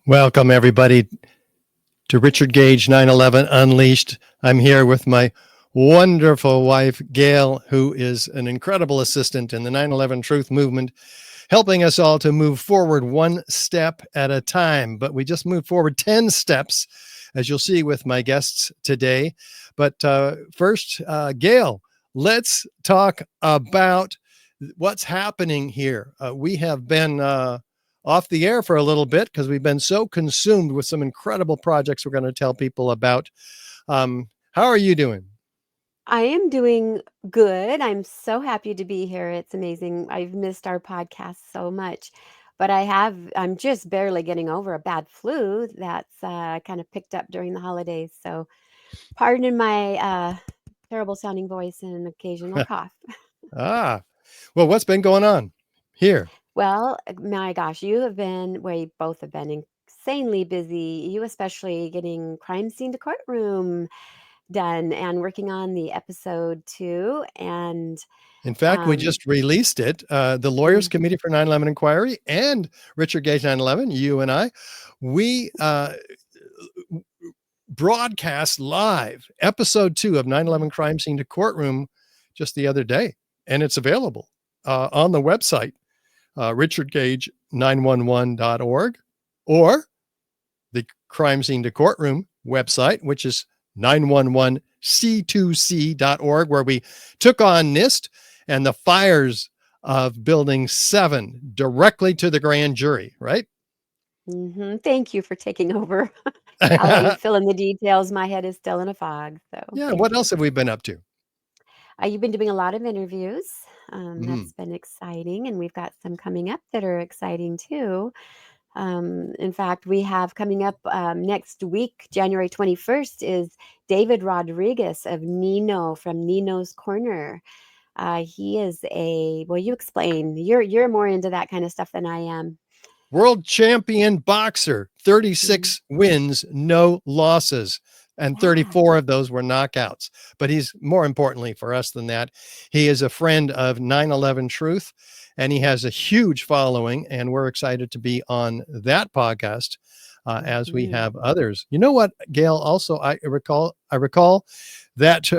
Welcome, everybody, to Richard Gage 9/11 Unleashed. I'm here with my wonderful wife, Gail, who is an incredible assistant in the 9/11 Truth Movement, helping us all to move forward one step at a time. But we just moved forward 10 steps, as you'll see with my guests today. But first, Gail, let's talk about what's happening here. We have been off the air for a little bit because we've been so consumed with some incredible projects we're going to tell people about. How are you doing? I am doing good. I'm so happy to be here. It's amazing. I've missed our podcast so much, but I'm just barely getting over a bad flu that's kind of picked up during the holidays. So pardon my terrible sounding voice and an occasional cough. Well, what's been going on here? Well, my gosh, we both have been insanely busy. You especially getting crime scene to courtroom done and working on the episode 2. And In fact, we um, just released it. The Lawyers mm, Committee for 9/11 Inquiry and Richard Gage 9/11, you and I, we broadcast live episode 2 of 9/11 Crime Scene to Courtroom just the other day, and it's available on the website, richardgage911.org, or the Crime Scene to Courtroom website, which is 911c2c.org, where we took on NIST and the fires of Building 7 directly to the grand jury, right? Thank you for taking over. I'll let you fill in the details. My head is still in a fog. So Yeah, thank what you. else have we been up to? You've been doing a lot of interviews. Mm. That's been exciting. And we've got some coming up that are exciting too. In fact, we have coming up next week, January 21st, is David Rodriguez of Nino from Nino's Corner. He is well, you explain. You're more into that kind of stuff than I am. World champion boxer, 36 Mhm. wins, no losses. And Yeah. 34 of those were knockouts. But he's more importantly for us than that. He is a friend of 9/11 Truth, and he has a huge following. And we're excited to be on that podcast as we Mhm. have others. You know what, Gail? Also, I recall that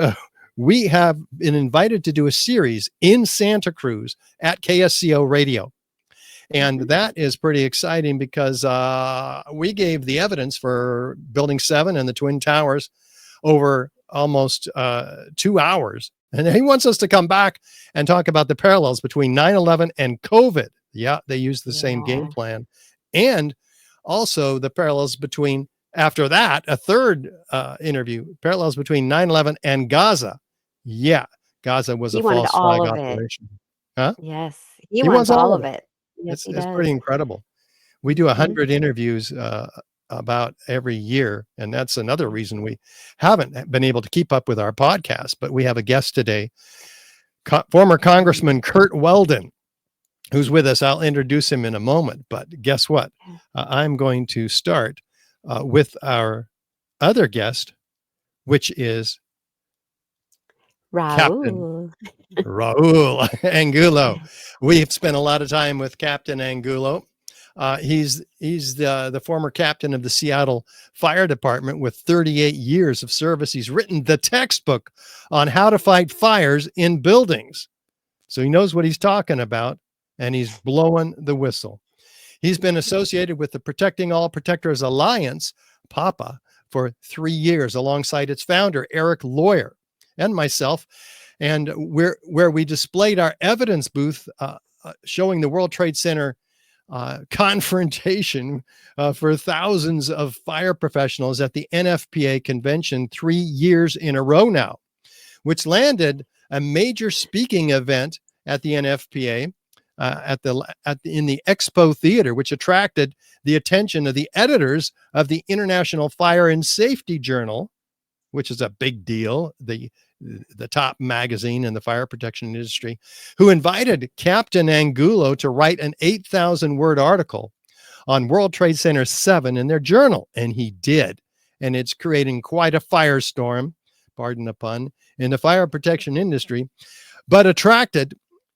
we have been invited to do a series in Santa Cruz at KSCO Radio. And Mhm. that is pretty exciting because we gave the evidence for Building 7 and the Twin Towers over almost 2 hours. And he wants us to come back and talk about the parallels between 9/11 and COVID. Yeah, they used the same game Yeah. plan. And also the parallels between, after that, a third interview, parallels between 9/11 and Gaza. Yeah, Gaza was He a wanted false all flag of it. operation. Huh? Yes, he He wants wants all all of of it. it. Yes, It's he it's does. pretty incredible. We do Mhm. 100 interviews about every year, and that's another reason we haven't been able to keep up with our podcast. But we have a guest today, former Congressman Curt Weldon, who's with us. I'll introduce him in a moment. But guess what? Yeah. I'm going to start with our other guest, which is Captain Raul. Raul Angulo. We've spent a lot of time with Captain Angulo. He's the former captain of the Seattle Fire Department with 38 years of service. He's written the textbook on how to fight fires in buildings. So he knows what he's talking about, and he's blowing the whistle. He's been associated with the Protecting All Protectors Alliance, PAPA, for 3 years alongside its founder, Eric Lawyer, and myself. And where we displayed our evidence booth showing the World Trade Center confrontation for thousands of fire professionals at the NFPA convention 3 years in a row now, which landed a major speaking event at the NFPA in the Expo Theater, which attracted the attention of the editors of the International Fire and Safety Journal, which is a big deal, the top magazine in the fire protection industry, who invited Captain Angulo to write an 8,000-word article on World Trade Center 7 in their journal. And he did. And it's creating quite a firestorm, pardon the pun, in the fire protection industry, but attracted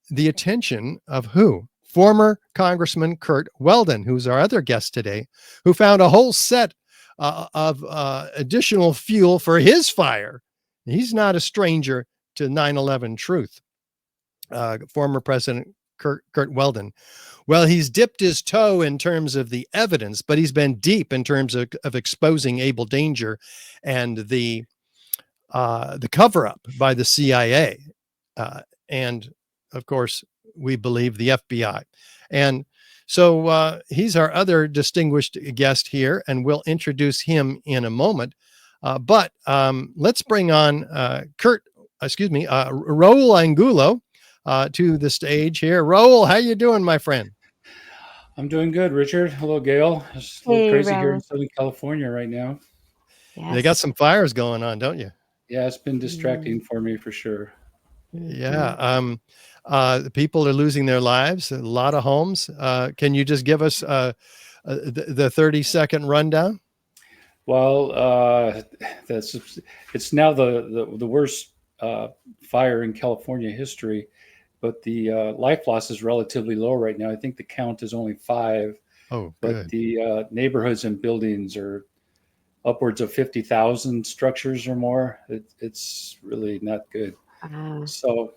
the attention of who? former Congressman Curt Weldon, who's our other guest today, who found a whole set of additional fuel for his fire. He's not a stranger to 9/11 truth. Former President Curt Weldon. Well, he's dipped his toe in terms of the evidence, but he's been deep in terms of exposing Able Danger and the cover up by the CIA. And of course, we believe the FBI. And so he's our other distinguished guest here, and we'll introduce him in a moment. But let's bring on Raul Angulo to the stage here. Raul, how you doing, my friend? I'm doing good, Richard. Hello, Gail. It's a little Hey, crazy here in Raul. Southern California right now. They got Yes. some fires going on, don't you? Yeah, it's been distracting for me for sure. Yeah. Mhm. People are losing their lives, a lot of homes. Can you just give us the 30-second rundown? Well, it's now the worst fire in California history, but the life loss is relatively low right now. I think the count is only 5, Oh, but good. the neighborhoods and buildings are upwards of 50,000 structures or more. It's really not good. Wow. So,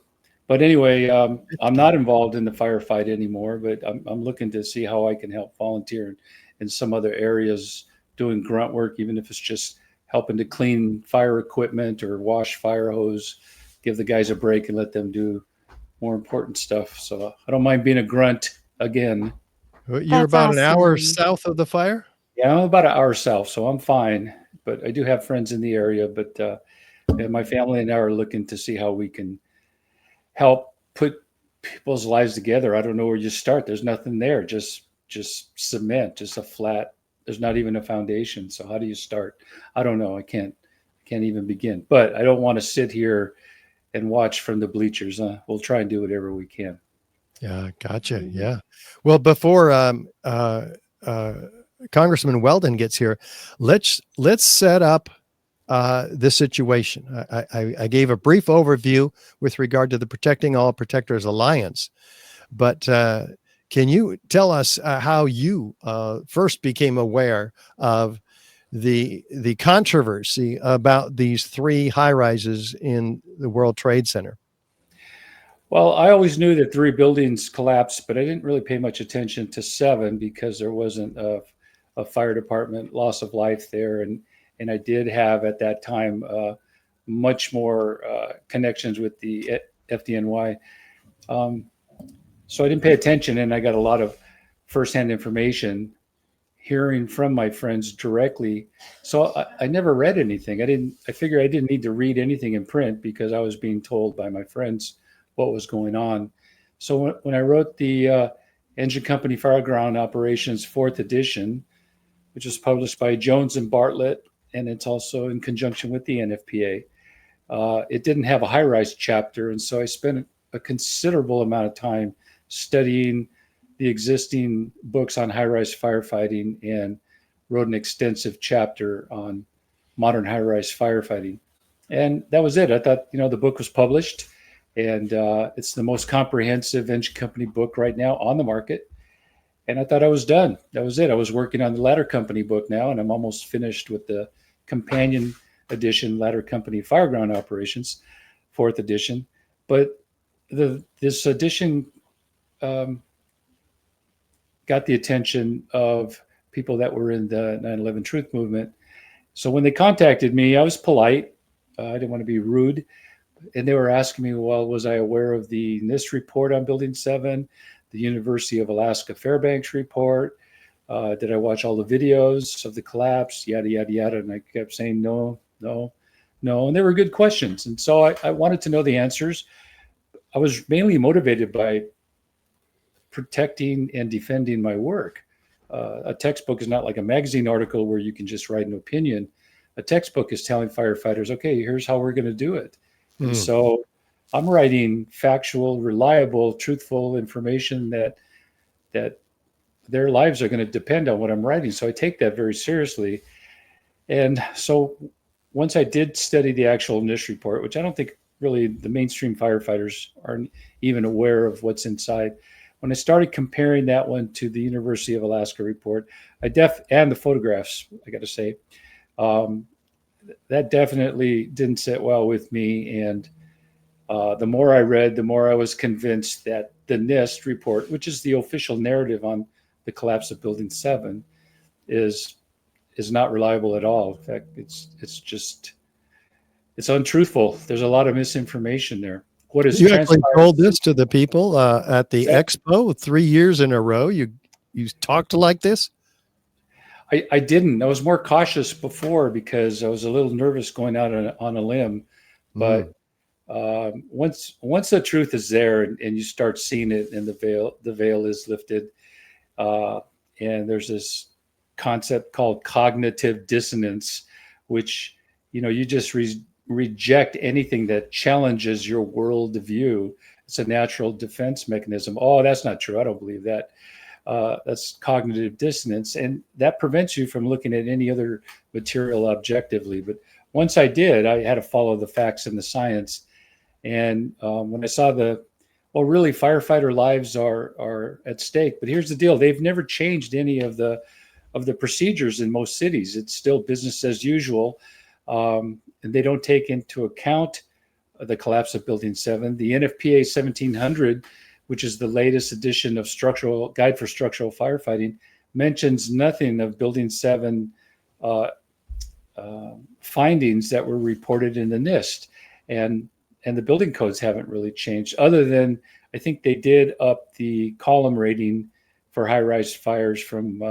but anyway, I'm not involved in the firefight anymore, but I'm looking to see how I can help volunteer in some other areas doing grunt work, even if it's just helping to clean fire equipment or wash fire hose, give the guys a break and let them do more important stuff. So I don't mind being a grunt again. You're That's about an hour awesome. south of the fire? Yeah, I'm about an hour south, so I'm fine. But I do have friends in the area, but yeah, my family and I are looking to see how we can help put people's lives together. I don't know where you start. There's nothing there. Just cement, just a flat. There's not even a foundation. So how do you start? I don't know. I can't even begin. But I don't want to sit here and watch from the bleachers. We'll try and do whatever we can. Yeah, gotcha. Mhm. Yeah. Well, before Congressman Weldon gets here, let's set up the situation. I gave a brief overview with regard to the Protecting All Protectors Alliance, but can you tell us how you first became aware of the controversy about these 3 high rises in the World Trade Center? Well, I always knew that 3 buildings collapsed, but I didn't really pay much attention to 7 because there wasn't a fire department loss of life there, and I did have at that time much more connections with the FDNY. Um, so I didn't pay attention, and I got a lot of firsthand information hearing from my friends directly. So I never read anything. I figured I didn't need to read anything in print because I was being told by my friends what was going on. So when I wrote the Engine Company Fireground Operations 4th edition, which was published by Jones and Bartlett, and it's also in conjunction with the NFPA, it didn't have a high-rise chapter. And so I spent a considerable amount of time studying the existing books on high-rise firefighting and wrote an extensive chapter on modern high-rise firefighting. And that was it. I thought, the book was published, and it's the most comprehensive engine company book right now on the market. And I thought I was done. That was it. I was working on the Ladder Company book now, and I'm almost finished with the companion edition, Ladder Company Fireground Operations, 4th edition. But this edition got the attention of people that were in the 9/11 Truth movement. So when they contacted me, I was polite. I didn't want to be rude. And they were asking me, well, was I aware of the NIST report on Building 7, the University of Alaska Fairbanks report? Did I watch all the videos of the collapse? Yada, yada, yada. And I kept saying, no, no, no. And they were good questions. And so I wanted to know the answers. I was mainly motivated by protecting and defending my work. A textbook is not like a magazine article where you can just write an opinion. A textbook is telling firefighters, okay, here's how we're going to do it. And so I'm writing factual, reliable, truthful information that their lives are going to depend on what I'm writing. So I take that very seriously. And so once I did study the actual NIST report, which I don't think really the mainstream firefighters aren't even aware of what's inside, when I started comparing that one to the University of Alaska report, and the photographs, I got to say, that definitely didn't sit well with me. And the more I read, the more I was convinced that the NIST report, which is the official narrative on the collapse of Building 7, is not reliable at all. In fact, it's untruthful. There's a lot of misinformation there. What is You actually transpired? told this to the people at the expo 3 years in a row. You talked like this? I didn't. I was more cautious before because I was a little nervous going out on a limb. But once the truth is there and you start seeing it, and the veil is lifted, and there's this concept called cognitive dissonance, which you just reject anything that challenges your worldview. It's a natural defense mechanism. Oh, that's not true. I don't believe that. That's cognitive dissonance, and that prevents you from looking at any other material objectively. But once I did, I had to follow the facts and the science. And when I saw really firefighter lives are at stake. But here's the deal: they've never changed any of the procedures in most cities. It's still business as usual, and they don't take into account the collapse of Building 7. The NFPA 1700, which is the latest edition of Guide for Structural Firefighting, mentions nothing of Building 7 findings that were reported in the NIST, and the building codes haven't really changed, other than I think they did up the column rating for high-rise fires from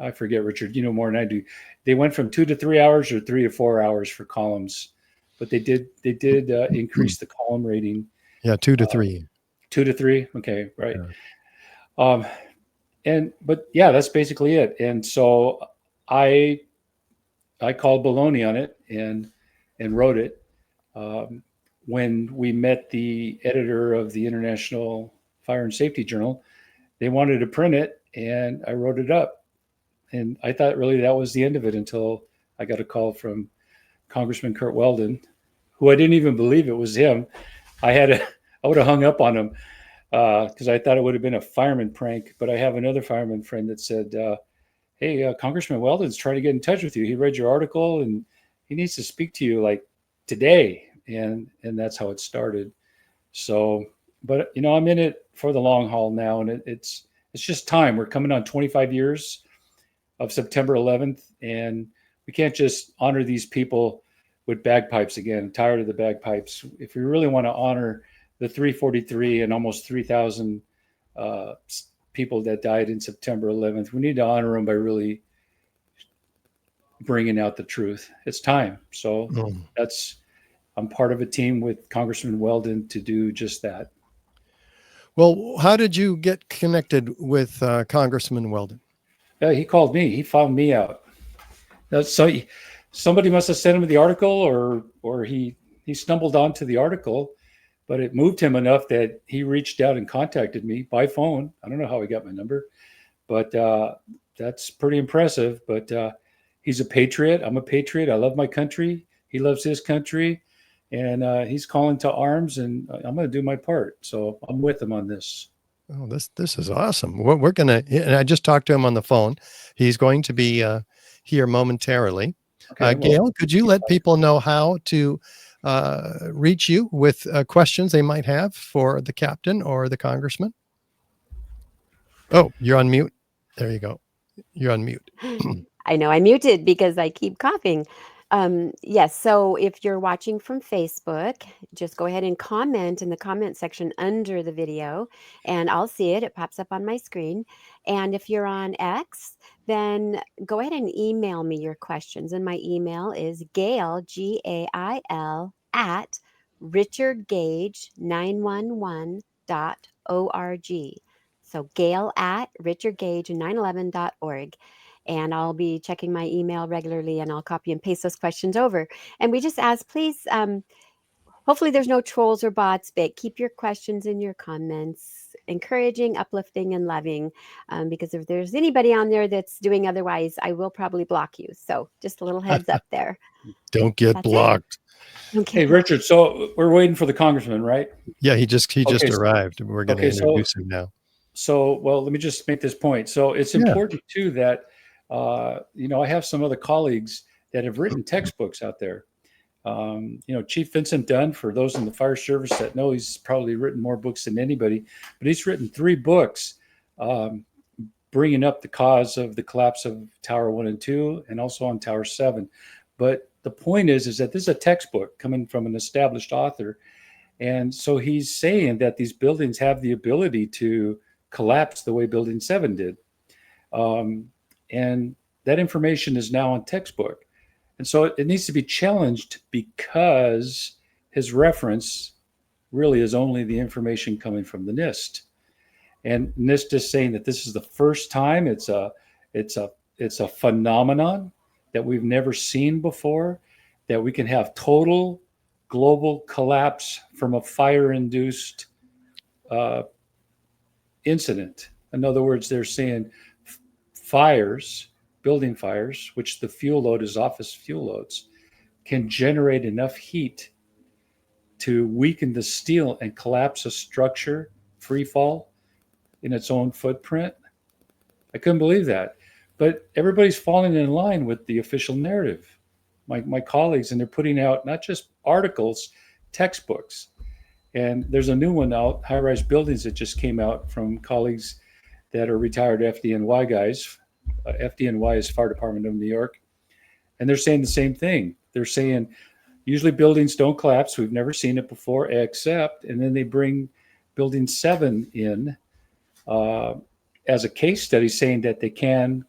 I forget, Richard, you know more than I do. They went from 2 to 3 hours or 3 to 4 hours for columns, but they did increase the column rating. Yeah, 2 to 3. 2 to 3. Okay, right. Yeah. But yeah, that's basically it. And so I called baloney on it and wrote it. When we met the editor of the International Fire and Safety Journal, they wanted to print it, and I wrote it up. And I thought really that was the end of it until I got a call from Congressman Curt Weldon, who I didn't even believe it was him. I would have hung up on him because I thought it would have been a fireman prank. But I have another fireman friend that said, hey, Congressman Weldon's trying to get in touch with you. He read your article and he needs to speak to you like today. And that's how it started. So, but I'm in it for the long haul now, and it's just time. We're coming on 25 years of September 11th, and we can't just honor these people with bagpipes again. I'm tired of the bagpipes. If we really want to honor the 343 and almost 3,000 people that died in September 11th, we need to honor them by really bringing out the truth. It's time. So I'm part of a team with Congressman Weldon to do just that. Well, how did you get connected with Congressman Weldon? He called me. He found me out. So somebody must have sent him the article, or he stumbled onto the article, but it moved him enough that he reached out and contacted me by phone. I don't know how he got my number, but that's pretty impressive. But he's a patriot. I'm a patriot. I love my country. He loves his country, and he's calling to arms, and I'm going to do my part. So I'm with him on this. Oh, this is awesome. We're going to, and I just talked to him on the phone. He's going to be here momentarily. Okay, Gail, could you let people know how to reach you with questions they might have for the captain or the congressman? Oh, you're on mute. There you go. You're on mute. I know I muted because I keep coughing. Yes, so if you're watching from Facebook, just go ahead and comment in the comment section under the video, and I'll see it. It pops up on my screen. And if you're on X, then go ahead and email me your questions. And my email is Gail, Gail, at richardgage911.org. So Gail at richardgage911.org. And I'll be checking my email regularly, and I'll copy and paste those questions over. And we just ask, please, hopefully there's no trolls or bots, but keep your questions in your comments, encouraging, uplifting, and loving, because if there's anybody on there that's doing otherwise, I will probably block you. So just a little heads up there. Don't get blocked. Okay. Hey, Richard. So we're waiting for the congressman, right? Yeah, he just Okay, arrived. We're going to okay. introduce him now. Well, let me just make this point. So it's Yeah. important too that, I have some other colleagues that have written textbooks out there. Chief Vincent Dunn, for those in the fire service that know, he's probably written more books than anybody, but he's written 3 books, bringing up the cause of the collapse of Tower 1 and 2 and also on Tower 7. But the point is that this is a textbook coming from an established author. And so he's saying that these buildings have the ability to collapse the way Building 7 did. And that information is now on textbook. And so it needs to be challenged because his reference really is only the information coming from the NIST. And NIST is saying that this is the first time it's a phenomenon that we've never seen before, that we can have total global collapse from a fire-induced incident. In other words, they're saying fires, building fires, which the fuel load is office fuel loads, can generate enough heat to weaken the steel and collapse a structure, free fall in its own footprint. I couldn't believe that. But everybody's falling in line with the official narrative. My colleagues, and they're putting out not just articles, textbooks. And there's a new one out, High-Rise Buildings, that just came out from colleagues that are retired FDNY guys. FDNY is Fire Department of New York. And they're saying the same thing. They're saying usually buildings don't collapse. We've never seen it before, except, and then they bring Building 7 in as a case study, saying that they can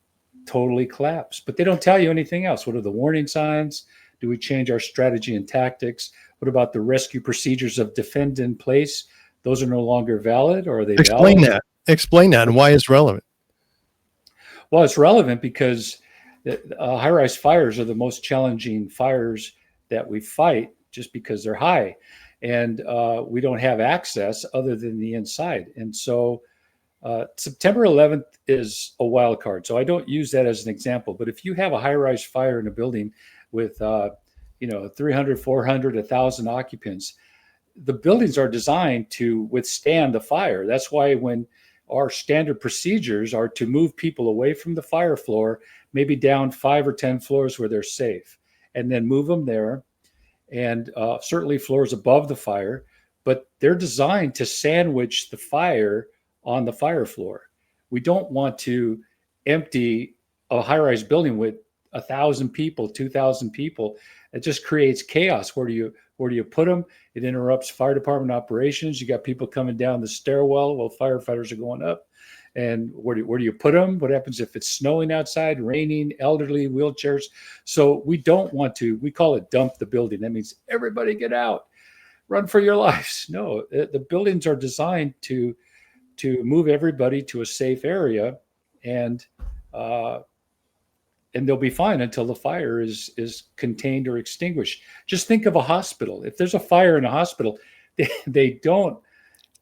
totally collapse, but they don't tell you anything else. What are the warning signs? Do we change our strategy and tactics? What about the rescue procedures of defend in place? Those are no longer valid, or are they valid? Explain that and why it's relevant. Well, it's relevant because high-rise fires are the most challenging fires that we fight, just because they're high, and we don't have access other than the inside. And so September 11th is a wild card. So I don't use that as an example, but if you have a high-rise fire in a building with 300, 400, 1,000 occupants, the buildings are designed to withstand the fire. That's why when our standard procedures are to move people away from the fire floor, maybe down 5 or 10 floors where they're safe, and then move them there, and certainly floors above the fire, but they're designed to sandwich the fire on the fire floor. We don't want to empty a high-rise building with 1,000 people, 2,000 people. It just creates chaos. Where do you put them? It interrupts fire department operations. You got people coming down the stairwell while firefighters are going up. And where do you put them? What happens if it's snowing outside, raining, elderly, wheelchairs? So we don't want to, we call it dump the building. That means everybody get out, run for your lives. No, the buildings are designed to move everybody to a safe area, and they'll be fine until the fire is contained or extinguished. Just think of a hospital. If there's a fire in a hospital, they don't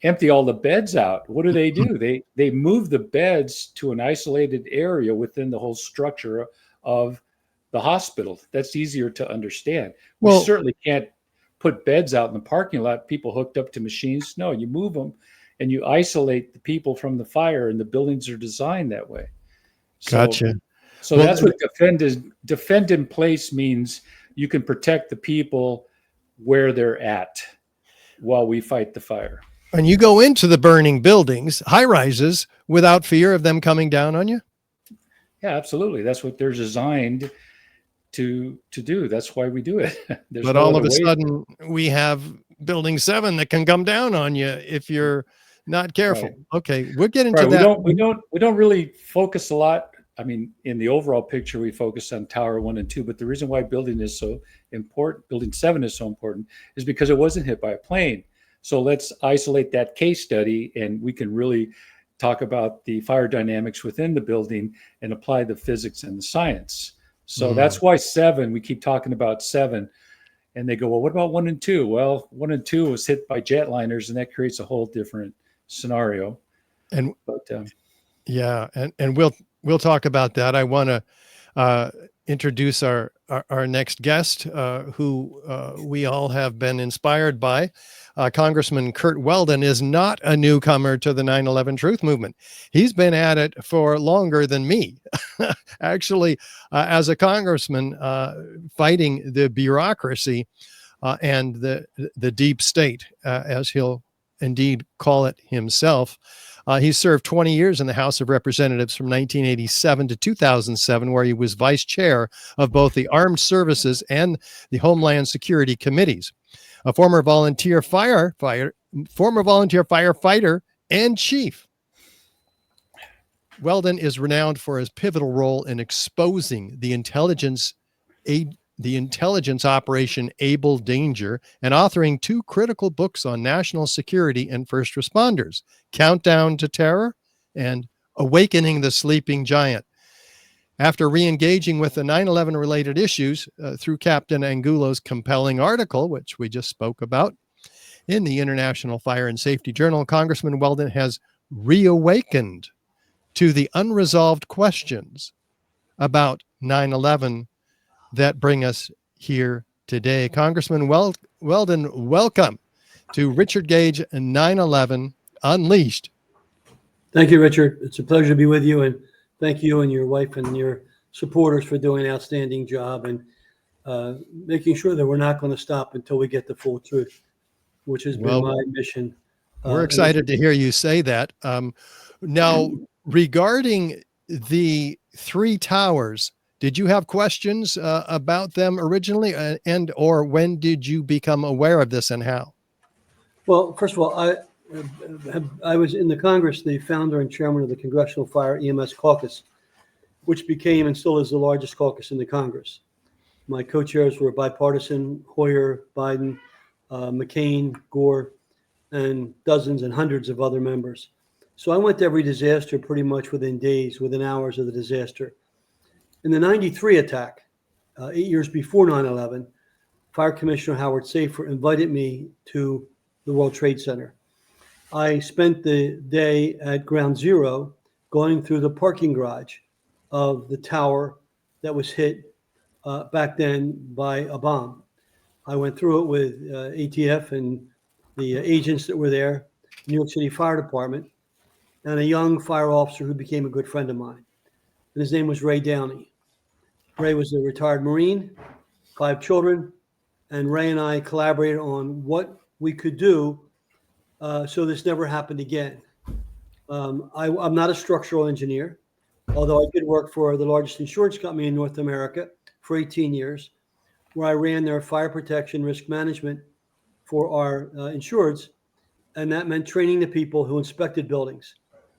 empty all the beds out. What do? They move the beds to an isolated area within the whole structure of the hospital. That's easier to understand. We certainly can't put beds out in the parking lot, people hooked up to machines. No, you move them and you isolate the people from the fire, and the buildings are designed that way. Gotcha. So that's what defend in place means. You can protect the people where they're at while we fight the fire. And you go into the burning buildings, high rises, without fear of them coming down on you? Yeah, absolutely. That's what they're designed to do. That's why we do it. But all of a sudden we have Building 7 that can come down on you if you're not careful. Right. Okay, we'll get into that. We don't really focus a lot. I mean, in the overall picture, we focus on Tower 1 and 2, but the reason why Building 7 is so important is because it wasn't hit by a plane. So let's isolate that case study, and we can really talk about the fire dynamics within the building and apply the physics and the science. So that's why 7, we keep talking about 7, and they go, well, what about 1 and 2? Well, 1 and 2 was hit by jetliners, and that creates a whole different scenario. And we'll talk about that. I want to introduce our next guest, who we all have been inspired by. Congressman Curt Weldon is not a newcomer to the 9/11 Truth Movement. He's been at it for longer than me. Actually, as a congressman, fighting the bureaucracy and the deep state, as he'll indeed call it himself. He served 20 years in the House of Representatives from 1987 to 2007, where he was vice chair of both the Armed Services and the Homeland Security Committees. A former volunteer firefighter and chief, Weldon is renowned for his pivotal role in exposing the intelligence operation Able Danger and authoring 2 critical books on national security and first responders, Countdown to Terror and Awakening the Sleeping Giant. After re-engaging with the 9/11 related issues through Captain Angulo's compelling article, which we just spoke about, in the International Fire and Safety Journal, Congressman Weldon has reawakened to the unresolved questions about 9/11 that bring us here today. Congressman Weldon, welcome to Richard Gage 9/11 Unleashed. Thank you, Richard. It's a pleasure to be with you, and thank you and your wife and your supporters for doing an outstanding job and making sure that we're not going to stop until we get the full truth, which has been my mission. We're excited to hear you say that. Now, regarding the 3 towers, did you have questions about them originally, and or when did you become aware of this and how? Well, first of all, I was in the Congress, the founder and chairman of the Congressional Fire EMS Caucus, which became and still is the largest caucus in the Congress. My co-chairs were bipartisan: Hoyer, Biden, McCain, Gore, and dozens and hundreds of other members. So I went to every disaster pretty much within days, within hours of the disaster. In the 93 attack, 8 years before 9/11, Fire Commissioner Howard Safer invited me to the World Trade Center. I spent the day at Ground Zero going through the parking garage of the tower that was hit back then by a bomb. I went through it with ATF and the agents that were there, New York City Fire Department, and a young fire officer who became a good friend of mine. And his name was Ray Downey. Ray was a retired Marine, 5 children, and Ray and I collaborated on what we could do so this never happened again. I'm not a structural engineer, although I did work for the largest insurance company in North America for 18 years, where I ran their fire protection risk management for our insureds, and that meant training the people who inspected buildings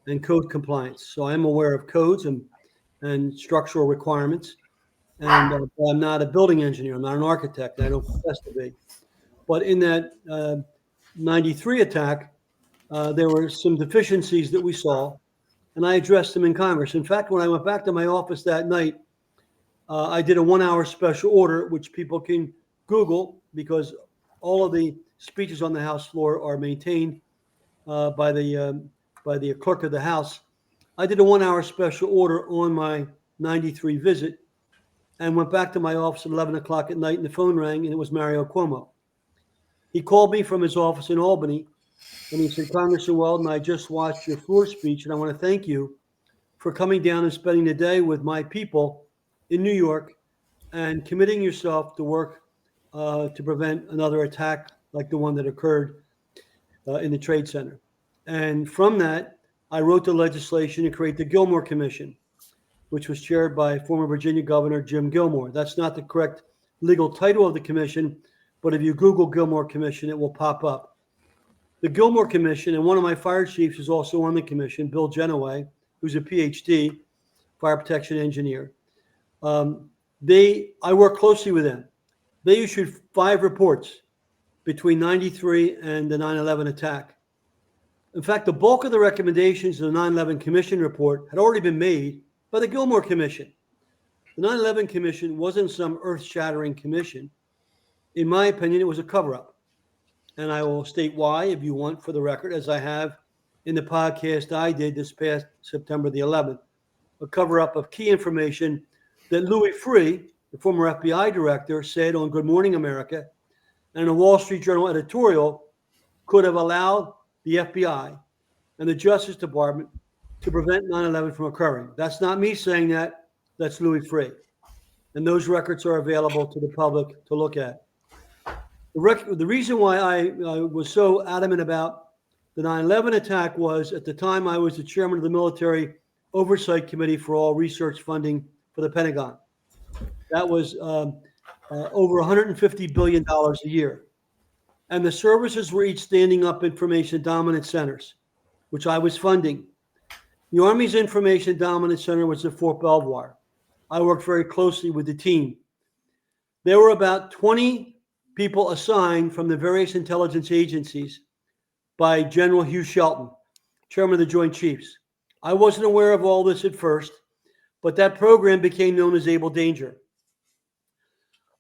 and code compliance. So I'm aware of codes and structural requirements, and I'm not a building engineer. I'm not an architect. I don't profess to be. But in that 93 attack, there were some deficiencies that we saw, and I addressed them in Congress. In fact, when I went back to my office that night, I did a 1-hour special order, which people can Google, because all of the speeches on the House floor are maintained by the clerk of the House. I did a 1-hour special order on my 93 visit and went back to my office at 11 o'clock at night, and the phone rang, and it was Mario Cuomo. He called me from his office in Albany, and he said, "Congressman Weldon, I just watched your floor speech, and I want to thank you for coming down and spending the day with my people in New York and committing yourself to work to prevent another attack like the one that occurred in the Trade Center." And from that, I wrote the legislation to create the Gilmore Commission, which was chaired by former Virginia Governor Jim Gilmore. That's not the correct legal title of the commission, but if you Google Gilmore Commission, it will pop up. The Gilmore Commission, and one of my fire chiefs is also on the commission, Bill Genoway, who's a PhD, fire protection engineer. I work closely with them. They issued 5 reports between 93 and the 9/11 attack. In fact, the bulk of the recommendations of the 9/11 Commission report had already been made by the Gilmore Commission. The 9/11 Commission wasn't some earth-shattering commission. In my opinion, it was a cover-up. And I will state why, if you want, for the record, as I have in the podcast I did this past September the 11th, a cover-up of key information that Louis Freeh, the former FBI director, said on Good Morning America and a Wall Street Journal editorial could have allowed the FBI and the Justice Department to prevent 9/11 from occurring. That's not me saying that. That's Louis Freeh. And those records are available to the public to look at. The reason why I was so adamant about the 9/11 attack was, at the time, I was the chairman of the Military Oversight Committee for all research funding for the Pentagon. That was over $150 billion a year. And the services were each standing up information dominance centers, which I was funding. The Army's Information Dominance Center was at Fort Belvoir. I worked very closely with the team. There were about 20 people assigned from the various intelligence agencies by General Hugh Shelton, chairman of the Joint Chiefs. I wasn't aware of all this at first, but that program became known as Able Danger.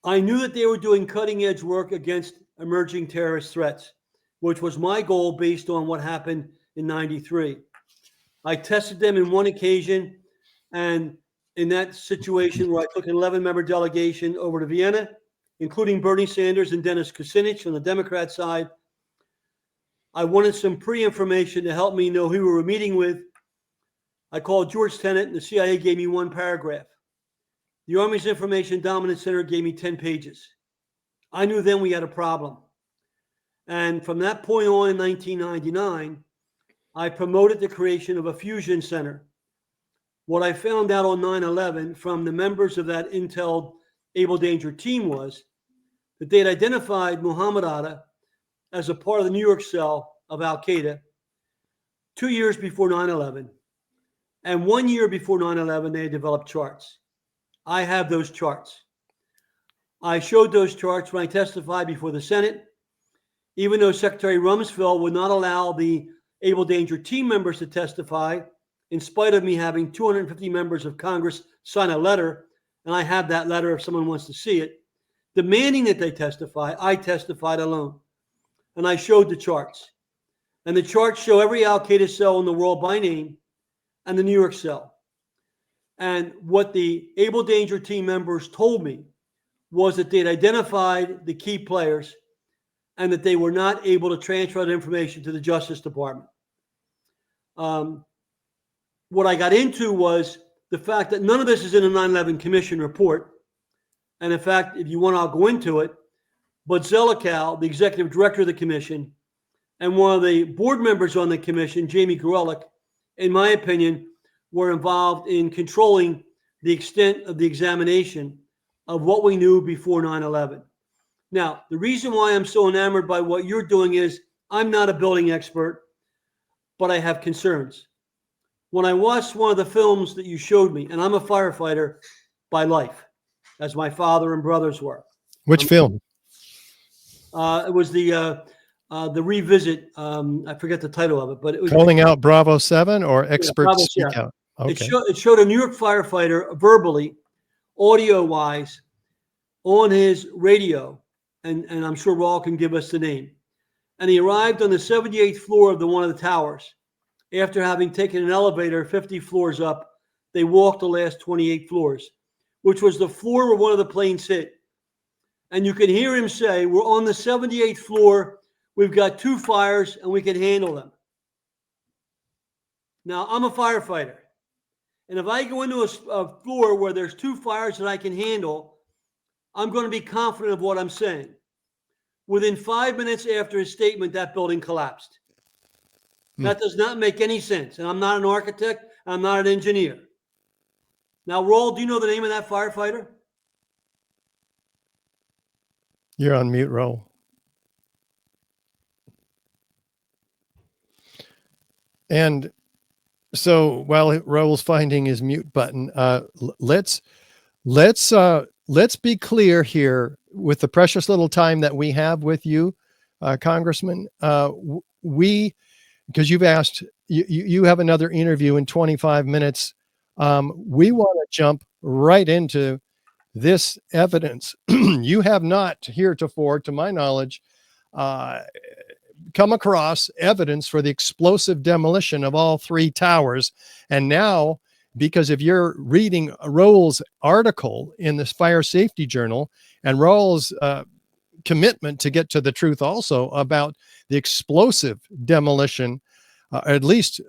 I knew that they were doing cutting-edge work against emerging terrorist threats, which was my goal based on what happened in '93. I tested them in one occasion, and in that situation where I took an 11-member delegation over to Vienna, including Bernie Sanders and Dennis Kucinich on the Democrat side, I wanted some pre-information to help me know who we were meeting with. I called George Tenet, and the CIA gave me one paragraph. The Army's Information Dominance Center gave me 10 pages. I knew then we had a problem. And from that point on in 1999, I promoted the creation of a fusion center. What I found out on 9/11 from the members of that Intel Able Danger team was that they had identified Muhammad Atta as a part of the New York cell of Al-Qaeda 2 years before 9/11. And 1 year before 9/11, they had developed charts. I have those charts. I showed those charts when I testified before the Senate, even though Secretary Rumsfeld would not allow the Able Danger team members to testify, in spite of me having 250 members of Congress sign a letter, and I have that letter if someone wants to see it, demanding that they testify. I testified alone. And I showed the charts. And the charts show every Al-Qaeda cell in the world by name and the New York cell. And what the Able Danger team members told me was that they'd identified the key players and that they were not able to transfer that information to the Justice Department. What I got into was the fact that none of this is in a 9/11 Commission report. And in fact, if you want, I'll go into it. But Zelikow, the executive director of the commission, and one of the board members on the commission, Jamie Gorelick, in my opinion, were involved in controlling the extent of the examination of what we knew before 9/11. Now, the reason why I'm so enamored by what you're doing is I'm not a building expert, but I have concerns. When I watched one of the films that you showed me, and I'm a firefighter by life, as my father and brothers were. Which film? It was the revisit. I forget the title of it, but it was Calling Out Bravo 7 or Experts Bravo Speak 7. Out? Okay. It showed a New York firefighter verbally, audio-wise, on his radio, and I'm sure Raul can give us the name. And he arrived on the 78th floor of one of the towers. After having taken an elevator 50 floors up, they walked the last 28 floors, which was the floor where one of the planes hit. And you can hear him say, we're on the 78th floor, we've got 2 fires, and we can handle them. Now, I'm a firefighter. And if I go into a floor where there's 2 fires that I can handle, I'm going to be confident of what I'm saying. Within 5 minutes after his statement, that building collapsed. That does not make any sense. And I'm not an architect. I'm not an engineer. Now, Raul, do you know the name of that firefighter? You're on mute, Raul. And so while Raul's finding his mute button, let's be clear here with the precious little time that we have with you, Congressman. Because you've asked, you have another interview in 25 minutes. We want to jump right into this evidence. You have not heretofore, to my knowledge, come across evidence for the explosive demolition of all 3 towers. And now because if you're reading Raul's article in this Fire Safety Journal and Raul's commitment to get to the truth also about the explosive demolition, at least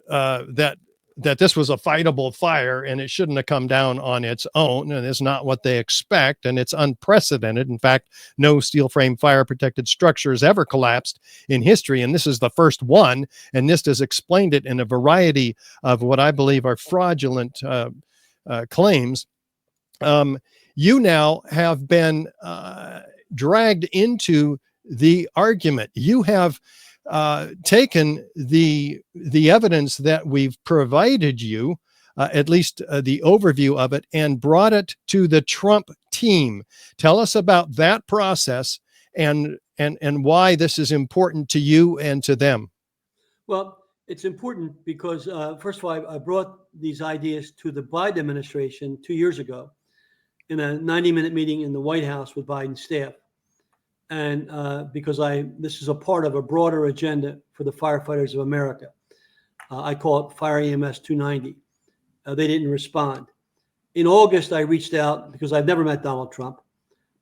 that this was a fightable fire and it shouldn't have come down on its own, and it's not what they expect, and it's unprecedented. In fact, no steel frame fire protected structures ever collapsed in history, and this is the first one, and NIST has explained it in a variety of what I believe are fraudulent claims. You now have been dragged into the argument. You have taken the evidence that we've provided you, at least the overview of it, and brought it to the Trump team. Tell us about that process and why this is important to you and to them. Well, it's important because, first of all, I brought these ideas to the Biden administration 2 years ago in a 90-minute meeting in the White House with Biden's staff. And because this is a part of a broader agenda for the firefighters of America. I call it Fire EMS 290. They didn't respond. In August, I reached out because I've never met Donald Trump,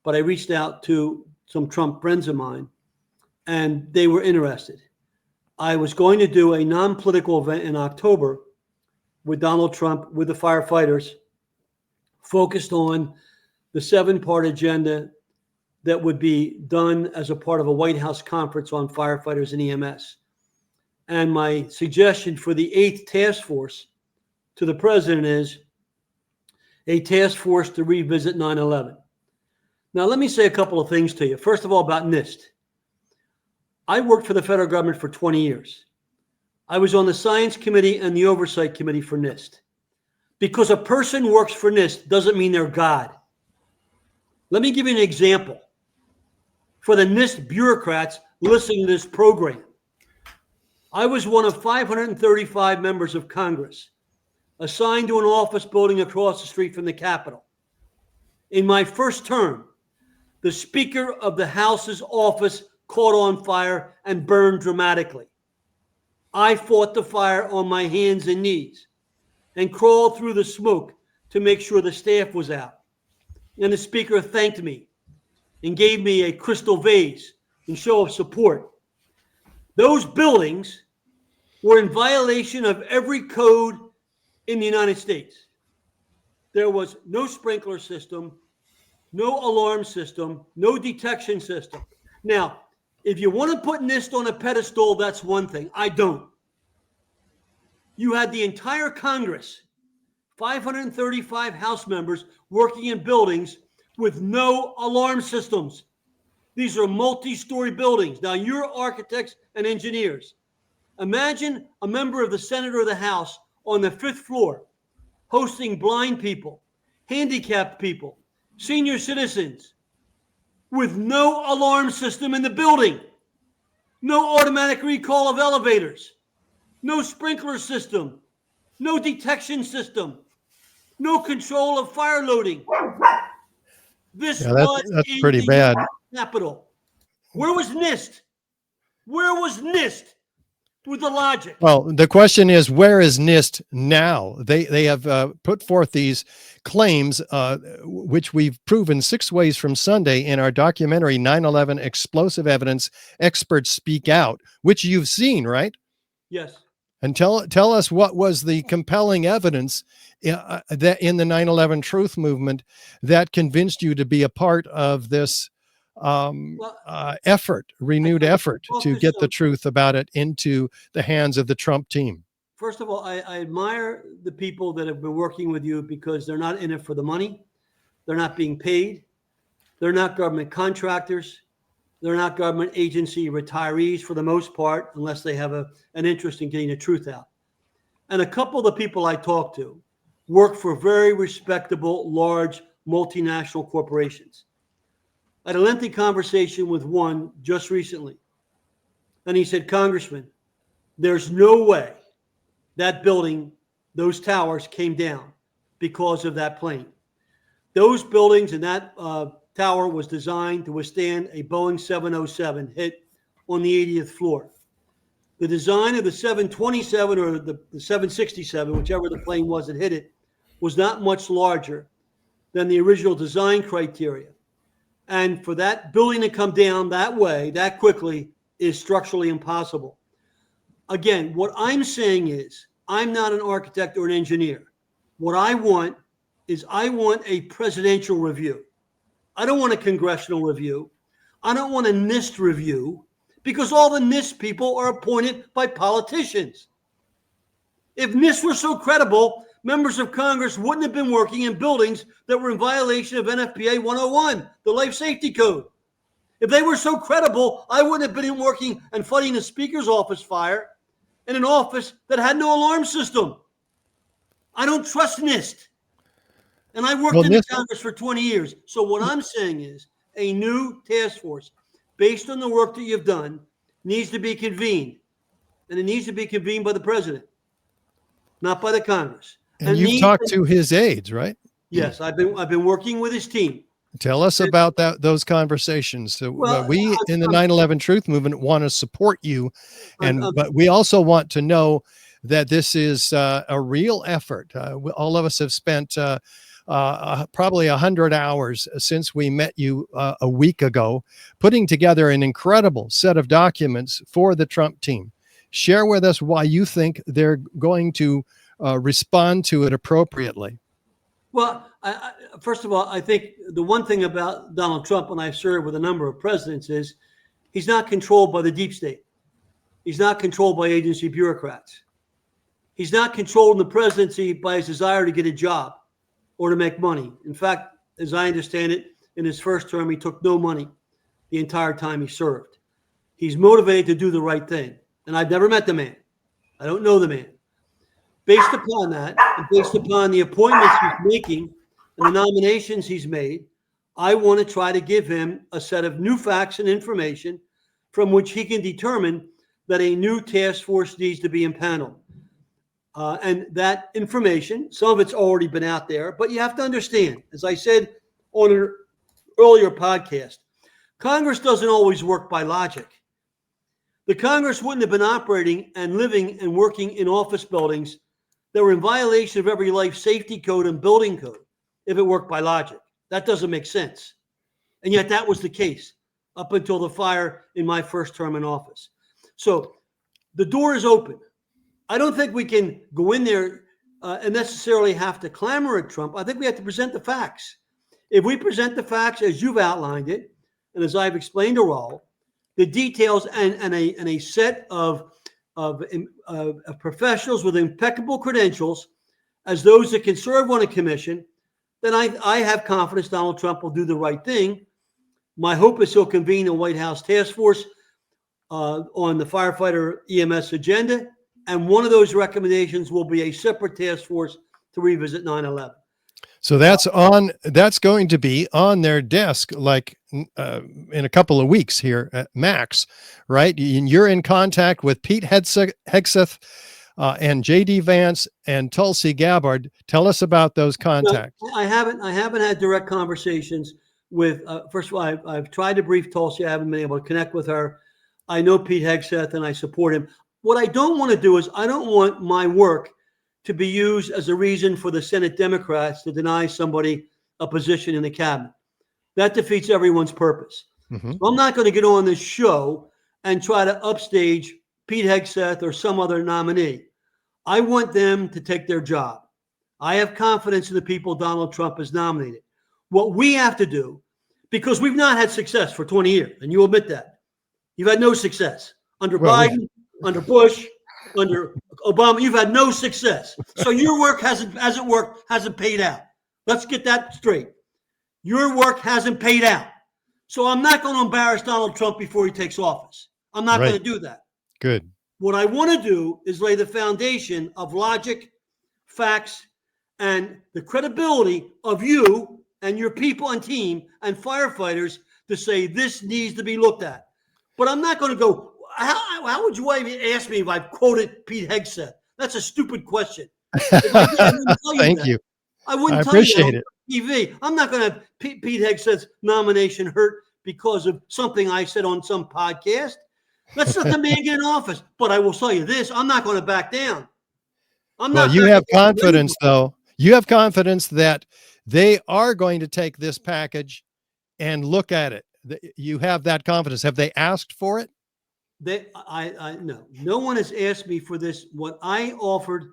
but I reached out to some Trump friends of mine, and they were interested. I was going to do a non-political event in October with Donald Trump, with the firefighters, focused on the 7-part agenda that would be done as a part of a White House conference on firefighters and EMS. And my suggestion for the 8th task force to the president is a task force to revisit 9/11. Now, let me say a couple of things to you. First of all, about NIST. I worked for the federal government for 20 years. I was on the Science Committee and the Oversight Committee for NIST. Because a person works for NIST doesn't mean they're God. Let me give you an example for the NIST bureaucrats listening to this program. I was one of 535 members of Congress assigned to an office building across the street from the Capitol. In my first term, the Speaker of the House's office caught on fire and burned dramatically. I fought the fire on my hands and knees and crawled through the smoke to make sure the staff was out. And the Speaker thanked me and gave me a crystal vase in show of support. Those buildings were in violation of every code in the United States. There was no sprinkler system, no alarm system, no detection system. Now, if you want to put NIST on a pedestal, that's one thing. I don't. You had the entire Congress, 535 House members working in buildings with no alarm systems. These are multi-story buildings. Now, you're architects and engineers. Imagine a member of the Senate or the House on the 5th floor hosting blind people, handicapped people, senior citizens with no alarm system in the building, no automatic recall of elevators, no sprinkler system, no detection system, no control of fire loading. This that's pretty bad. Capitol. Where was NIST? Where was NIST with the logic? Well, the question is, where is NIST now? They have put forth these claims, which we've proven 6 ways from Sunday in our documentary 9/11 Explosive Evidence Experts Speak Out, which you've seen, right? Yes. And tell us what was the compelling evidence that in the 9/11 truth movement that convinced you to be a part of this renewed effort to get the truth about it into the hands of the Trump team. First of all, I admire the people that have been working with you because they're not in it for the money. They're not being paid. They're not government contractors. They're not government agency retirees for the most part, unless they have an interest in getting the truth out. And a couple of the people I talked to work for very respectable, large multinational corporations. I had a lengthy conversation with one just recently. And he said, Congressman, there's no way that building, those towers came down because of that plane. Those buildings and that tower was designed to withstand a Boeing 707 hit on the 80th floor. The design of the 727 or the 767, whichever the plane was that hit it, was not much larger than the original design criteria. And for that building to come down that way, that quickly, is structurally impossible. Again, what I'm saying is, I'm not an architect or an engineer. What I want is a presidential review. I don't want a congressional review. I don't want a NIST review, because all the NIST people are appointed by politicians. If NIST were so credible, members of Congress wouldn't have been working in buildings that were in violation of NFPA 101, the Life Safety Code. If they were so credible, I wouldn't have been working and fighting the Speaker's office fire in an office that had no alarm system. I don't trust NIST. And I worked in the Congress for 20 years. So what I'm saying is a new task force based on the work that you've done needs to be convened. And it needs to be convened by the president, not by the Congress. And you've talked to his aides, right? Yes, I've been working with his team. Tell us about those conversations. So we in the 9/11 Truth Movement want to support you, but we also want to know that this is a real effort. All of us have spent probably 100 hours since we met you a week ago, putting together an incredible set of documents for the Trump team. Share with us why you think they're going to respond to it appropriately. Well, first of all, I think the one thing about Donald Trump, and I've served with a number of presidents, is he's not controlled by the deep state. He's not controlled by agency bureaucrats. He's not controlled in the presidency by his desire to get a job or to make money. In fact, as I understand it, in his first term, he took no money the entire time he served. He's motivated to do the right thing. And I've never met the man. I don't know the man. Based upon that, and based upon the appointments he's making and the nominations he's made, I want to try to give him a set of new facts and information from which he can determine that a new task force needs to be impaneled. And that information, some of it's already been out there, but you have to understand, as I said on an earlier podcast, Congress doesn't always work by logic. The Congress wouldn't have been operating and living and working in office buildings that were in violation of every life safety code and building code if it worked by logic. That doesn't make sense. And yet that was the case up until the fire in my first term in office. So the door is open. I don't think we can go in there and necessarily have to clamor at Trump. I think we have to present the facts. If we present the facts as you've outlined it, and as I've explained to Raul, the details and a set of professionals with impeccable credentials as those that can serve on a commission, then I have confidence Donald Trump will do the right thing. My hope is he'll convene a White House task force on the firefighter EMS agenda, and one of those recommendations will be a separate task force to revisit 9/11. So that's going to be on their desk like in a couple of weeks here at max, right? You're in contact with Pete Hegseth and J.D. Vance and Tulsi Gabbard. Tell us about those contacts. No, I haven't had direct conversations with. First of all, I've tried to brief Tulsi. I haven't been able to connect with her. I know Pete Hegseth and I support him. What I don't want to do is I don't want my work to be used as a reason for the Senate Democrats to deny somebody a position in the cabinet. That defeats everyone's purpose. Mm-hmm. So I'm not going to get on this show and try to upstage Pete Hegseth or some other nominee. I want them to take their job. I have confidence in the people Donald Trump has nominated. What we have to do, because we've not had success for 20 years, and you admit that. You've had no success. Under Biden, under Bush, under Obama, you've had no success. So your work hasn't paid out. Let's get that straight. Your work hasn't paid out. So I'm not going to embarrass Donald Trump before he takes office. I'm not going to do that. Good. What I want to do is lay the foundation of logic, facts, and the credibility of you and your people and team and firefighters to say this needs to be looked at. But I'm not going to go, how would you even ask me if I've quoted Pete Hegseth? That's a stupid question. Thank you. I wouldn't tell appreciate you that. TV. I'm not going to have Pete Hegseth's nomination hurt because of something I said on some podcast. Let's let the man get in office. But I will tell you this, I'm not going to back down. You have confidence, though. You have confidence that they are going to take this package and look at it. You have that confidence. Have they asked for it? No one has asked me for this. What I offered,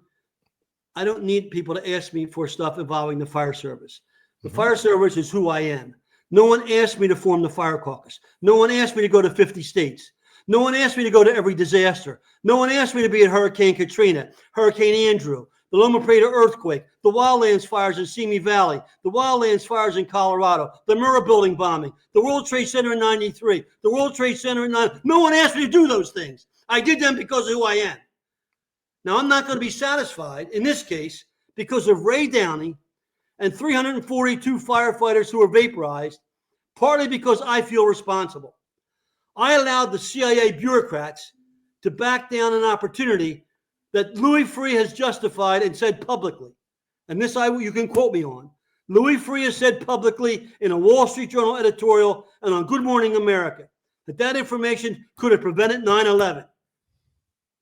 I don't need people to ask me for stuff involving the fire service. The fire service is who I am. No one asked me to form the fire caucus. No one asked me to go to 50 states. No one asked me to go to every disaster. No one asked me to be at Hurricane Katrina, Hurricane Andrew, the Loma Prieta earthquake, the Wildlands fires in Simi Valley, the Wildlands fires in Colorado, the Murrah building bombing, the World Trade Center in 93, the World Trade Center in 9. No one asked me to do those things. I did them because of who I am. Now, I'm not going to be satisfied in this case because of Ray Downey and 342 firefighters who were vaporized, partly because I feel responsible. I allowed the CIA bureaucrats to back down an opportunity that Louis Freeh has justified and said publicly. And this you can quote me on. Louis Freeh has said publicly in a Wall Street Journal editorial and on Good Morning America that information could have prevented 9/11.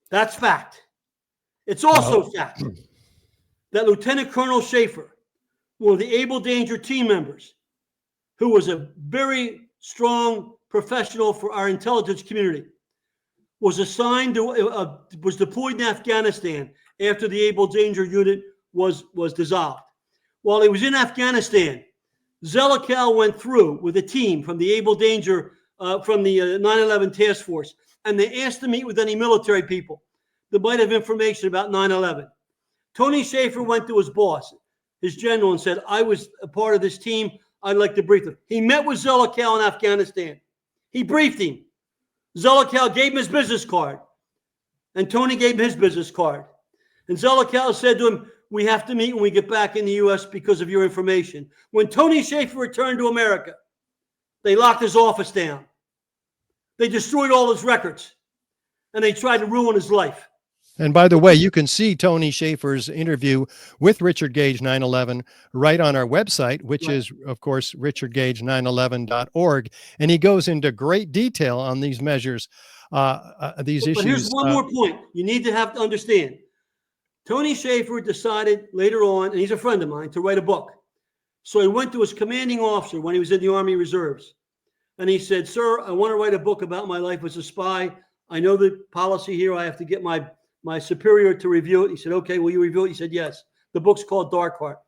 That's fact. It's also fact that Lieutenant Colonel Schaefer, one of the Able Danger team members, who was a very strong professional for our intelligence community, was assigned to, was deployed in Afghanistan after the Able Danger unit was dissolved. While he was in Afghanistan, Zelikow went through with a team from the Able Danger, from the 9/11 task force, and they asked to meet with any military people that might have information about 9/11. Tony Schaefer went to his boss, his general, and said, I was a part of this team. I'd like to brief them. He met with Zelikow in Afghanistan. He briefed him. Zelikow gave him his business card, and Tony gave him his business card. And Zelikow said to him, we have to meet when we get back in the U.S. because of your information. When Tony Schaefer returned to America, they locked his office down. They destroyed all his records, and they tried to ruin his life. And by the way, you can see Tony Schaefer's interview with Richard Gage 9/11 right on our website, which is, of course, richardgage911.org. And he goes into great detail on these measures, these issues. But here's one more point you need to have to understand. Tony Schaefer decided later on, and he's a friend of mine, to write a book. So he went to his commanding officer when he was in the Army Reserves. And he said, sir, I want to write a book about my life as a spy. I know the policy here. I have to get my superior to review it. He said, okay, will you review it? He said, yes. The book's called Dark Heart.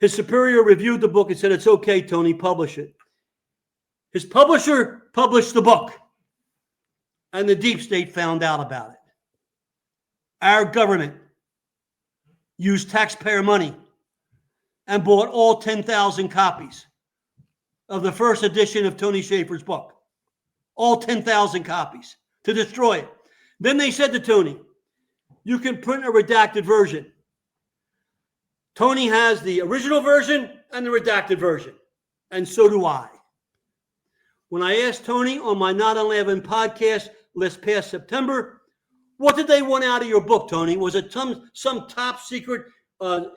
His superior reviewed the book and said, it's okay, Tony, publish it. His publisher published the book, and the deep state found out about it. Our government used taxpayer money and bought all 10,000 copies of the first edition of Tony Schaefer's book. All 10,000 copies to destroy it. Then they said to Tony, you can print a redacted version. Tony has the original version and the redacted version, and so do I. When I asked Tony on my 9/11 podcast last past September, what did they want out of your book, Tony? Was it some top secret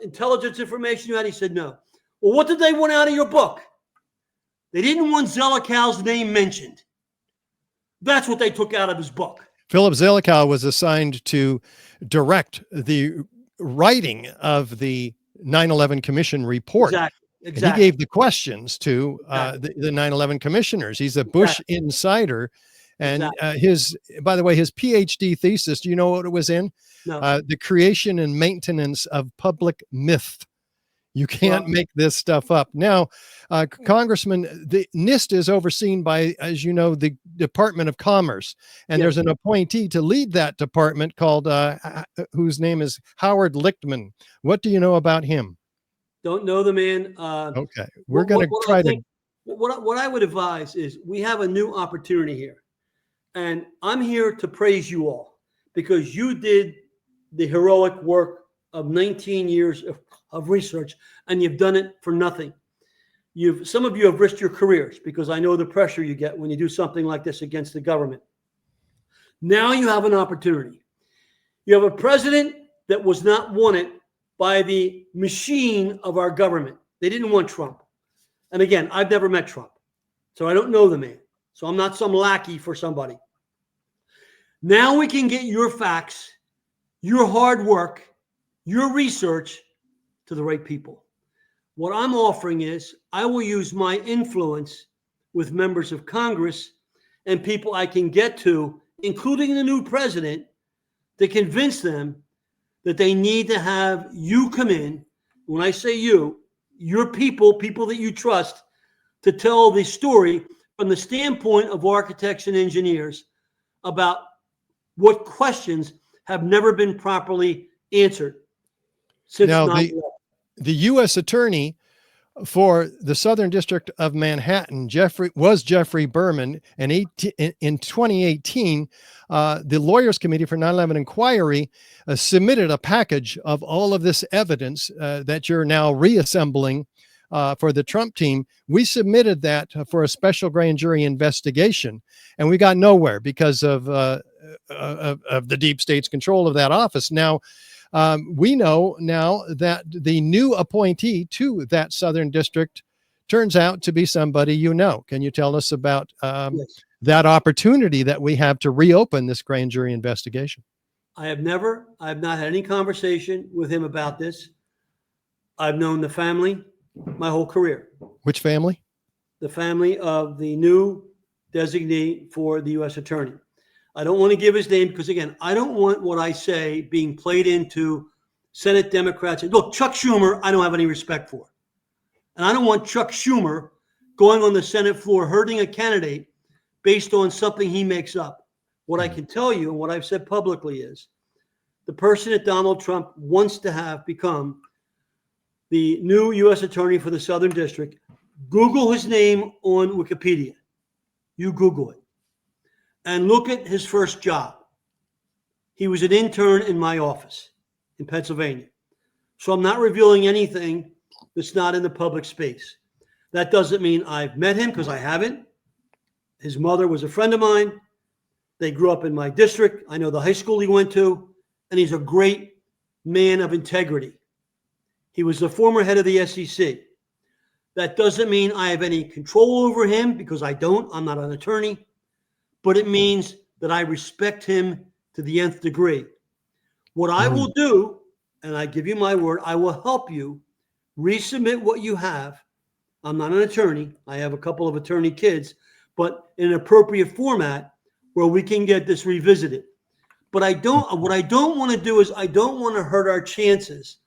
intelligence information you had? He said no. Well, what did they want out of your book? They didn't want Zelikow's name mentioned. That's what they took out of his book. Philip Zelikow was assigned to direct the writing of the 9/11 Commission report. Exactly. And he gave the questions to the 9/11 commissioners. He's a Bush insider. And by the way, his PhD thesis, do you know what it was in? No. The creation and maintenance of public myth. You can't make this stuff up. Now, Congressman, the NIST is overseen by, as you know, the Department of Commerce. And there's an appointee to lead that department called, whose name is Howard Lichtman. What do you know about him? Don't know the man. Okay. We're going to try to. What I would advise is we have a new opportunity here. And I'm here to praise you all because you did the heroic work of 19 years of research, and you've done it for nothing. Some of you have risked your careers because I know the pressure you get when you do something like this against the government. Now you have an opportunity. You have a president that was not wanted by the machine of our government. They didn't want Trump. And again, I've never met Trump, so I don't know the man. So I'm not some lackey for somebody. Now we can get your facts, your hard work, your research to the right people. What I'm offering is I will use my influence with members of Congress and people I can get to, including the new president, to convince them that they need to have you come in. When I say you, your people that you trust, to tell the story from the standpoint of architects and engineers about what questions have never been properly answered since Now, 9/11. the U.S. attorney for the Southern District of Manhattan, Jeffrey Berman, and in 2018, the Lawyers Committee for 9/11 Inquiry submitted a package of all of this evidence that you're now reassembling for the Trump team. We submitted that for a special grand jury investigation, and we got nowhere because of the deep state's control of that office. Now, we know now that the new appointee to that Southern District turns out to be somebody you know. Can you tell us about Yes. that opportunity that we have to reopen this grand jury investigation? I have not had any conversation with him about this. I've known the family my whole career. Which family? The family of the new designee for the U.S. attorney. I don't want to give his name because, again, I don't want what I say being played into Senate Democrats. Look, Chuck Schumer, I don't have any respect for. And I don't want Chuck Schumer going on the Senate floor hurting a candidate based on something he makes up. What I can tell you and what I've said publicly is the person that Donald Trump wants to have become the new U.S. attorney for the Southern District. Google his name on Wikipedia. You Google it. And look at his first job. He was an intern in my office in Pennsylvania. So I'm not revealing anything that's not in the public space. That doesn't mean I've met him, because I haven't. His mother was a friend of mine. They grew up in my district. I know the high school he went to, and he's a great man of integrity. He was the former head of the SEC. That doesn't mean I have any control over him, because I don't. I'm not an attorney. But it means that I respect him to the nth degree. What I will do, and I give you my word, I will help you resubmit what you have. I'm not an attorney. I have a couple of attorney kids, but in an appropriate format where we can get this revisited. But what I don't want to do is I don't want to hurt our chances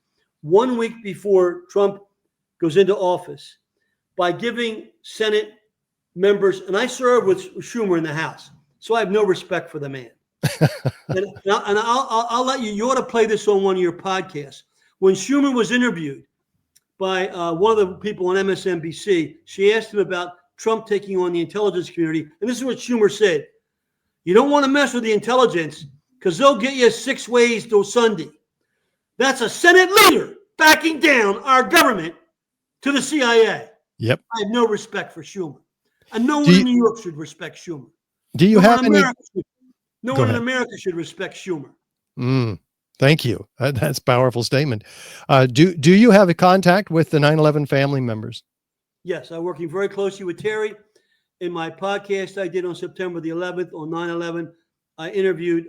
1 week before Trump goes into office by giving Senate members, and I serve with Schumer in the House, so I have no respect for the man. and I'll let you, you ought to play this on one of your podcasts. When Schumer was interviewed by one of the people on MSNBC, she asked him about Trump taking on the intelligence community, and this is what Schumer said: "You don't want to mess with the intelligence because they'll get you 6 ways till Sunday." That's a Senate leader backing down our government to the CIA. Yep. I have no respect for Schumer. And no one in New York should respect Schumer. Do you have any? No one in America should respect Schumer. Thank you. That's a powerful statement. Do you have a contact with the 9/11 family members? Yes, I'm working very closely with Terry. In my podcast I did on September the 11th on 9/11, I interviewed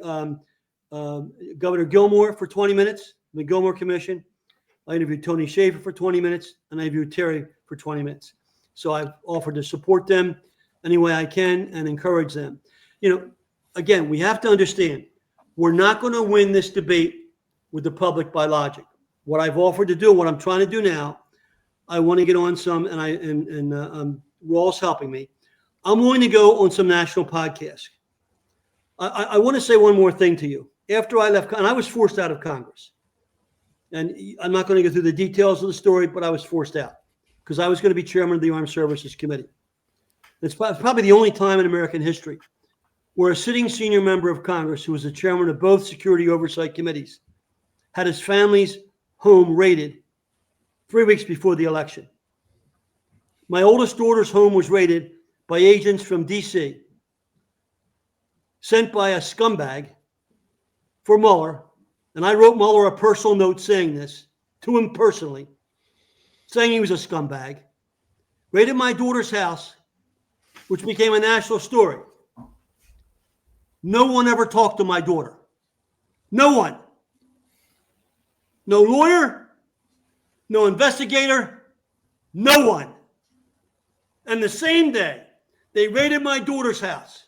Governor Gilmore for 20 minutes, the Gilmore Commission. I interviewed Tony Schaefer for 20 minutes, and I interviewed Terry for 20 minutes. So I've offered to support them any way I can and encourage them. You know, again, we have to understand, we're not going to win this debate with the public by logic. What I've offered to do, what I'm trying to do now, I want to get on some, and Raul's helping me. I'm willing to go on some national podcasts. I want to say one more thing to you. After I left, and I was forced out of Congress. And I'm not going to go through the details of the story, but I was forced out because I was going to be chairman of the Armed Services Committee. It's probably the only time in American history where a sitting senior member of Congress, who was the chairman of both security oversight committees, had his family's home raided 3 weeks before the election. My oldest daughter's home was raided by agents from D.C., sent by a scumbag for Mueller. And I wrote Mueller a personal note saying this to him personally, saying he was a scumbag. Raided my daughter's house, which became a national story. No one ever talked to my daughter. No one. No lawyer, no investigator, no one. And the same day, they raided my daughter's house.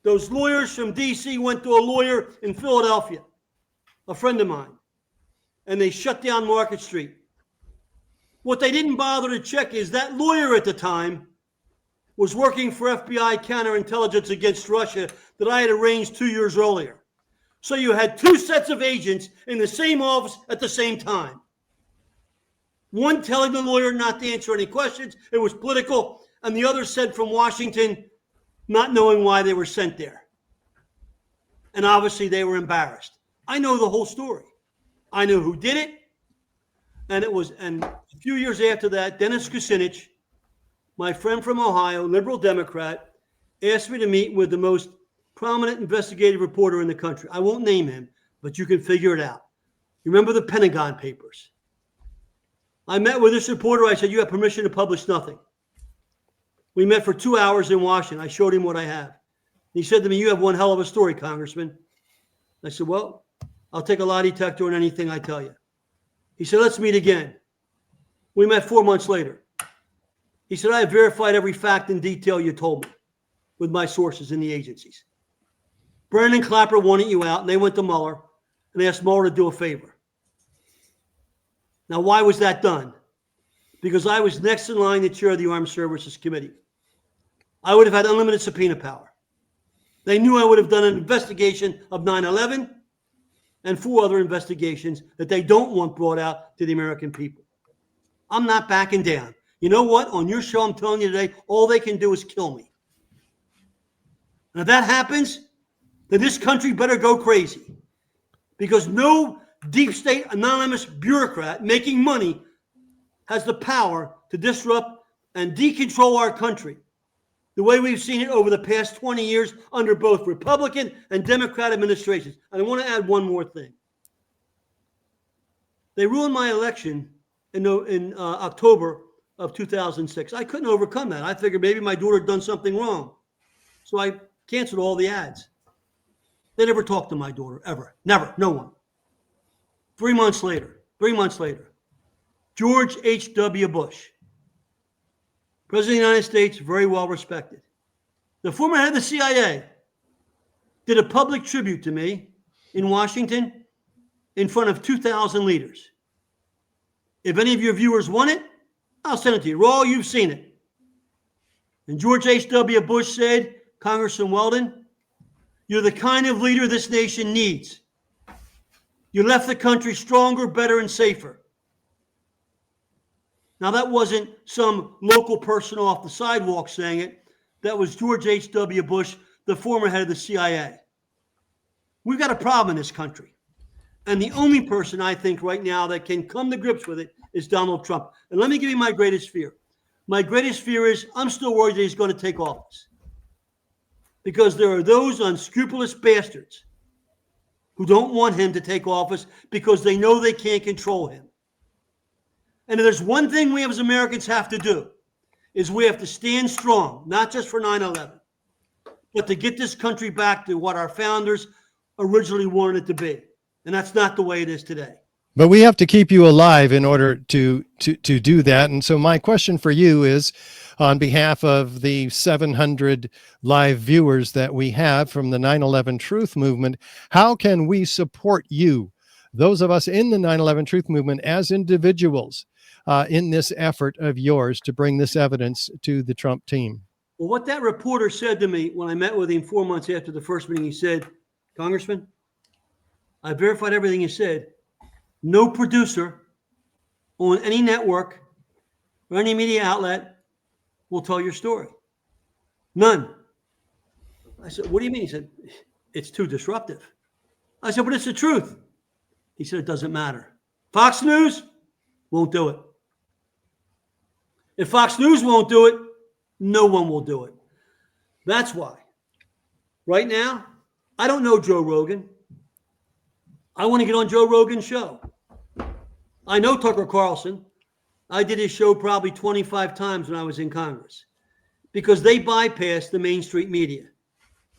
Those lawyers from D.C. went to a lawyer in Philadelphia, a friend of mine, and they shut down Market Street. What they didn't bother to check is that lawyer at the time was working for FBI counterintelligence against Russia that I had arranged 2 years earlier. So you had two sets of agents in the same office at the same time. One telling the lawyer not to answer any questions, it was political, and the other said from Washington, not knowing why they were sent there. And obviously they were embarrassed. I know the whole story. I know who did it. And a few years after that, Dennis Kucinich, my friend from Ohio, liberal Democrat, asked me to meet with the most prominent investigative reporter in the country. I won't name him, but you can figure it out. You remember the Pentagon Papers? I met with this reporter. I said, you have permission to publish nothing. We met for 2 hours in Washington. I showed him what I have. He said to me, you have one hell of a story, Congressman. I said, well, I'll take a lie detector on anything I tell you. He said, let's meet again. We met 4 months later. He said, I have verified every fact in detail you told me with my sources in the agencies. Brennan and Clapper wanted you out, and they went to Mueller, and they asked Mueller to do a favor. Now, why was that done? Because I was next in line to chair of the Armed Services Committee. I would have had unlimited subpoena power. They knew I would have done an investigation of 9/11 and 4 other investigations that they don't want brought out to the American people. I'm not backing down. You know what? On your show, I'm telling you today, all they can do is kill me. And if that happens, then this country better go crazy. Because no deep state anonymous bureaucrat making money has the power to disrupt and decontrol our country the way we've seen it over the past 20 years under both Republican and Democrat administrations. And I want to add one more thing. They ruined my election in October of 2006. I couldn't overcome that. I figured maybe my daughter had done something wrong. So I canceled all the ads. They never talked to my daughter, ever. Never. No one. 3 months later, George H.W. Bush, President of the United States, very well respected. The former head of the CIA did a public tribute to me in Washington in front of 2,000 leaders. If any of your viewers want it, I'll send it to you. Raul, you've seen it. And George H.W. Bush said, Congressman Weldon, you're the kind of leader this nation needs. You left the country stronger, better, and safer. Now, that wasn't some local person off the sidewalk saying it. That was George H.W. Bush, the former head of the CIA. We've got a problem in this country. And the only person I think right now that can come to grips with it is Donald Trump. And let me give you my greatest fear. My greatest fear is I'm still worried that he's going to take office. Because there are those unscrupulous bastards who don't want him to take office because they know they can't control him. And if there's one thing we as Americans have to do, is we have to stand strong, not just for 9/11, but to get this country back to what our founders originally wanted it to be. And that's not the way it is today. But we have to keep you alive in order to do that. And so my question for you is, on behalf of the 700 live viewers that we have from the 9/11 Truth Movement, how can we support you, those of us in the 9/11 Truth Movement, as individuals in this effort of yours to bring this evidence to the Trump team? Well, what that reporter said to me when I met with him 4 months after the first meeting, he said, Congressman, I verified everything you said. No producer on any network or any media outlet will tell your story. None. I said, what do you mean? He said, it's too disruptive. I said, but it's the truth. He said, it doesn't matter. Fox News won't do it. If Fox News won't do it, no one will do it. That's why. Right now, I don't know Joe Rogan. I want to get on Joe Rogan's show. I know Tucker Carlson. I did his show probably 25 times when I was in Congress because they bypassed the Main Street media.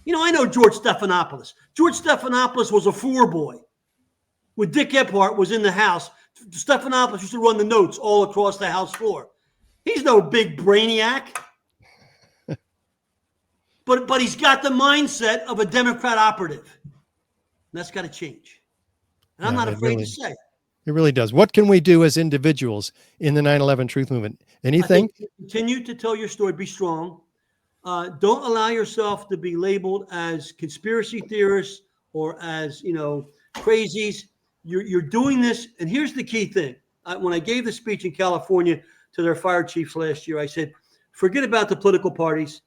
You know, I know George Stephanopoulos. George Stephanopoulos was a floor boy when Dick Ephardt was in the House Stephanopoulos used to run the notes all across the House floor. He's no big brainiac. But he's got the mindset of a Democrat operative. And that's got to change. And I'm not afraid to say. It really does. What can we do as individuals in the 9/11 truth movement? Anything? Continue to tell your story. Be strong. Don't allow yourself to be labeled as conspiracy theorists or as, crazies. You're doing this. And here's the key thing. When I gave the speech in California to their fire chiefs last year, I said, forget about the political parties.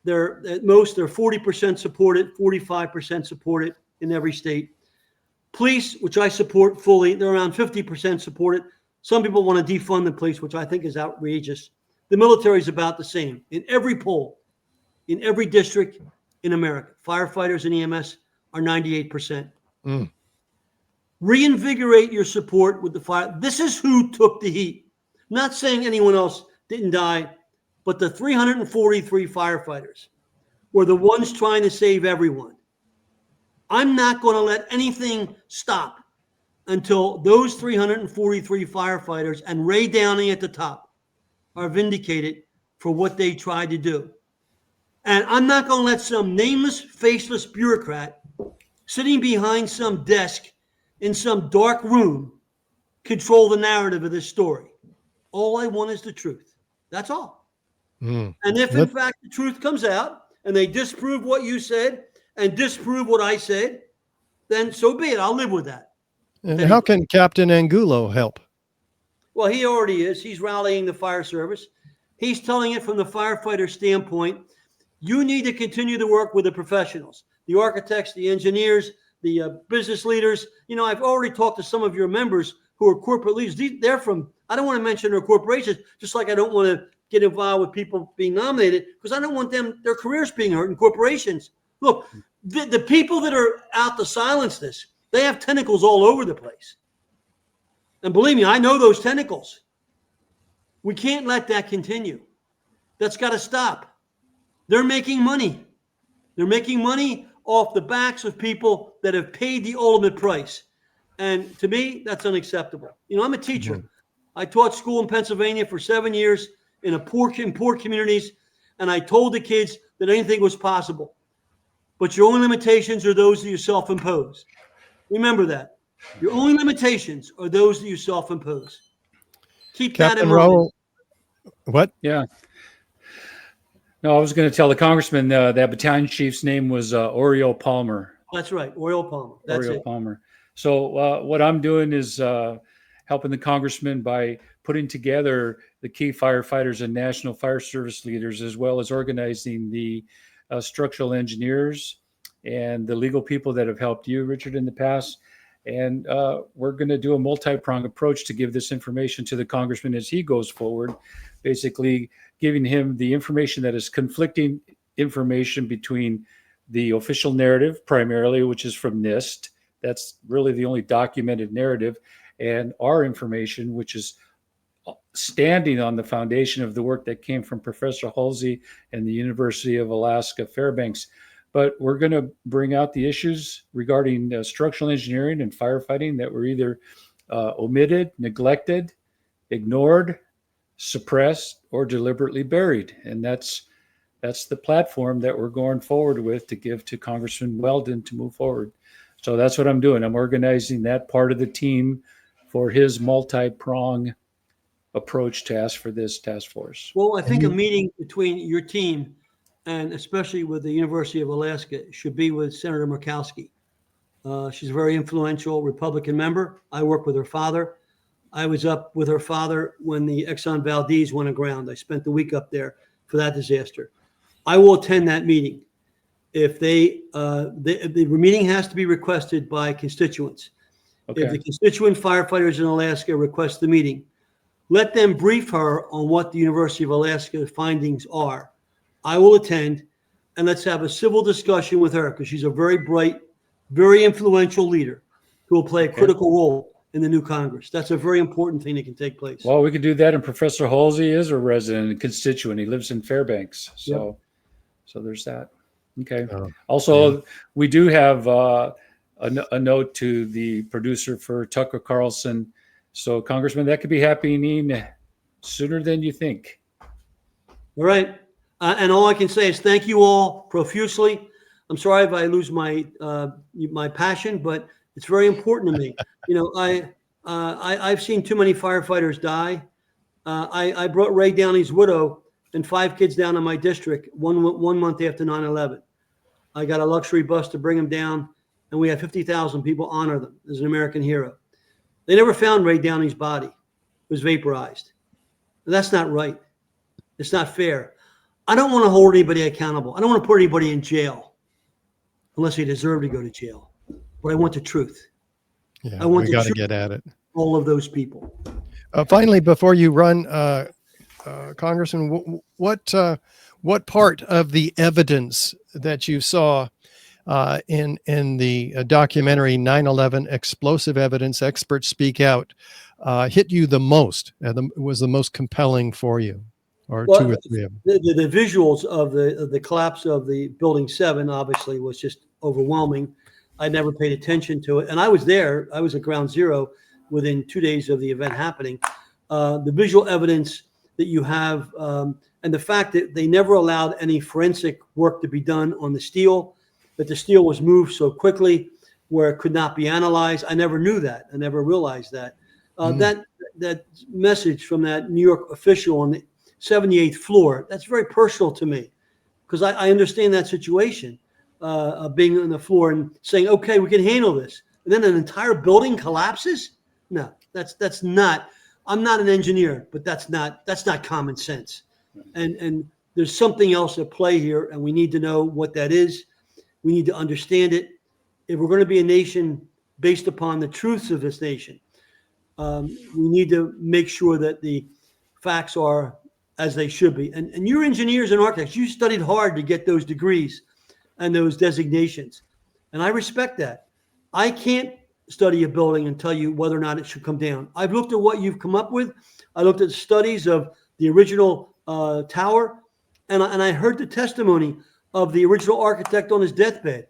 They're 40% supported, 45% supported in every state. Police, which I support fully, they're around 50% supported. Some people want to defund the police, which I think is outrageous. The military is about the same. In every poll, in every district in America, firefighters and EMS are 98%. Reinvigorate your support with the fire. This is who took the heat. I'm not saying anyone else didn't die, but the 343 firefighters were the ones trying to save everyone. I'm not going to let anything stop until those 343 firefighters and Ray Downey at the top are vindicated for what they tried to do. And I'm not going to let some nameless, faceless bureaucrat sitting behind some desk in some dark room control the narrative of this story. All I want is the truth. That's all. And if, in fact, the truth comes out and they disprove what you said and disprove what I said, then so be it. I'll live with that. And how can Captain Angulo help? Well, he already is. He's rallying the fire service. He's telling it from the firefighter standpoint. You need to continue to work with the professionals, the architects, the engineers, the business leaders. I've already talked to some of your members who are corporate leaders. They're from, I don't want to mention their corporations, just like I don't want to get involved with people being nominated because I don't want their careers being hurt in corporations. Look, the people that are out to silence this, they have tentacles all over the place. And believe me, I know those tentacles. We can't let that continue. That's got to stop. They're making money. They're making money off the backs of people that have paid the ultimate price. And to me, that's unacceptable. I'm a teacher. I taught school in Pennsylvania for 7 years in poor communities, and I told the kids that anything was possible. But your only limitations are those that you self-impose. Remember that. Your only limitations are those that you self-impose. Keep Captain that in mind. Raul, what? Yeah. No, I was going to tell the congressman that battalion chief's name was Oriole Palmer. That's right, Oriole Palmer. That's Oriole it. Palmer. So what I'm doing is helping the congressman by putting together the key firefighters and national fire service leaders, as well as organizing the structural engineers and the legal people that have helped you, Richard, in the past. And we're going to do a multi-pronged approach to give this information to the congressman as he goes forward, basically giving him the information that is conflicting information between the official narrative, primarily, which is from NIST. That's really the only documented narrative, and our information, which is standing on the foundation of the work that came from Professor Halsey and the University of Alaska Fairbanks. But we're going to bring out the issues regarding structural engineering and firefighting that were either omitted, neglected, ignored, suppressed, or deliberately buried. And that's the platform that we're going forward with to give to Congressman Weldon to move forward. So that's what I'm doing. I'm organizing that part of the team for his multi-prong approach to ask for this task force. Well, I think a meeting between your team and especially with the University of Alaska should be with Senator Murkowski. She's a very influential Republican member. I work with her father. I was up with her father when the Exxon Valdez went aground. I spent the week up there for that disaster. I will attend that meeting. If the meeting has to be requested by constituents. Okay. If the constituent firefighters in Alaska request the meeting, let them brief her on what the University of Alaska findings are. I will attend, and let's have a civil discussion with her because she's a very bright, very influential leader who will play a critical role in the new Congress. That's a very important thing that can take place. Well, we could do that, and Professor Halsey is a resident and constituent. He lives in Fairbanks, so there's that. Okay. Also, we do have a note to the producer for Tucker Carlson So, Congressman, that could be happening sooner than you think. All right. And all I can say is thank you all profusely. I'm sorry if I lose my my passion, but it's very important to me. You know, I've seen too many firefighters die. I brought Ray Downey's widow and 5 kids down in my district one month after 9/11. I got a luxury bus to bring him down, and we had 50,000 people honor them as an American hero. They never found Ray Downey's body. It was vaporized. And that's not right. It's not fair. I don't want to hold anybody accountable. I don't want to put anybody in jail unless they deserve to go to jail. But I want the truth. Yeah, I want we the got to truth get at it. all of those people. Finally, before you run, Congressman, what part of the evidence that you saw in the documentary 9/11 Explosive Evidence Experts Speak Out hit you the most, was the most compelling for you, or Well, 2 or 3 of them? The visuals of the collapse of the Building 7 obviously was just overwhelming. I never paid attention to it. And I was there. I was at ground zero within 2 days of the event happening. The visual evidence that you have, and the fact that they never allowed any forensic work to be done on the steel, that the steel was moved so quickly where it could not be analyzed. I never knew that. I never realized that. That message from that New York official on the 78th floor, that's very personal to me, because I understand that situation, being on the floor and saying, okay, we can handle this. And then an entire building collapses? No, that's not. I'm not an engineer, but that's not common sense. And there's something else at play here, and we need to know what that is. We need to understand it. If we're going to be a nation based upon the truths of this nation, we need to make sure that the facts are as they should be. And you're engineers and architects. You studied hard to get those degrees and those designations. And I respect that. I can't study a building and tell you whether or not it should come down. I've looked at what you've come up with. I looked at studies of the original tower, and I heard the testimony of the original architect on his deathbed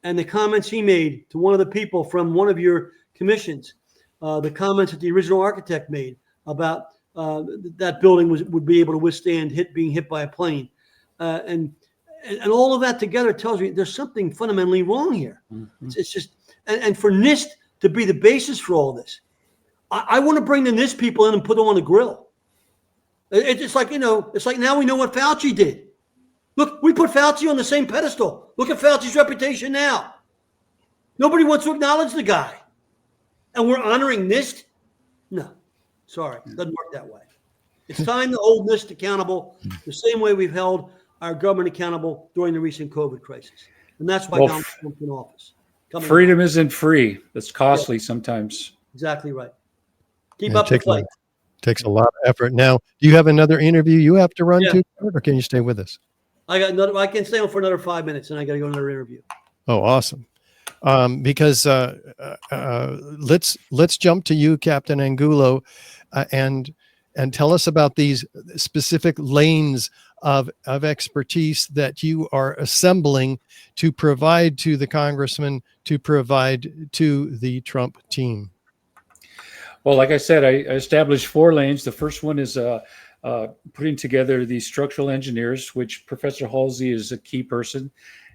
and the comments he made to one of the people from one of your commissions, the comments that the original architect made about that building would be able to withstand being hit by a plane. And all of that together tells me there's something fundamentally wrong here. Mm-hmm. It's just, and for NIST to be the basis for all this, I want to bring the NIST people in and put them on the grill. It's like, it's like now we know what Fauci did. Look, we put Fauci on the same pedestal. Look at Fauci's reputation now. Nobody wants to acknowledge the guy. And we're honoring NIST? No, sorry, it doesn't work that way. It's time to hold NIST accountable the same way we've held our government accountable during the recent COVID crisis. And that's why Donald Trump's in office. Freedom isn't free. It's costly sometimes. Exactly right. Keep up the fight. Takes a lot of effort. Now, do you have another interview you have to run to, or can you stay with us? I can stay on for another 5 minutes, and I got to go to another interview. Oh, awesome. Because let's jump to you, Captain Angulo, and tell us about these specific lanes of expertise that you are assembling to provide to the congressman, to provide to the Trump team. Well, like I said, I established 4 lanes. The first one is putting together the structural engineers, which Professor Halsey is a key person.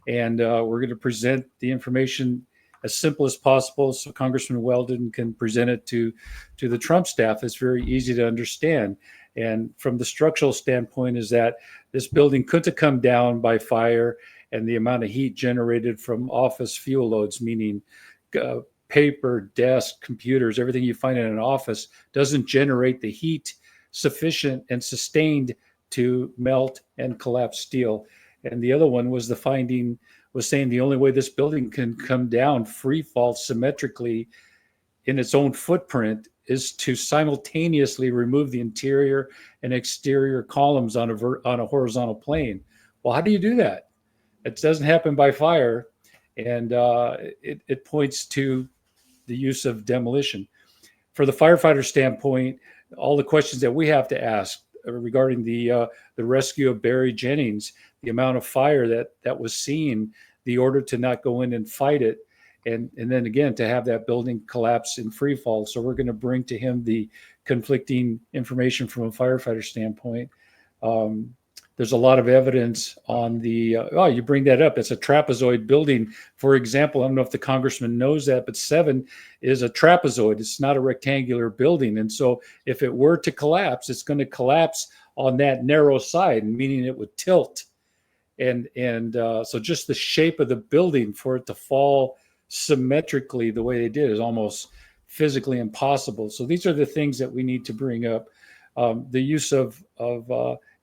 And we're going to present the information as simple as possible so Congressman Weldon can present it to the Trump staff. It's very easy to understand. And from the structural standpoint is that this building couldn't have come down by fire, and the amount of heat generated from office fuel loads, meaning paper, desk, computers, everything you find in an office doesn't generate the heat sufficient and sustained to melt and collapse steel. And the other one was saying the only way this building can come down free fall symmetrically in its own footprint is to simultaneously remove the interior and exterior columns on a horizontal plane. Well, how do you do that? It doesn't happen by fire, and it points to the use of demolition. For the firefighter standpoint, all the questions that we have to ask regarding the rescue of Barry Jennings, the amount of fire that was seen, the order to not go in and fight it, and then again to have that building collapse in free fall. So we're going to bring to him the conflicting information from a firefighter standpoint. There's a lot of evidence on the, you bring that up. It's a trapezoid building. For example, I don't know if the congressman knows that, but 7 is a trapezoid. It's not a rectangular building. And so if it were to collapse, it's going to collapse on that narrow side, meaning it would tilt. And so just the shape of the building for it to fall symmetrically the way they did is almost physically impossible. So these are the things that we need to bring up. The use of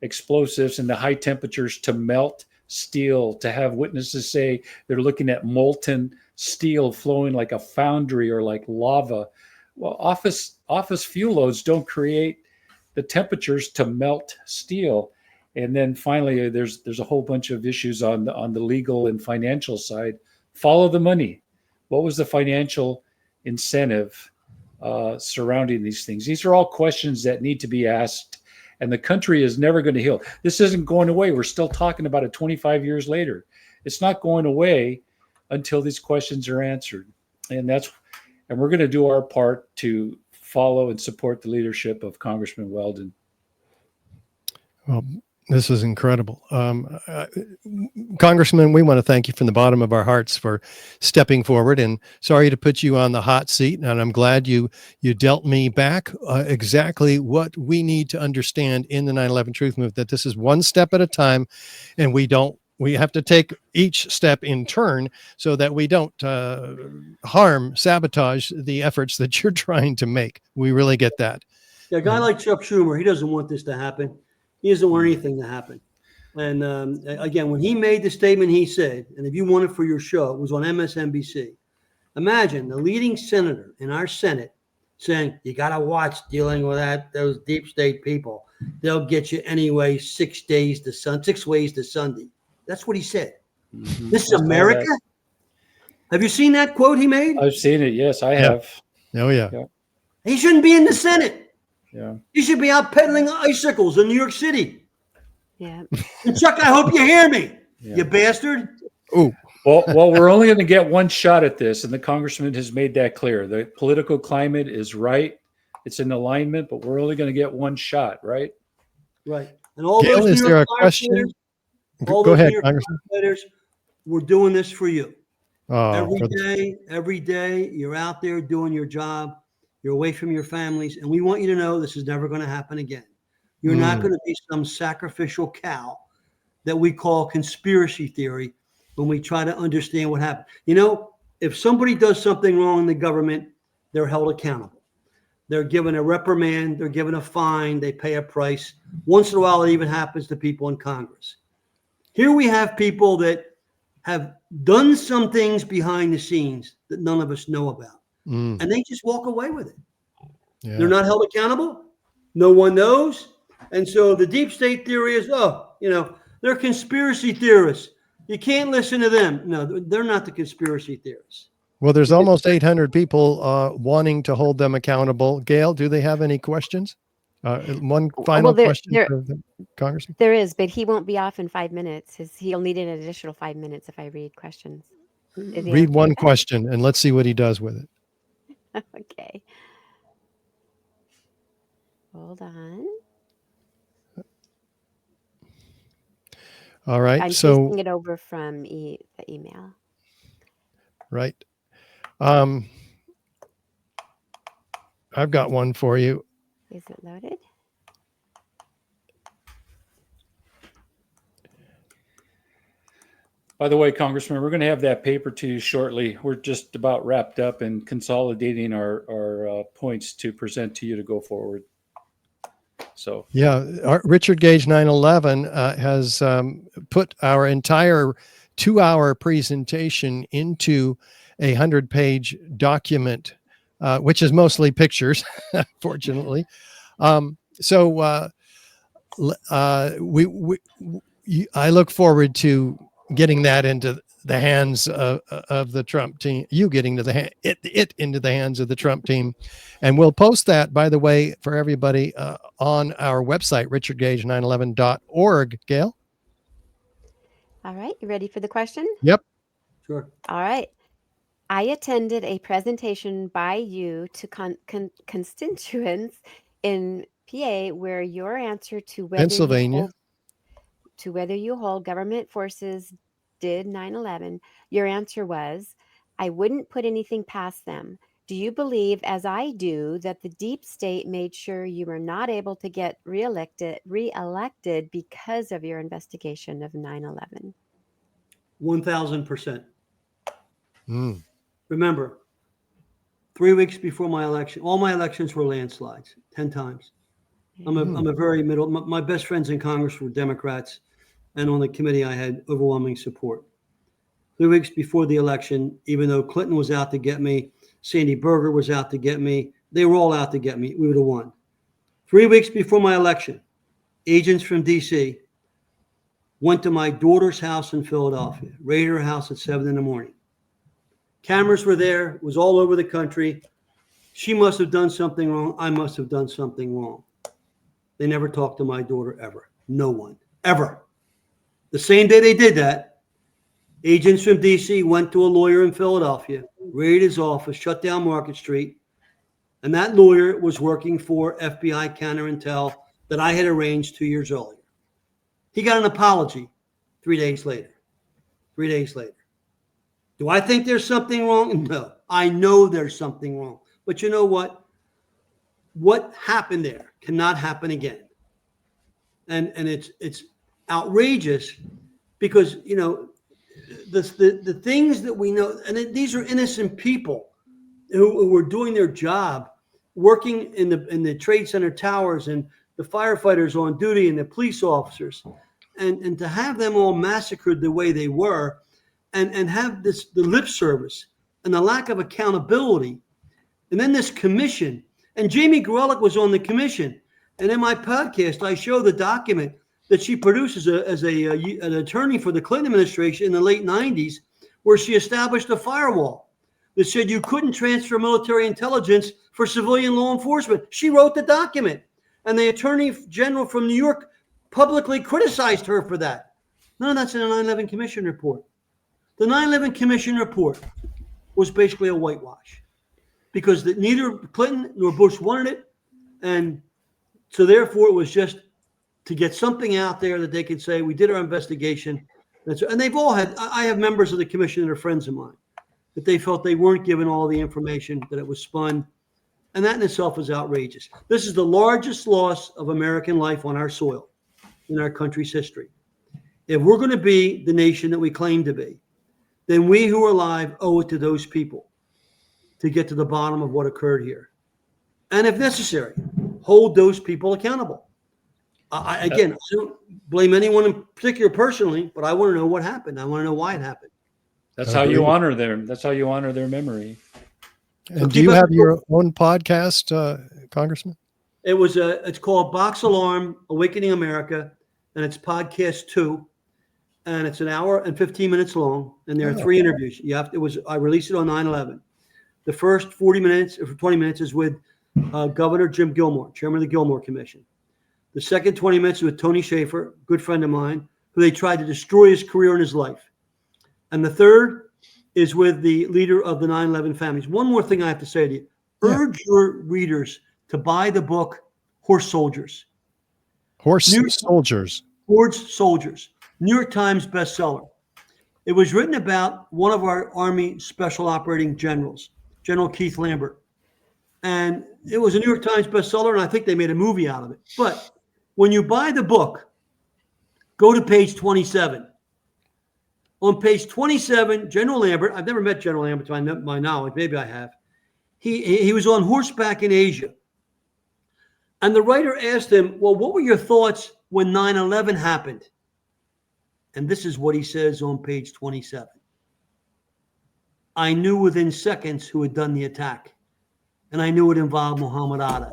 explosives and the high temperatures to melt steel, to have witnesses say they're looking at molten steel flowing like a foundry or like lava. Well, office fuel loads don't create the temperatures to melt steel. And then finally, there's a whole bunch of issues on the legal and financial side. Follow the money. What was the financial incentive surrounding these things? These are all questions that need to be asked, and the country is never going to heal. This isn't going away. We're still talking about it 25 years later. It's not going away until these questions are answered. And we're going to do our part to follow and support the leadership of Congressman Weldon. Well, this is incredible. Congressman, we want to thank you from the bottom of our hearts for stepping forward, and sorry to put you on the hot seat. And I'm glad you dealt me back exactly what we need to understand in the 9/11 Truth Movement, that this is one step at a time, and we have to take each step in turn so that we don't sabotage the efforts that you're trying to make. We really get that. Yeah, a guy like Chuck Schumer, he doesn't want this to happen. He doesn't want anything to happen. And again, when he made the statement, he said, and if you want it for your show, it was on MSNBC. Imagine the leading senator in our Senate saying, you got to watch dealing with those deep state people. They'll get you anyway 6 ways to Sunday. That's what he said. Mm-hmm. This is America. Have you seen that quote he made? I've seen it. Yes, I have. Oh, yeah. He shouldn't be in the Senate. Yeah. He should be out peddling icicles in New York City. Yeah. And Chuck, I hope you hear me, you bastard. Oh. Well, we're only going to get one shot at this, and the congressman has made that clear. The political climate is right. It's in alignment, but we're only going to get one shot, right? Right. And all Gail, those is there a question? Go ahead, Congressman. We're doing this for you. Oh, Every day, you're out there doing your job. You're away from your families, and we want you to know this is never going to happen again. You're not going to be some sacrificial cow that we call conspiracy theory when we try to understand what happened. You know, if somebody does something wrong in the government, they're held accountable. They're given a reprimand, they're given a fine, they pay a price. Once in a while, it even happens to people in Congress. Here we have people that have done some things behind the scenes that none of us know about. And they just walk away with it. Yeah. They're not held accountable. No one knows. And so the deep state theory is, they're conspiracy theorists. You can't listen to them. No, they're not the conspiracy theorists. Well, there's almost 800 people wanting to hold them accountable. Gail, do they have any questions? One final question for the Congressman. There is, but he won't be off in 5 minutes. He'll need an additional 5 minutes if I read questions. Read one question and let's see what he does with it. Okay. Hold on. All right. I'm so pasting it over from the email. Right. I've got one for you. Is it loaded? By the way, Congressman, we're going to have that paper to you shortly. We're just about wrapped up and consolidating our points to present to you to go forward. So yeah, Richard Gage 9/11 has put our entire 2-hour presentation into a 100-page document, which is mostly pictures, fortunately. I look forward to getting that into the hands of the Trump team, you getting to it into the hands of the Trump team. And we'll post that, by the way, for everybody on our website, richardgage911.org. Gail? All right. You ready for the question? Yep. Sure. All right. I attended a presentation by you to constituents in PA where your answer to Pennsylvania. whether you hold government forces did 9/11, your answer was, I wouldn't put anything past them. Do you believe, as I do, that the deep state made sure you were not able to get reelected because of your investigation of 9/11? 1,000%. Mm. Remember, 3 weeks before my election, all my elections were landslides, 10 times. I'm a very middle. My best friends in Congress were Democrats, and on the committee, I had overwhelming support. 3 weeks before the election, even though Clinton was out to get me, Sandy Berger was out to get me, they were all out to get me. We would have won. 3 weeks before my election, agents from D.C. went to my daughter's house in Philadelphia, raided her house at 7 in the morning. Cameras were there. It was all over the country. She must have done something wrong. I must have done something wrong. They never talked to my daughter ever. No one, ever. The same day they did that, agents from D.C. went to a lawyer in Philadelphia, raided his office, shut down Market Street, and that lawyer was working for FBI counterintel that I had arranged 2 years earlier. He got an apology 3 days later. 3 days later. Do I think there's something wrong? No. I know there's something wrong. But you know what? What happened there cannot happen again. And it's outrageous because, you know, the things that we know, and these are innocent people who were doing their job, working in the Trade Center towers, and the firefighters on duty and the police officers, and to have them all massacred the way they were, and have the lip service and the lack of accountability, and then this commission, and Jamie Gorelick was on the commission, and in my podcast I show the document that she produced as an attorney for the Clinton administration in the late 90s, where she established a firewall that said you couldn't transfer military intelligence for civilian law enforcement. She wrote the document, and the Attorney General from New York publicly criticized her for that. None of that's in the 9/11 Commission report. The 9/11 Commission report was basically a whitewash because neither Clinton nor Bush wanted it, and so therefore it was just to get something out there that they could say, we did our investigation. And they've all had, I have members of the commission that are friends of mine, that they felt they weren't given all the information, that it was spun. And that in itself is outrageous. This is the largest loss of American life on our soil in our country's history. If we're going to be the nation that we claim to be, then we who are alive owe it to those people to get to the bottom of what occurred here. And if necessary, hold those people accountable. I don't blame anyone in particular personally, but I want to know what happened. I want to know why it happened. That's how you honor them. That's how you honor their memory. And do you have your own podcast, Congressman? It's called Box Alarm, Awakening America, and it's podcast 2, and it's an hour and 15 minutes long, and there are 3 interviews. I released it on 9/11. The first 40 minutes or 20 minutes is with Governor Jim Gilmore, chairman of the Gilmore Commission. The second 20 minutes is with Tony Schaefer, good friend of mine, who they tried to destroy his career and his life. And the third is with the leader of the 9/11 families. One more thing I have to say to you. Urge your readers to buy the book Horse Soldiers. Horse Soldiers. New York Times bestseller. It was written about one of our Army Special Operating Generals, General Keith Lambert. And it was a New York Times bestseller, and I think they made a movie out of it. But when you buy the book, go to page 27. On page 27, General Lambert, I've never met General Lambert to my knowledge, maybe I have. He was on horseback in Asia. And the writer asked him, well, what were your thoughts when 9/11 happened? And this is what he says on page 27. I knew within seconds who had done the attack. And I knew it involved Muhammad Atta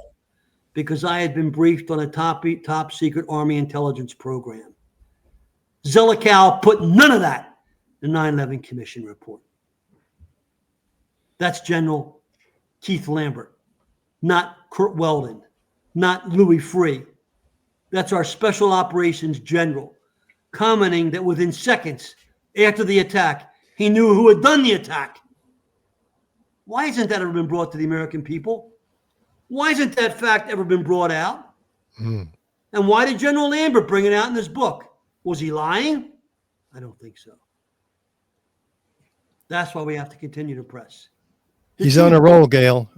because I had been briefed on a top secret Army intelligence program. Zelikow put none of that in the 9/11 Commission report. That's General Keith Lambert, not Kurt Weldon, not Louis Freeh. That's our Special Operations General, commenting that within seconds after the attack, he knew who had done the attack. Why hasn't that ever been brought to the American people? Why hasn't that fact ever been brought out? Hmm. And why did General Lambert bring it out in this book? Was he lying? I don't think so. That's why we have to continue to press. He's on a roll, Gail.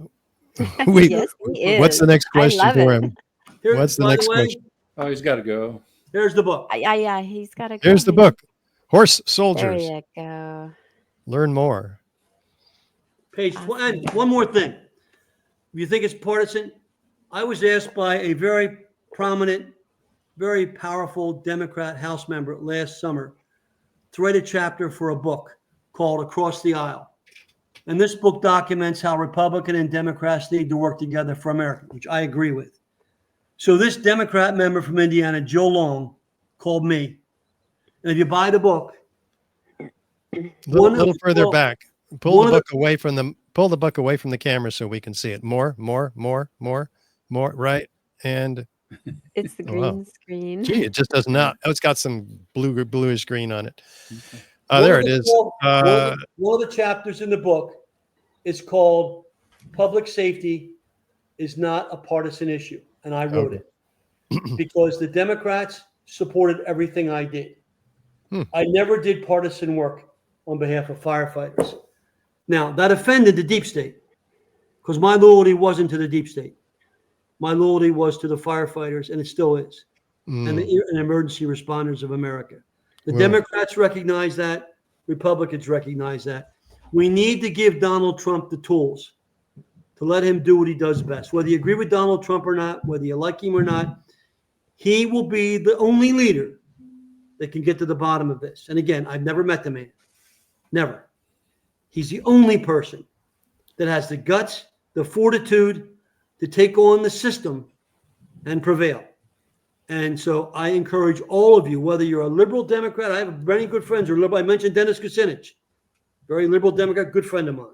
Yes, he is. What's the next I question love for it. him? Here, What's the by next way, question? Oh, he's got to go. Here's the book. Yeah, he's got to go. Here's the book, Horse There Soldiers. you go. Learn more. Page Awesome. And one more thing. If you think it's partisan, I was asked by a very prominent, very powerful Democrat House member last summer to write a chapter for a book called Across the Aisle. And this book documents how Republican and Democrats need to work together for America, which I agree with. So this Democrat member from Indiana, Joe Long, called me. And if you buy the book, A little further well, back. Pull one the of book away from the camera so we can see it. More. Right. And It's the oh, wow. green screen. Gee, it just does not. Oh, it's got some bluish green on it. one There of it the- is. One of the chapters in the book is called Public Safety is Not a Partisan Issue. And I wrote it because the Democrats supported everything I did. I never did partisan work on behalf of firefighters. Now, that offended the deep state because my loyalty wasn't to the deep state. My loyalty was to the firefighters, and it still is, and the emergency responders of America. The Democrats recognize that. Republicans recognize that. We need to give Donald Trump the tools to let him do what he does best. Whether you agree with Donald Trump or not, whether you like him or not, he will be the only leader that can get to the bottom of this. And again, I've never met the man. Never. He's the only person that has the guts, the fortitude to take on the system and prevail. And so I encourage all of you, whether you're a liberal Democrat, I have many good friends who are liberal. I mentioned Dennis Kucinich, very liberal Democrat, good friend of mine.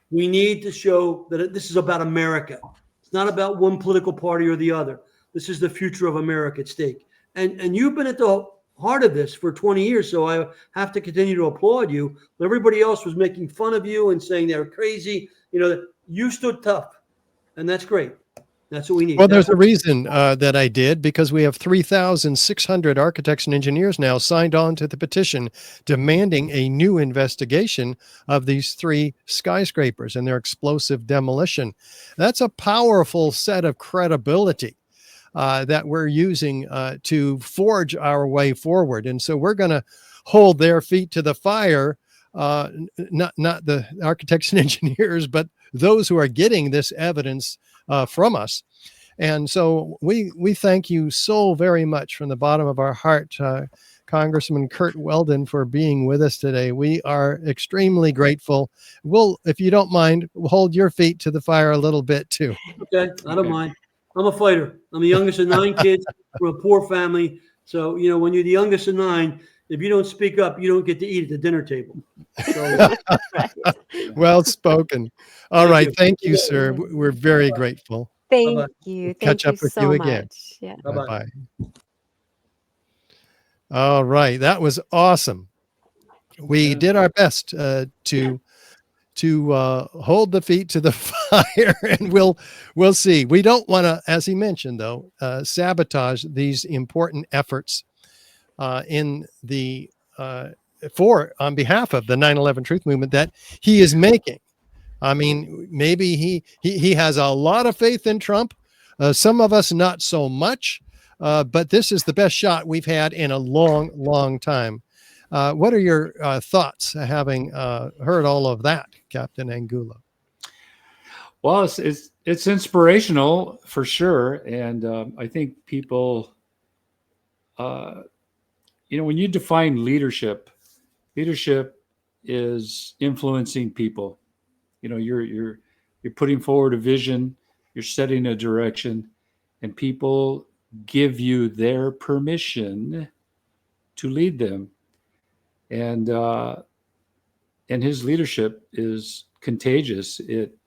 We need to show that this is about America. It's not about one political party or the other. This is the future of America at stake. And you've been at the heart of this for 20 years, so I have to continue to applaud you. Everybody else was making fun of you and saying they're crazy. You stood tough, and that's great. That's what we need. Well, there's a reason that I did, because we have 3,600 architects and engineers now signed on to the petition demanding a new investigation of these 3 skyscrapers and their explosive demolition. That's a powerful set of credibility that we're using to forge our way forward. And so we're going to hold their feet to the fire, not the architects and engineers, but those who are getting this evidence from us. And so we thank you so very much from the bottom of our heart, Congressman Curt Weldon, for being with us today. We are extremely grateful. We'll, if you don't mind, we'll hold your feet to the fire a little bit too. Okay, I don't mind. I'm a fighter. I'm the youngest of 9 kids from a poor family. So, when you're the youngest of 9, if you don't speak up, you don't get to eat at the dinner table. So, Well spoken. All right. you. Thank you, sir. We're very grateful. Thank Bye-bye. you. Catch Thank up you with so you again. much. Yeah. Bye-bye. Bye-bye. All right. That was awesome. We did our best to hold the feet to the fire, and we'll see. We don't want to, as he mentioned, though, sabotage these important efforts on behalf of the 9/11 Truth Movement that he is making. I mean, maybe he has a lot of faith in Trump. Some of us not so much, but this is the best shot we've had in a long, long time. What are your thoughts, having heard all of that, Captain Angulo? Well, it's inspirational for sure, and I think people, when you define leadership is influencing people. You're putting forward a vision, you're setting a direction, and people give you their permission to lead them. And his leadership is contagious. It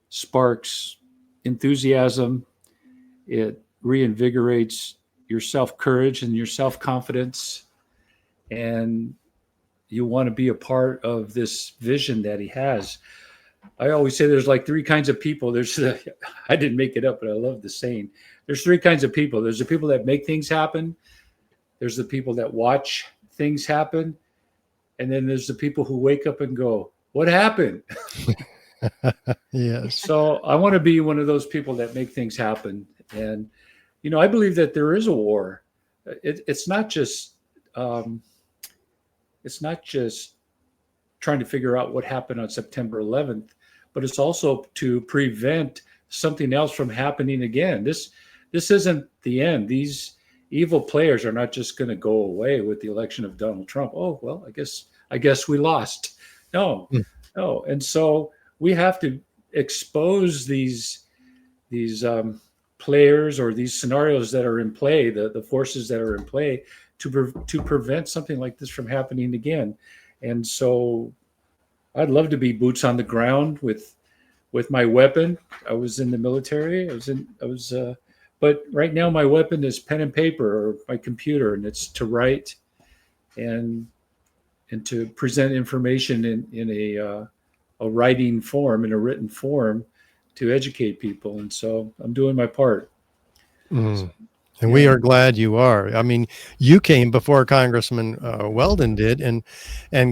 sparks enthusiasm. It reinvigorates your self-courage and your self-confidence. And you want to be a part of this vision that he has. I always say there's like three kinds of people. I didn't make it up, but I love the saying. There's three kinds of people. There's the people that make things happen. There's the people that watch things happen. And then there's the people who wake up and go, what happened? Yes. So I want to be one of those people that make things happen. And, I believe that there is a war. It's not just trying to figure out what happened on September 11th, but it's also to prevent something else from happening again. This isn't the end. These evil players are not just going to go away with the election of Donald Trump. Oh, well, I guess we lost. No. And so we have to expose these players or these scenarios that are in play, the forces that are in play to prevent something like this from happening again. And so I'd love to be boots on the ground with my weapon. I was in the military. But right now my weapon is pen and paper or my computer, and it's to write and to present information in a writing form, in a written form, to educate people. And so I'm doing my part. Mm. And we are glad you are. I mean, you came before Congressman Weldon did, and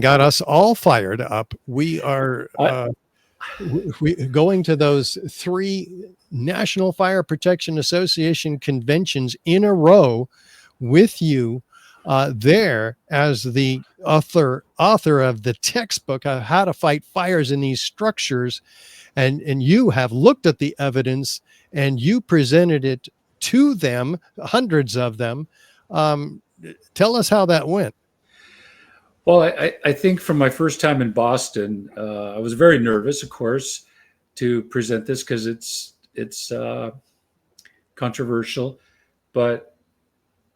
got us all fired up. We are going to those 3 National Fire Protection Association conventions in a row with you there as the author of the textbook of how to fight fires in these structures. And you have looked at the evidence and you presented it to them, hundreds of them. Tell us how that went. Well, I think from my first time in Boston, I was very nervous, of course, to present this because it's controversial. But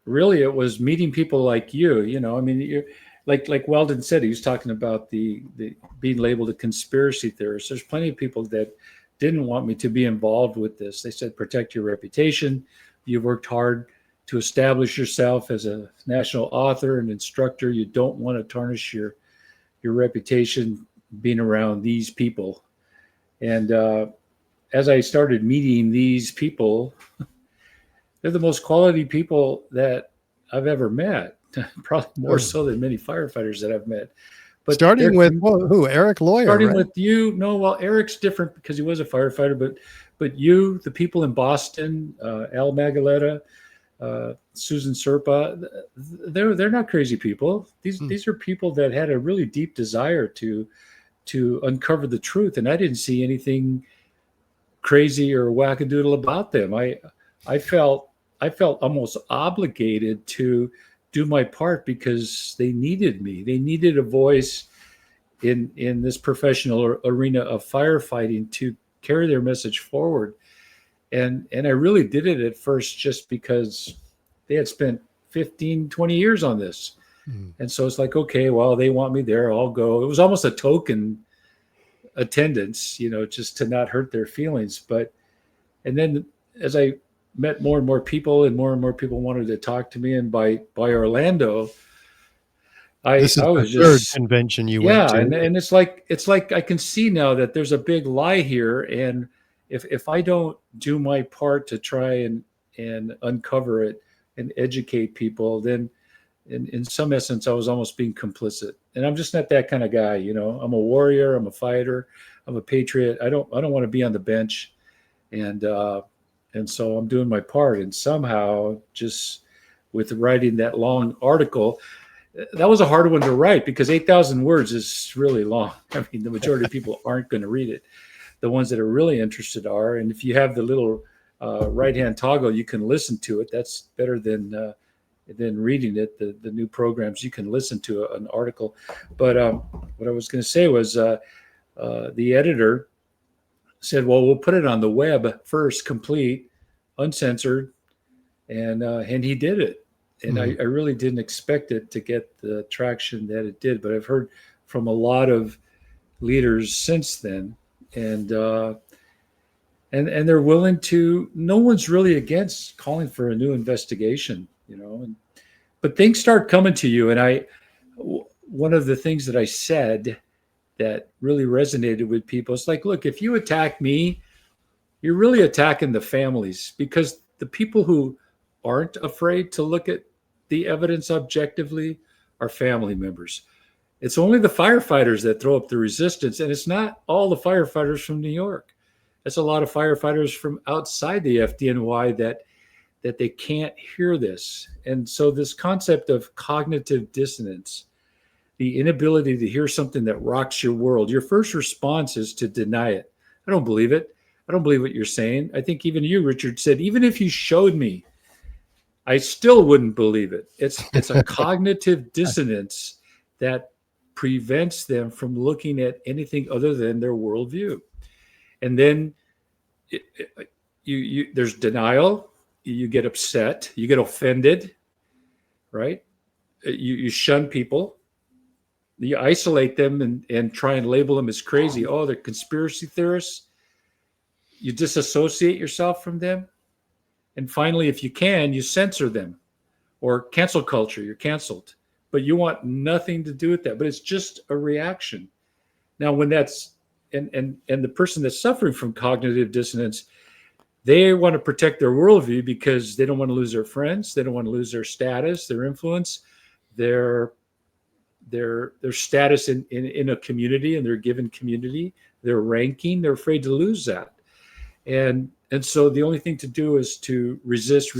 really, it was meeting people like you. I mean, you're like Weldon said, he was talking about the being labeled a conspiracy theorist. There's plenty of people that didn't want me to be involved with this. They said, protect your reputation. You've worked hard to establish yourself as a national author and instructor. You don't want to tarnish your reputation being around these people. And as I started meeting these people, they're the most quality people that I've ever met, probably more so than many firefighters that I've met. But starting with who? Eric Lawyer. Starting right? with you. No, well, Eric's different because he was a firefighter, but you, the people in Boston, Al Magaletta, Susan Serpa, they're not crazy people. These are people that had a really deep desire to uncover the truth, and I didn't see anything crazy or wackadoodle about them. I felt almost obligated to do my part because they needed me. They needed a voice in this professional arena of firefighting to carry their message forward. And I really did it at first just because they had spent 15, 20 years on this. And so it's like, okay, well, they want me there, I'll go. It was almost a token attendance, just to not hurt their feelings. And then as I met more and more people and more people wanted to talk to me, and by Orlando, This is I was the third just convention you went to. and it's like I can see now that there's a big lie here, and if I don't do my part to try and uncover it and educate people, then in some essence I was almost being complicit. And I'm just not that kind of guy. I'm a warrior, I'm a fighter, I'm a patriot. I don't want to be on the bench, and so I'm doing my part. And somehow, just with writing that long article, that was a hard one to write because 8,000 words is really long. I mean, the majority of people aren't going to read it. The ones that are really interested are. And if you have the little right-hand toggle, you can listen to it. That's better than reading it. The new programs, you can listen to an article. But what I was going to say was the editor said, well, we'll put it on the web first, complete, uncensored. And he did it. And I really didn't expect it to get the traction that it did, but I've heard from a lot of leaders since then, and they're willing to. No one's really against calling for a new investigation, but things start coming to you. And one of the things that I said that really resonated with people. It's like, look, if you attack me, you're really attacking the families, because the people who aren't afraid to look at the evidence objectively are family members. It's only the firefighters that throw up the resistance, and it's not all the firefighters from New York. It's a lot of firefighters from outside the FDNY that they can't hear this. And so this concept of cognitive dissonance, the inability to hear something that rocks your world, your first response is to deny it. I don't believe it. I don't believe what you're saying. I think even you, Richard, said, even if you showed me, I still wouldn't believe it. It's a cognitive dissonance that prevents them from looking at anything other than their worldview. And then there's denial. You get upset. You get offended, right? You shun people. You isolate them and try and label them as crazy. Oh, they're conspiracy theorists. You disassociate yourself from them. And finally, if you can, you censor them, or cancel culture. You're canceled, but you want nothing to do with that. But it's just a reaction. Now, when that's and the person that's suffering from cognitive dissonance, they want to protect their worldview because they don't want to lose their friends. They don't want to lose their status, their influence, their status in a community, and their given community, their ranking. They're afraid to lose that. And so the only thing to do is to resist.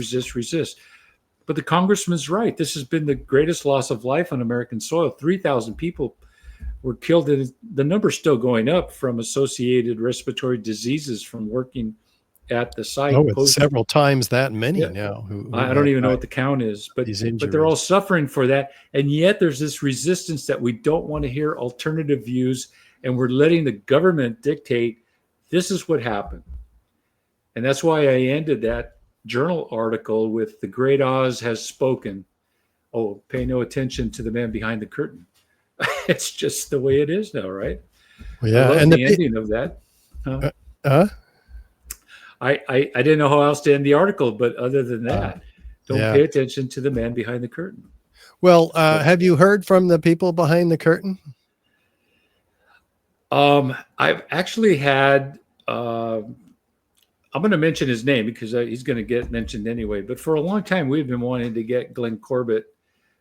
But the congressman's right. This has been the greatest loss of life on American soil. 3,000 people were killed, and the number's still going up from associated respiratory diseases from working at the site. Oh, it's several times that many Yeah. now. I don't even know what the count is, but they're all suffering for that. And yet there's this resistance that we don't want to hear alternative views, and we're letting the government dictate this is what happened. And that's why I ended that journal article with "The Great Oz has spoken." Oh, pay no attention to the man behind the curtain. It's just the way it is now, right? Well, yeah, and the ending of that. I didn't know how else to end the article, but other than that, don't pay attention to the man behind the curtain. Well, have you heard from the people behind the curtain? I've actually had. I'm going to mention his name because he's going to get mentioned anyway. But for a long time, we've been wanting to get Glenn Corbett,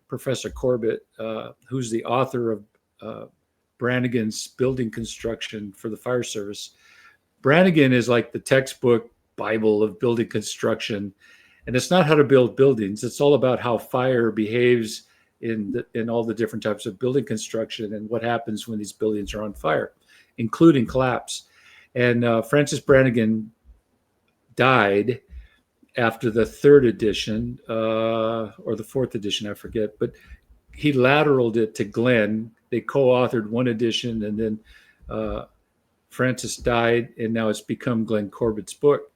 Professor Corbett, who's the author of Brannigan's Building Construction for the Fire Service. Brannigan is like the textbook Bible of building construction. And it's not how to build buildings. It's all about how fire behaves in all the different types of building construction and what happens when these buildings are on fire, including collapse. And Francis Brannigan died after the third edition or the fourth edition, I forget, but he lateraled it to Glenn. They co-authored one edition, and then Francis died, and now it's become Glenn Corbett's book.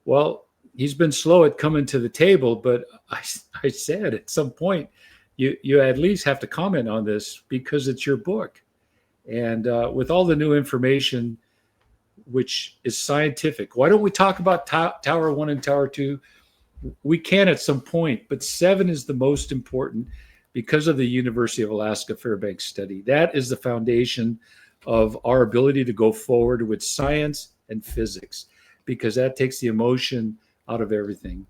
Well, he's been slow at coming to the table, but I said at some point, you at least have to comment on this because it's your book. And with all the new information, which is scientific. Why don't we talk about Tower 1 and Tower 2? We can at some point, but 7 is the most important because of the University of Alaska Fairbanks study. That is the foundation of our ability to go forward with science and physics, because that takes the emotion out of everything.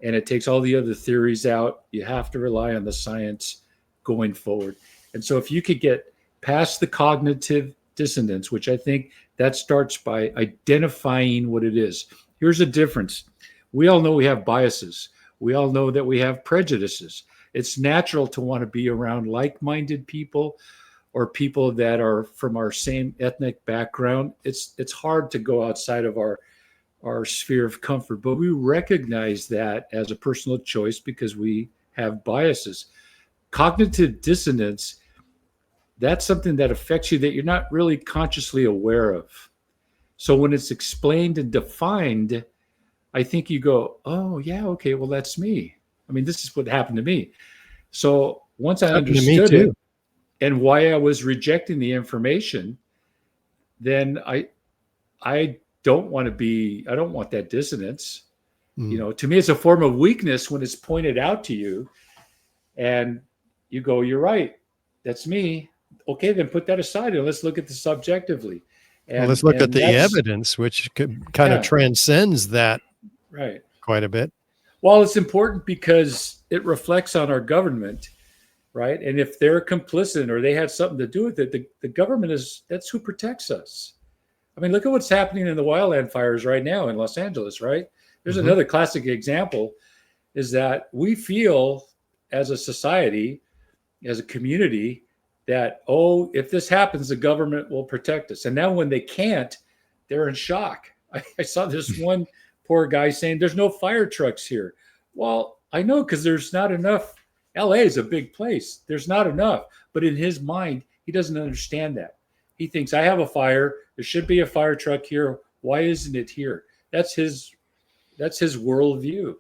And it takes all the other theories out. You have to rely on the science going forward. And so if you could get past the cognitive dissonance, which I think that starts by identifying what it is. Here's the difference. We all know we have biases. We all know that we have prejudices. It's natural to want to be around like-minded people or people that are from our same ethnic background. It's hard to go outside of our sphere of comfort, but we recognize that as a personal choice because we have biases. Cognitive dissonance, that's something that affects you that you're not really consciously aware of. So when it's explained and defined, I think you go, oh, yeah, okay, well, that's me. I mean, this is what happened to me. So once I understood it and why I was rejecting the information, then I don't want that dissonance. You know, to me, it's a form of weakness when it's pointed out to you and you go, you're right. That's me. okay, then put that aside and let's look at this subjectively. And well, let's look at the that's evidence, which kind of transcends that right. quite a bit. Well, it's important because it reflects on our government, right? And if they're complicit or they had something to do with it, the government that's who protects us. I mean, look at what's happening in the wildland fires right now in Los Angeles, right? There's another classic example is that we feel as a society, as a community, that, oh, if this happens, the government will protect us. And now when they can't, they're in shock. I saw this one poor guy saying, there's no fire trucks here. Well, I know, because there's not enough. LA is a big place. There's not enough. But in his mind, he doesn't understand that. He thinks, I have a fire. There should be a fire truck here. Why isn't it here? That's his worldview.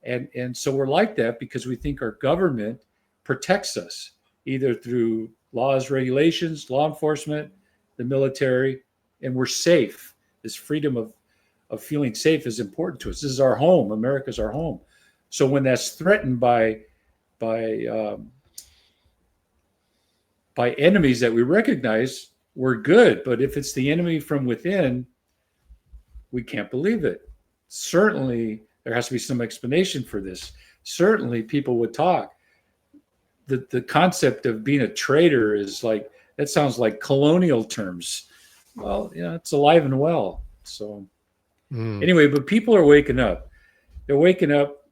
And so we're like that because we think our government protects us, either through laws, regulations, law enforcement, the military, and we're safe. This freedom of feeling safe is important to us. This is our home. America's our home. So when that's threatened by enemies that we recognize, we're good. But if it's the enemy from within, we can't believe it. Certainly, there has to be some explanation for this. Certainly, people would talk. The concept of being a traitor is like, that sounds like colonial terms. Well, it's alive and well. So anyway, but people are waking up. They're waking up.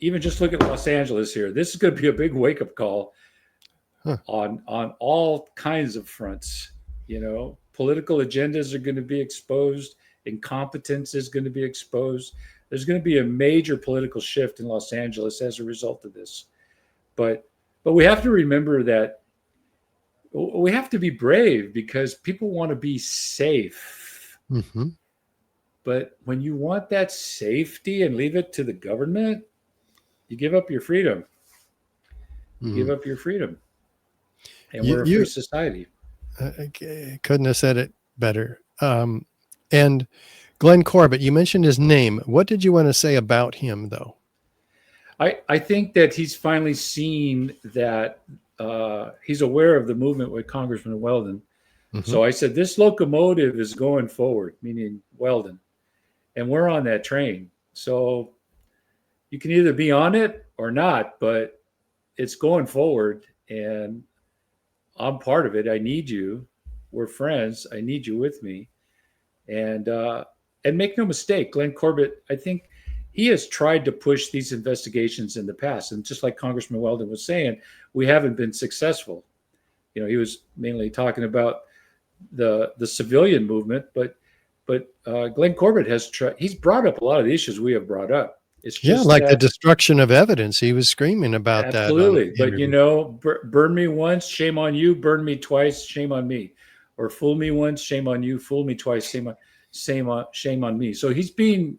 Even just look at Los Angeles here. This is going to be a big wake-up call on all kinds of fronts. Political agendas are going to be exposed. Incompetence is going to be exposed. There's going to be a major political shift in Los Angeles as a result of this. But we have to remember that we have to be brave because people want to be safe. Mm-hmm. But when you want that safety and leave it to the government, you give up your freedom. You give up your freedom. And we're a free society. I couldn't have said it better. And Glenn Corbett, you mentioned his name. What did you want to say about him, though? I think that he's finally seen that he's aware of the movement with Congressman Weldon. Mm-hmm. So I said, this locomotive is going forward, meaning Weldon. And we're on that train. So you can either be on it or not, but it's going forward. And I'm part of it. I need you. We're friends. I need you with me. And make no mistake, Glenn Corbett, I think he has tried to push these investigations in the past. And just like Congressman Weldon was saying, we haven't been successful. He was mainly talking about the civilian movement, but Glenn Corbett he's brought up a lot of the issues we have brought up. It's just like the destruction of evidence. He was screaming about that. Absolutely. But burn me once, shame on you. Burn me twice, shame on me. Or fool me once, shame on you. Fool me twice, shame on me. So he's being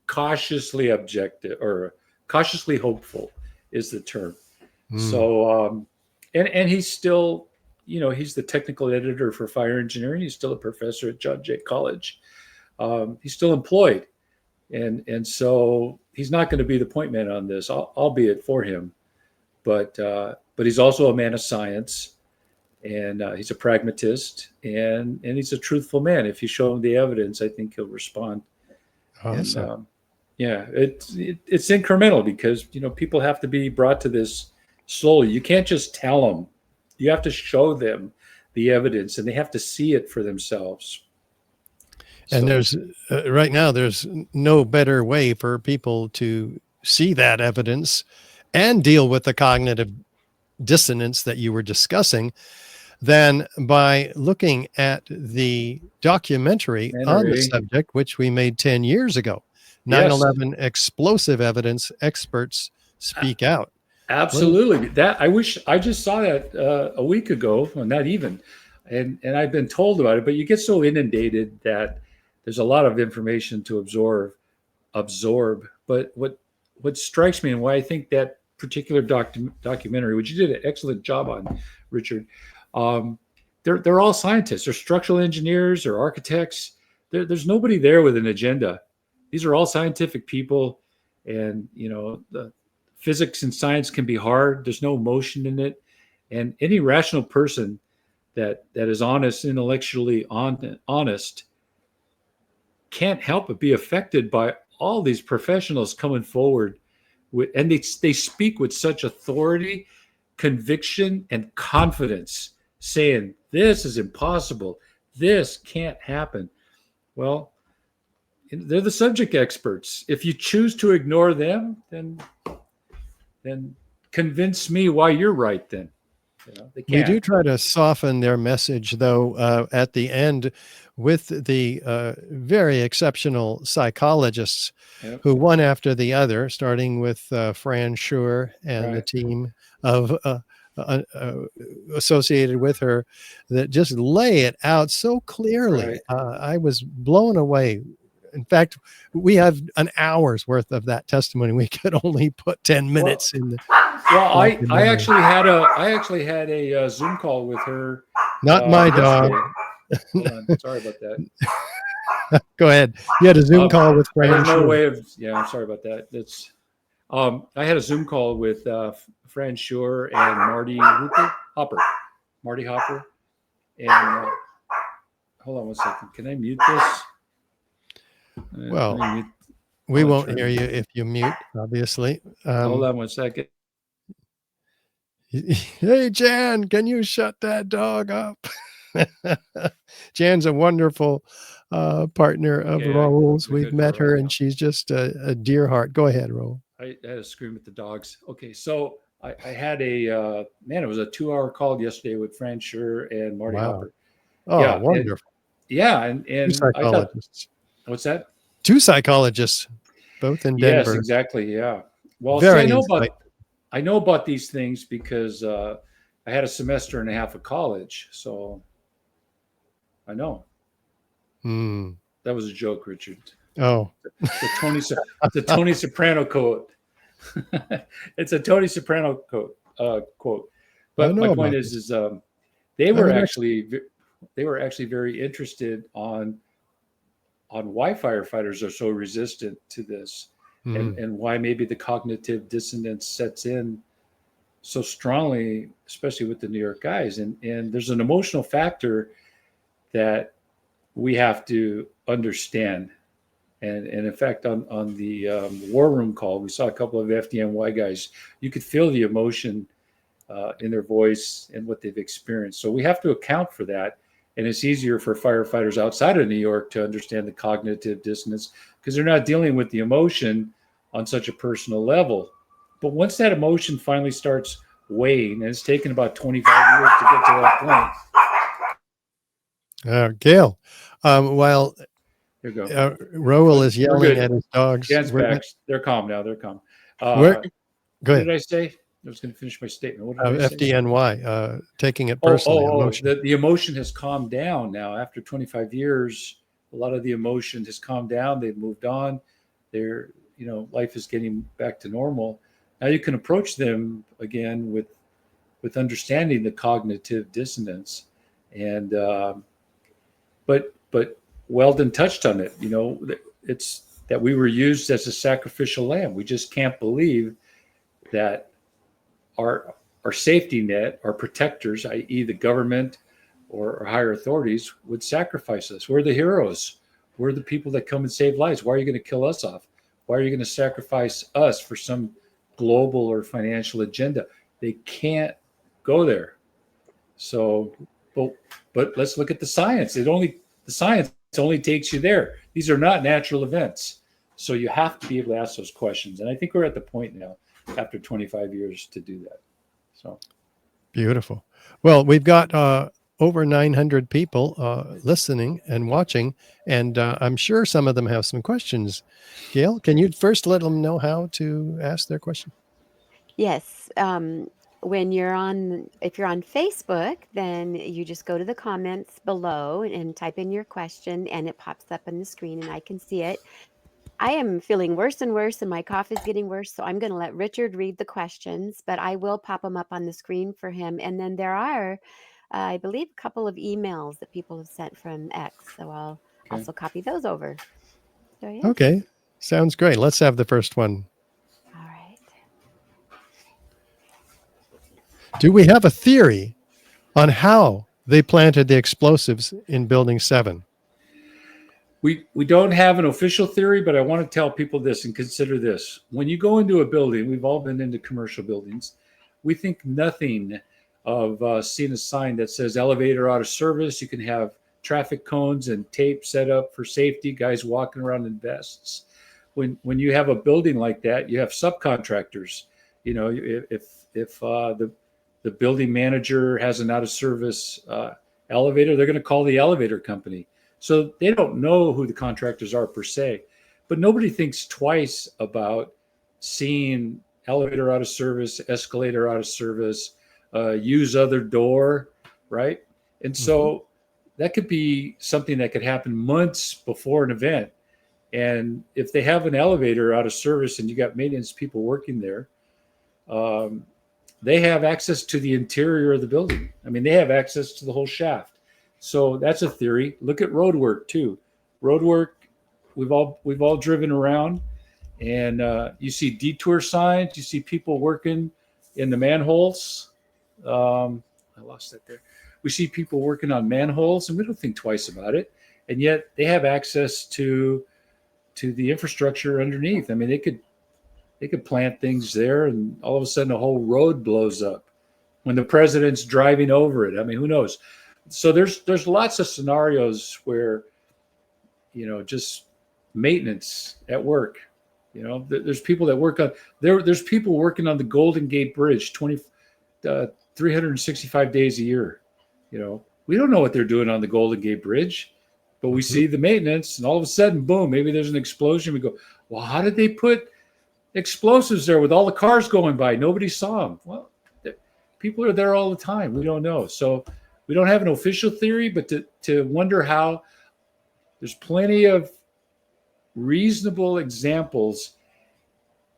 cautiously objective, or cautiously hopeful is the term. So and he's still, he's the technical editor for fire engineering. He's still a professor at John Jay College. He's still employed. And so he's not going to be the point man on this, albeit for him. But he's also a man of science, and he's a pragmatist, and he's a truthful man. If you show him the evidence, I think he'll respond. Awesome. And, it's incremental because people have to be brought to this slowly. You can't just tell them. You have to show them the evidence, and they have to see it for themselves. And there's right now, there's no better way for people to see that evidence and deal with the cognitive dissonance that you were discussing than by looking at the documentary on the subject, which we made 10 years ago. 9/11 explosive evidence experts speak out. Absolutely. I just saw that a week ago, well, not even, and I've been told about it, but you get so inundated that there's a lot of information to absorb. But what strikes me and why I think that particular documentary, which you did an excellent job on, Richard, they're all scientists. They're structural engineers or architects. There's nobody there with an agenda. These are all scientific people, and the physics and science can be hard. There's no emotion in it. And any rational person that is honest, intellectually honest, can't help but be affected by all these professionals coming forward with, and they speak with such authority, conviction, and confidence, saying this is impossible, this can't happen. Well, they're the subject experts. If you choose to ignore them, then convince me why you're right. Then they can't. We do try to soften their message, though, at the end with the very exceptional psychologists who, one after the other, starting with Fran Schur and the team of associated with her, that just lay it out so clearly. I was blown away. In fact, we have an hour's worth of that testimony. We could only put 10 minutes in the. Well, I actually had a Zoom call with her. Not my dog. Hold on. Sorry about that. Go ahead. You had a Zoom call with Fran. There's no way of. Yeah, I'm sorry about that. That's. I had a Zoom call with Fran Schur and Marty Hopper. Marty Hopper. And hold on one second. Can I mute this? Well, we won't hear you if you mute, obviously. Hold on one second. Hey, Jan, can you shut that dog up? Jan's a wonderful partner of Raul's. We've met her, and she's just a dear heart. Go ahead, Raul. I had to scream at the dogs. Okay, so I had it was a 2-hour call yesterday with Fran Schur and Marty Hopper. Oh, yeah, wonderful. And two psychologists. What's that? 2 psychologists, both in Denver. Yes, exactly. Yeah. Well, I know about these things because I had a semester and a half of college, so I know. That was a joke, Richard. Oh, the Tony Soprano quote. It's a Tony Soprano quote. But my point is they were actually very interested on why firefighters are so resistant to this, and why maybe the cognitive dissonance sets in so strongly, especially with the New York guys. And there's an emotional factor that we have to understand. And in fact, on the war room call, we saw a couple of FDNY guys. You could feel the emotion in their voice and what they've experienced. So we have to account for that. And it's easier for firefighters outside of New York to understand the cognitive dissonance because they're not dealing with the emotion on such a personal level. But once that emotion finally starts weighing, and it's taken about 25 years to get to that point. Gail, while here you go. Raul is yelling at his dogs. They're calm now. They're calm. Go ahead. What did I say? I was going to finish my statement. What did I say? FDNY, taking it personally. The emotion has calmed down now. After 25 years, a lot of the emotion has calmed down. They've moved on. Life is getting back to normal. Now you can approach them again with understanding the cognitive dissonance. And but Weldon touched on it. It's that we were used as a sacrificial lamb. We just can't believe that our safety net, our protectors, i.e. the government or higher authorities, would sacrifice us. We're the heroes. We're the people that come and save lives. Why are you going to kill us off? Why are you going to sacrifice us for some global or financial agenda? They can't go there. So, but let's look at the science. The science only takes you there. These are not natural events. So you have to be able to ask those questions. And I think we're at the point now, after 25 years, to do that. So beautiful. Well, we've got over 900 people listening and watching, and I'm sure some of them have some questions. Gail, can you first let them know how to ask their question? Yes. If you're on Facebook, then you just go to the comments below and type in your question, and it pops up on the screen and I can see it. I am feeling worse and worse, and my cough is getting worse. So I'm going to let Richard read the questions, but I will pop them up on the screen for him. And then there are, I believe, a couple of emails that people have sent from X. So I'll also copy those over. So, yeah. Okay. Sounds great. Let's have the first one. All right. Do we have a theory on how they planted the explosives in Building 7? We don't have an official theory, but I want to tell people this and consider this. When you go into a building, we've all been into commercial buildings, we think nothing of seeing a sign that says elevator out of service. You can have traffic cones and tape set up for safety, guys walking around in vests. When you have a building like that, you have subcontractors. You know, if the building manager has an out of service elevator, they're going to call the elevator company. So they don't know who the contractors are per se, but nobody thinks twice about seeing elevator out of service, escalator out of service, use other door, right? And so that could be something that could happen months before an event. And if they have an elevator out of service and you got maintenance people working there, they have access to the interior of the building. I mean, they have access to the whole shaft. So that's a theory. Look at road work too. Road work, we've all driven around, and you see detour signs. You see people working in the manholes. I lost that there. We see people working on manholes, and we don't think twice about it. And yet they have access to the infrastructure underneath. I mean, they could plant things there, and all of a sudden, a whole road blows up when the president's driving over it. I mean, who knows? So there's lots of scenarios where, you know, just maintenance at work. You know, there's people that work on there's people working on the Golden Gate Bridge 365 days a year. You know, we don't know what they're doing on the Golden Gate Bridge, but we see the maintenance, and all of a sudden, boom, maybe there's an explosion. We go, well, how did they put explosives there with all the cars going by? Nobody saw them. Well, people are there all the time. We don't know. So we don't have an official theory, but to wonder how, there's plenty of reasonable examples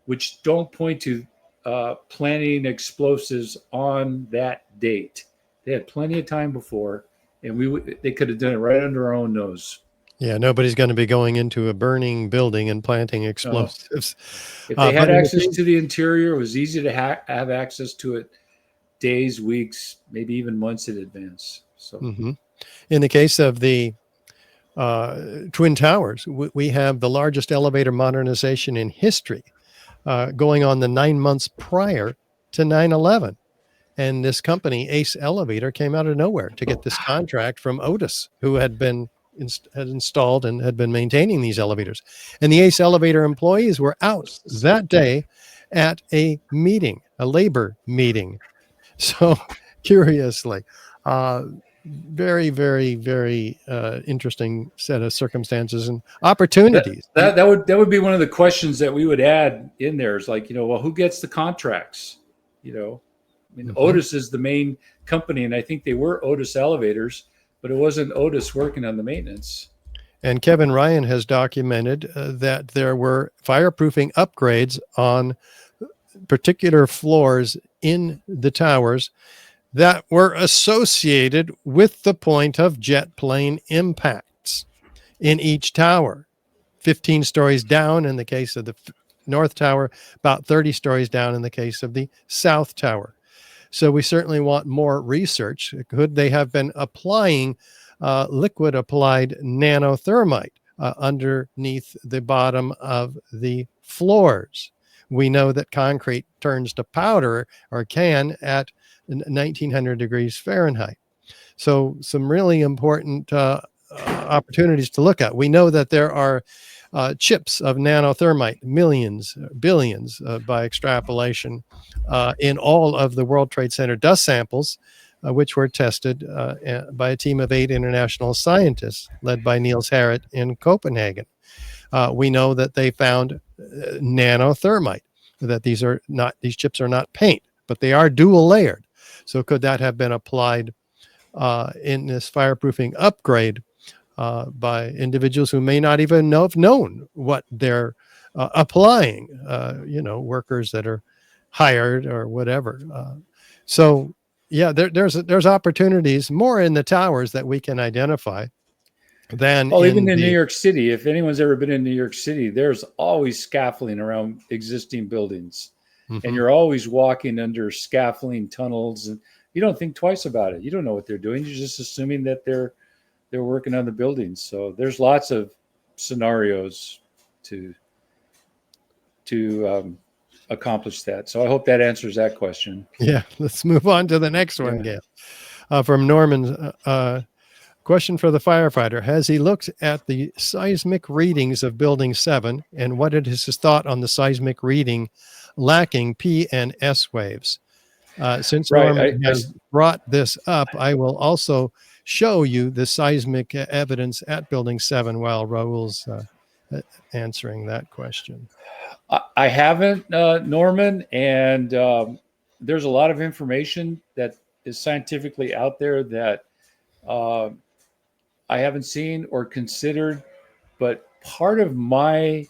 which don't point to planting explosives on that date. They had plenty of time before, and they could have done it right under our own nose. Yeah, nobody's going to be going into a burning building and planting explosives. If they had access to the interior, it was easy to have access to it days, weeks, maybe even months in advance. So, in the case of the Twin Towers, we have the largest elevator modernization in history going on the 9 months prior to 9/11. And this company, Ace Elevator, came out of nowhere to get this contract from Otis, who had installed and had been maintaining these elevators. And the Ace Elevator employees were out that day at a meeting, a labor meeting. So curiously, very, very, very interesting set of circumstances and opportunities. That would be one of the questions that we would add in there, is like, you know, well, who gets the contracts? You know, I mean, Otis is the main company, and I think they were Otis elevators, but it wasn't Otis working on the maintenance. And Kevin Ryan has documented that there were fireproofing upgrades on particular floors in the towers that were associated with the point of jet plane impacts in each tower. 15 stories down in the case of the North Tower, about 30 stories down in the case of the South Tower. So we certainly want more research. Could they have been applying liquid applied nanothermite underneath the bottom of the floors? We know that concrete turns to powder, or can, at 1900 degrees Fahrenheit. So some really important opportunities to look at. We know that there are chips of nanothermite, millions, billions by extrapolation, in all of the World Trade Center dust samples, which were tested by a team of 8 international scientists led by Niels Harrit in Copenhagen. We know that they found nanothermite, that these chips are not paint, but they are dual layered. So could that have been applied in this fireproofing upgrade by individuals who may not even have known what they're applying, workers that are hired or whatever. So yeah, there's opportunities more in the towers that we can identify than even in New York City. If anyone's ever been in New York City, there's always scaffolding around existing buildings. and you're always walking under scaffolding tunnels, and you don't think twice about it. You don't know what they're doing. You're just assuming that they're working on the buildings. So there's lots of scenarios to accomplish that. So I hope that answers that question. Yeah, let's move on to the next one, Gail. From Norman, question for the firefighter. Has he looked at the seismic readings of Building 7, and what is his thought on the seismic reading lacking P and S waves? Since Norman has brought this up, I will also show you the seismic evidence at Building 7 while Raul's answering that question. I haven't, Norman, and there's a lot of information that is scientifically out there that I haven't seen or considered, but part of my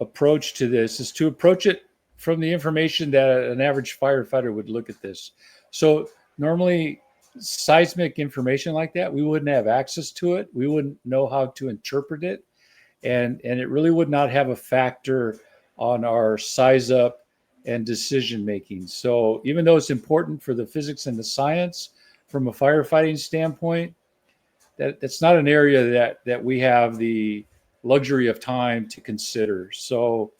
approach to this is to approach it from the information that an average firefighter would look at this. So normally seismic information like that, we wouldn't have access to it. We wouldn't know how to interpret it. And it really would not have a factor on our size up and decision making. So even though it's important for the physics and the science from a firefighting standpoint, that's not an area that we have the luxury of time to consider. So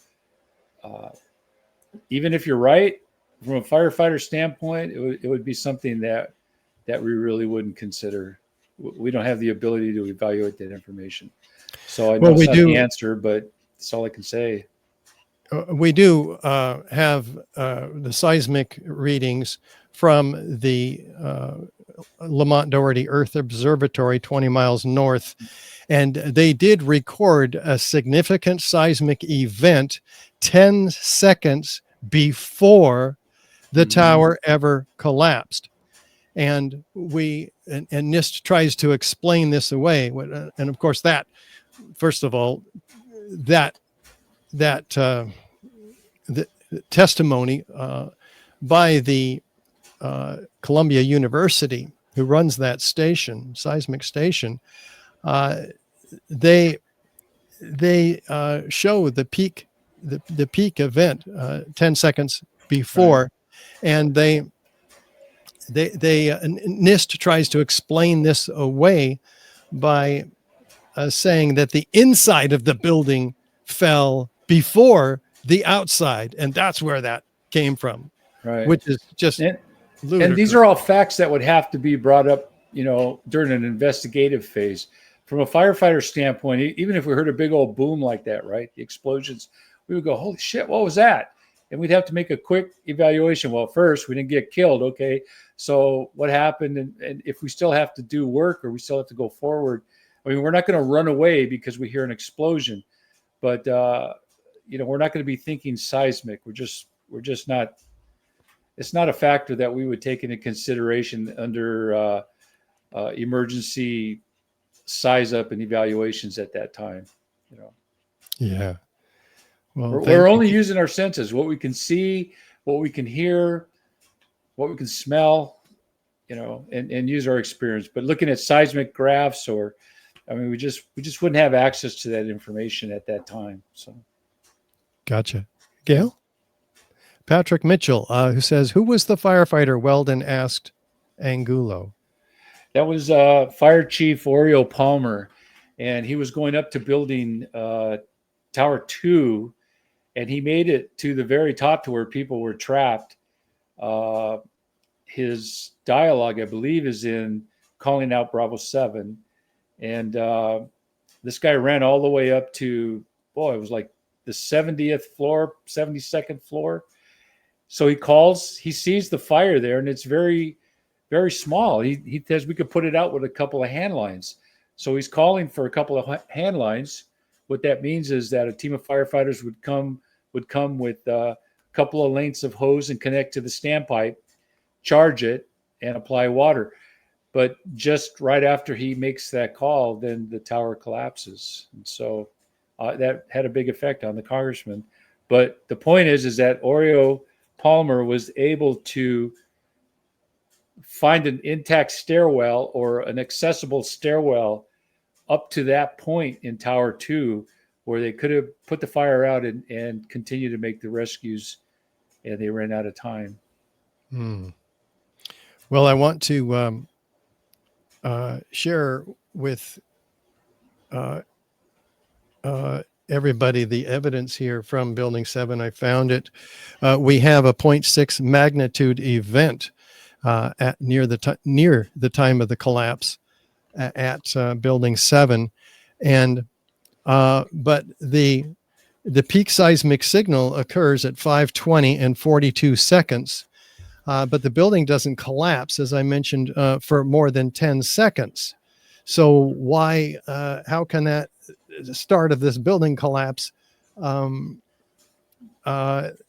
even if you're right, from a firefighter standpoint, it would be something that we really wouldn't consider. We don't have the ability to evaluate that information. So I know it's not the answer, but that's all I can say. We do have the seismic readings from the Lamont Doherty Earth Observatory 20 miles north, and they did record a significant seismic event 10 seconds before the tower ever collapsed. And NIST tries to explain this away. And of course that, first of all, the testimony by the Columbia University, who runs that station, seismic station, they show the peak event 10 seconds before, right. And NIST tries to explain this away by saying that the inside of the building fell before the outside, and that's where that came from, right? Which is just ludicrous. And these are all facts that would have to be brought up, during an investigative phase. From a firefighter standpoint, even if we heard a big old boom like that, right, the explosions, we would go, holy shit, what was that? And we'd have to make a quick evaluation. Well, first, we didn't get killed. Okay, so what happened? And if we still have to do work or we still have to go forward, I mean, we're not going to run away because we hear an explosion, but we're not going to be thinking seismic. We're just not. It's not a factor that we would take into consideration under emergency size up and evaluations at that time. Yeah. Well, we're only using our senses, what we can see, what we can hear, what we can smell, and use our experience. But looking at seismic graphs we just wouldn't have access to that information at that time. So, gotcha. Gail? Patrick Mitchell, who says, who was the firefighter Weldon asked Angulo? That was Fire Chief Oreo Palmer, and he was going up to building Tower 2, and he made it to the very top to where people were trapped. His dialogue, I believe, is in Calling Out Bravo 7. And this guy ran all the way up to, it was like the 70th floor, 72nd floor. So he sees the fire there, and it's very, very small. He says we could put it out with a couple of hand lines. So he's calling for a couple of hand lines. What that means is that a team of firefighters would come with a couple of lengths of hose and connect to the standpipe, charge it, and apply water. But just right after he makes that call, then the tower collapses. And so that had a big effect on the congressman. But the point is that Oreo Palmer was able to find an intact stairwell or an accessible stairwell up to that point in Tower 2 where they could have put the fire out and continue to make the rescues and they ran out of time. Hmm. Well, I want to share with everybody the evidence here from Building 7. I found it. We have a 0.6 magnitude event at near the time of the collapse at Building 7, and but the peak seismic signal occurs at 5:20 and 42 seconds. But the building doesn't collapse, as I mentioned, for more than 10 seconds. So why? How can that start of this building collapse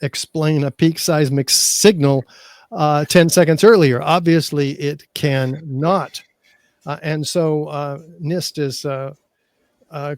explain a peak seismic signal 10 seconds earlier? Obviously, it cannot. And so NIST is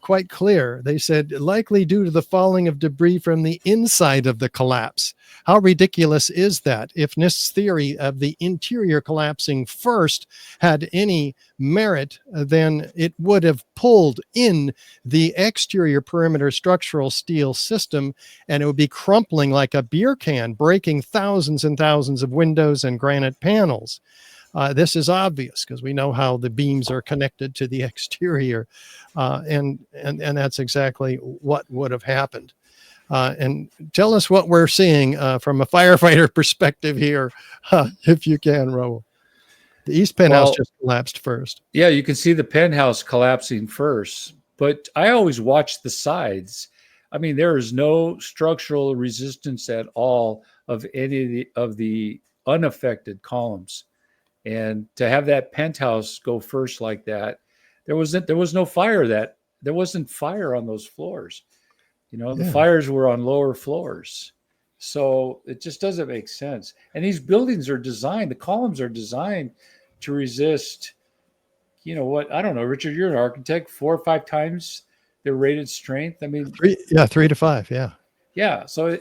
quite clear. They said likely due to the falling of debris from the inside of the collapse. How ridiculous is that? If NIST's theory of the interior collapsing first had any merit, then it would have pulled in the exterior perimeter structural steel system, and it would be crumpling like a beer can, breaking thousands and thousands of windows and granite panels. This is obvious because we know how the beams are connected to the exterior, and that's exactly what would have happened. And tell us what we're seeing from a firefighter perspective here, if you can, Raul. The East Penthouse just collapsed first. Yeah, you can see the penthouse collapsing first, but I always watch the sides. I mean, there is no structural resistance at all of any of the unaffected columns. And to have that penthouse go first like that, there was no fire there wasn't fire on those floors. The fires were on lower floors. So it just doesn't make sense. And these buildings are designed, the columns are designed to resist, what, I don't know, Richard, you're an architect, 4 or 5 times their rated strength. I mean, 3 to 5. Yeah. Yeah. So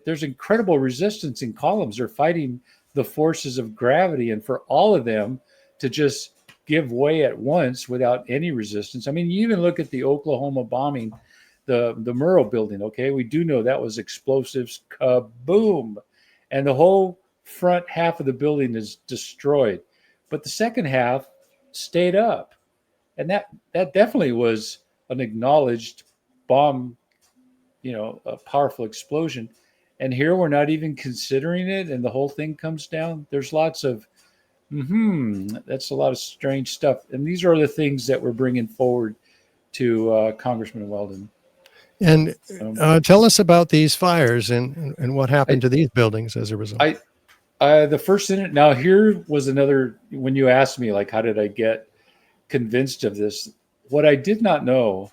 there's incredible resistance in columns. They're fighting the forces of gravity, and for all of them to just give way at once without any resistance. I mean, you even look at the Oklahoma bombing, the Murrah building. Okay, we do know that was explosives, kaboom, and the whole front half of the building is destroyed, but the second half stayed up, and that definitely was an acknowledged bomb, a powerful explosion. And here we're not even considering it, and the whole thing comes down. There's lots of that's a lot of strange stuff, and these are the things that we're bringing forward to Congressman Weldon. And tell us about these fires and what happened to these buildings as a result. The first incident. Now, here was another. When you asked me, like, how did I get convinced of this? What I did not know,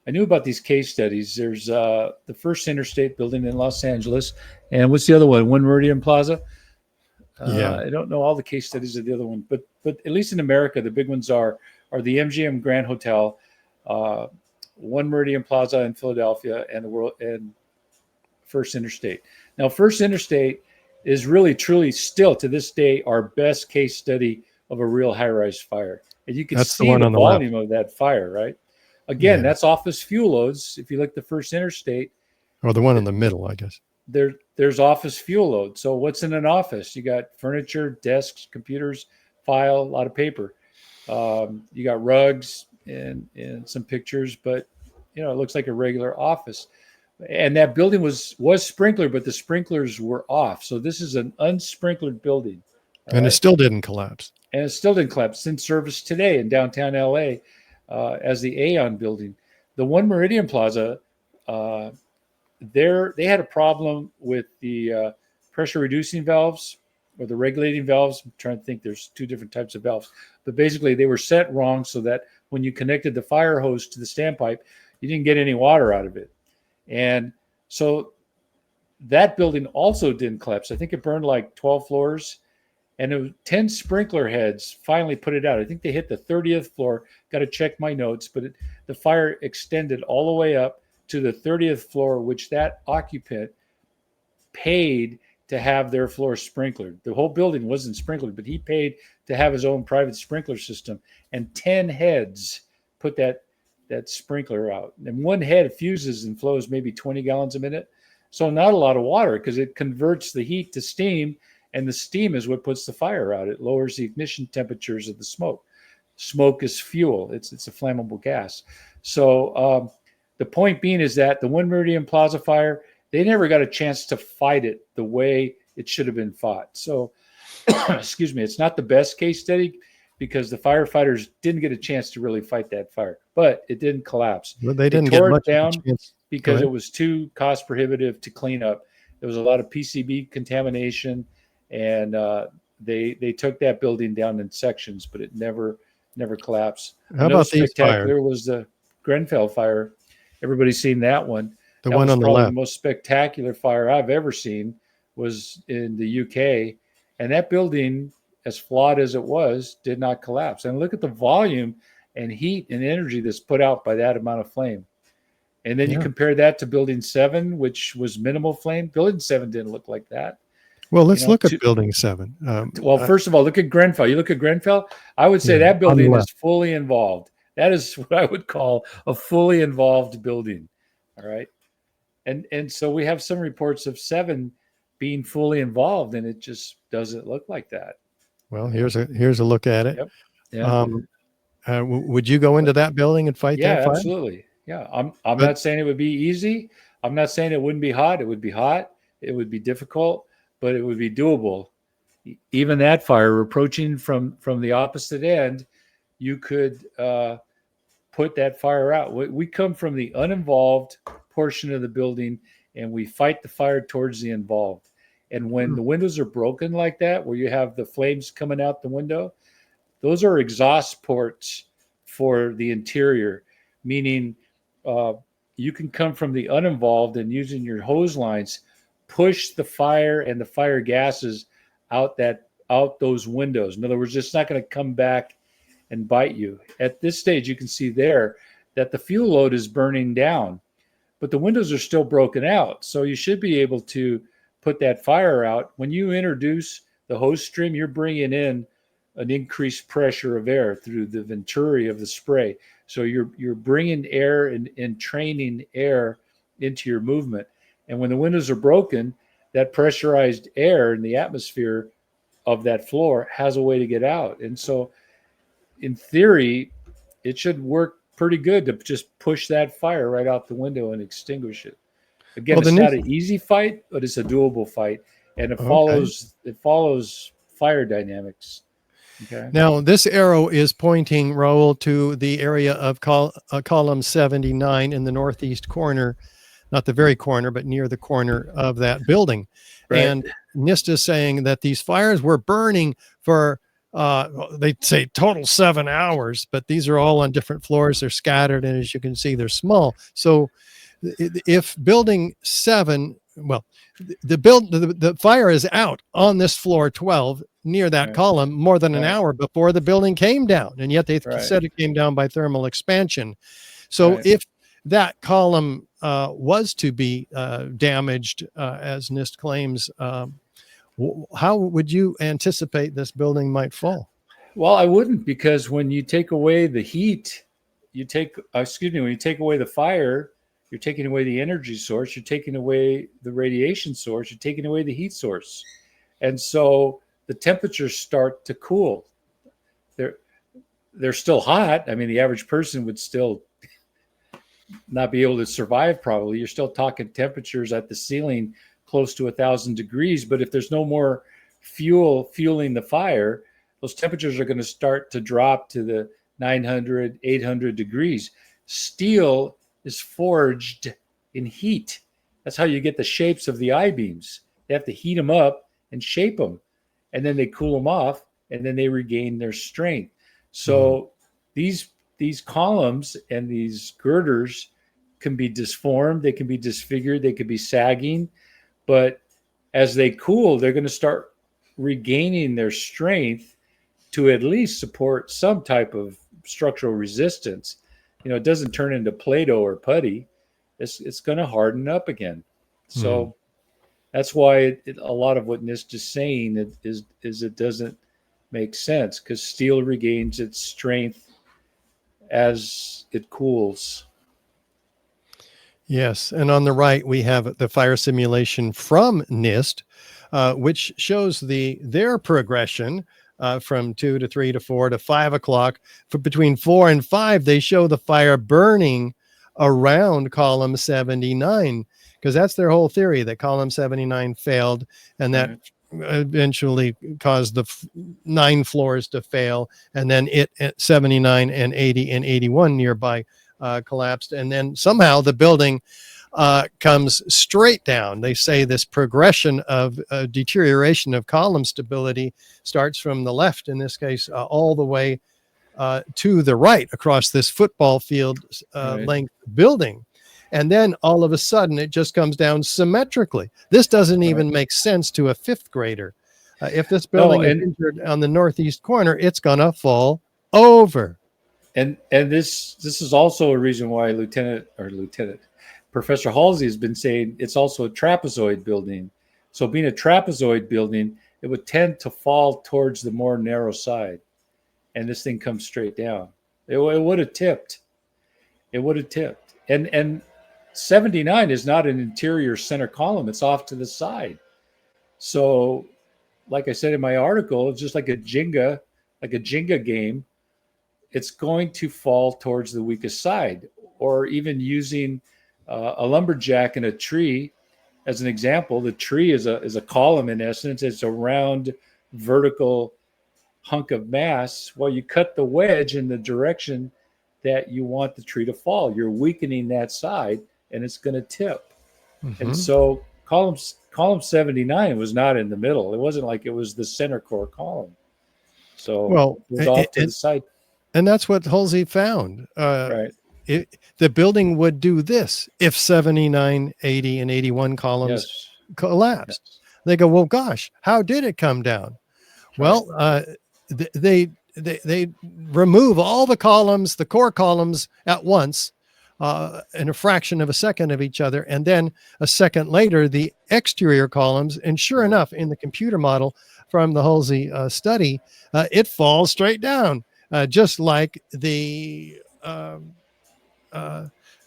I knew about these case studies. There's the First Interstate building in Los Angeles, and what's the other one? One Meridian Plaza. I don't know all the case studies of the other one, but at least in America, the big ones are the MGM Grand Hotel, One Meridian Plaza in Philadelphia, and First Interstate. Now, First Interstate is really, truly, still to this day, our best case study of a real high-rise fire, and you can see the volume of that fire, right? Again, that's office fuel loads. If you look at the First Interstate, or the one in the middle, I guess. There's office fuel load. So what's in an office? You got furniture, desks, computers, file, a lot of paper. You got rugs and some pictures, but it looks like a regular office. And that building was sprinklered, but the sprinklers were off. So this is an unsprinklered building. And it still didn't collapse. And it still didn't collapse. It's in service today in downtown LA as the Aon building. The One Meridian Plaza, they had a problem with the pressure reducing valves or the regulating valves. I'm trying to think, there's 2 different types of valves, but basically they were set wrong so that when you connected the fire hose to the standpipe, you didn't get any water out of it. And so that building also didn't collapse. I think it burned like 12 floors, and it was 10 sprinkler heads finally put it out. I think they hit the 30th floor. Got to check my notes, but the fire extended all the way up to the 30th floor, which that occupant paid to have their floor sprinklered. The whole building wasn't sprinkled, but he paid to have his own private sprinkler system. And 10 heads put that sprinkler out. And one head fuses and flows maybe 20 gallons a minute. So not a lot of water, because it converts the heat to steam, and the steam is what puts the fire out. It lowers the ignition temperatures of the smoke. Smoke is fuel. It's a flammable gas. So the point being is that the One Meridian Plaza fire, they never got a chance to fight it the way it should have been fought. So, excuse me, it's not the best case study because the firefighters didn't get a chance to really fight that fire, but it didn't collapse. Well, they didn't tore get much it down of a chance. because it was too cost prohibitive to clean up. There was a lot of PCB contamination, and they took that building down in sections, but it never collapsed. How Another about these spectacular fires? was the Grenfell fire. Everybody's seen that one. The That one was on the probably left. the most spectacular fire I've ever seen, was in the UK. And that building, as flawed as it was, did not collapse. And look at the volume and heat and energy that's put out by that amount of flame. And then you Yeah. compare that to Building 7, which was minimal flame. Building 7 didn't look like that. Well, let's You know, look at Building 7. Well, first of all, look at Grenfell. You look at Grenfell, I would say Yeah, that on the building is left. fully involved. That is what I would call a fully involved building. All right. And so we have some reports of 7 being fully involved, and it just doesn't look like that. Well, here's a look at it. Yep. Yeah. Would you go into that building and fight Yeah, that fire? absolutely. Yeah. I'm But- not saying it would be easy. I'm not saying it wouldn't be hot. It would be hot. It would be difficult, but it would be doable. Even that fire approaching from the opposite end, you could put that fire out. We come from the uninvolved portion of the building, and we fight the fire towards the involved. And when the windows are broken like that, where you have the flames coming out the window, those are exhaust ports for the interior, meaning you can come from the uninvolved and using your hose lines, push the fire and the fire gases out those windows. In other words, it's not going to come back and bite you. At this stage, you can see there that the fuel load is burning down, but the windows are still broken out. So you should be able to put that fire out. When you introduce the hose stream, you're bringing in an increased pressure of air through the venturi of the spray. So you're bringing air and training air into your movement. And when the windows are broken, that pressurized air in the atmosphere of that floor has a way to get out. And so in theory, it should work pretty good to just push that fire right out the window and extinguish it. Again, Well, it's the not new- an easy fight, but it's a doable fight, and it Okay. follows fire dynamics. Okay. Now, this arrow is pointing, Raul, to the area of column 79 in the northeast corner, not the very corner, but near the corner of that building. Right. And NIST is saying that these fires were burning for, they say total 7 hours, but these are all on different floors. They're scattered, and as you can see, they're small. So if building 7, well, the fire is out on this floor 12 near that Right. column more than an Right. hour before the building came down, and yet they Right. said it came down by thermal expansion. So Right. if that column was to be damaged, as NIST claims, how would you anticipate this building might fall? Well, I wouldn't, because when you take away the heat, when you take away the fire, you're taking away the energy source, you're taking away the radiation source, you're taking away the heat source. And so the temperatures start to cool. They're still hot. I mean, the average person would still not be able to survive probably. You're still talking temperatures at the ceiling close to 1,000 degrees. But if there's no more fueling the fire, those temperatures are going to start to drop to the 900, 800 degrees. Steel is forged in heat. That's how you get the shapes of the I-beams. They have to heat them up and shape them, and then they cool them off, and then they regain their strength. So these columns and these girders can be disformed, they can be disfigured, they could be sagging, but as they cool, they're going to start regaining their strength to at least support some type of structural resistance. It doesn't turn into Play-Doh or putty. It's going to harden up again. So that's why a lot of what NIST is saying is it doesn't make sense, because steel regains its strength as it cools. Yes. And on the right, we have the fire simulation from NIST, which shows their progression from 2 to 3 to 4 to 5 o'clock. For between 4 and 5, they show the fire burning around column 79, because that's their whole theory, that column 79 failed, and that eventually caused the 9 floors to fail, and then it at 79 and 80 and 81 nearby collapsed, and then somehow the building comes straight down. They say this progression of deterioration of column stability starts from the left, in this case, all the way to the right across this football field length building. And then all of a sudden it just comes down symmetrically. This doesn't even make sense to a fifth grader. If this building is injured on the northeast corner, it's going to fall over. And this is also a reason why Professor Halsey has been saying it's also a trapezoid building. So being a trapezoid building, it would tend to fall towards the more narrow side, and this thing comes straight down. It would have tipped. It would have tipped. And 79 is not an interior center column. It's off to the side. So, like I said in my article, it's just like a Jenga game. It's going to fall towards the weakest side. Or even using a lumberjack and a tree as an example. The tree is a column in essence. It's a round vertical hunk of mass. Well, you cut the wedge in the direction that you want the tree to fall. You're weakening that side, and it's going to tip. And so column 79 was not in the middle. It wasn't like it was the center core column. So it was off to the side. And that's what Halsey found. Right. The building would do this if 79, 80, and 81 columns collapsed. Yes. They go, well, gosh, how did it come down? Well, they remove all the columns, the core columns at once, in a fraction of a second of each other. And then a second later, the exterior columns. And sure enough, in the computer model from the Halsey study, it falls straight down, just like the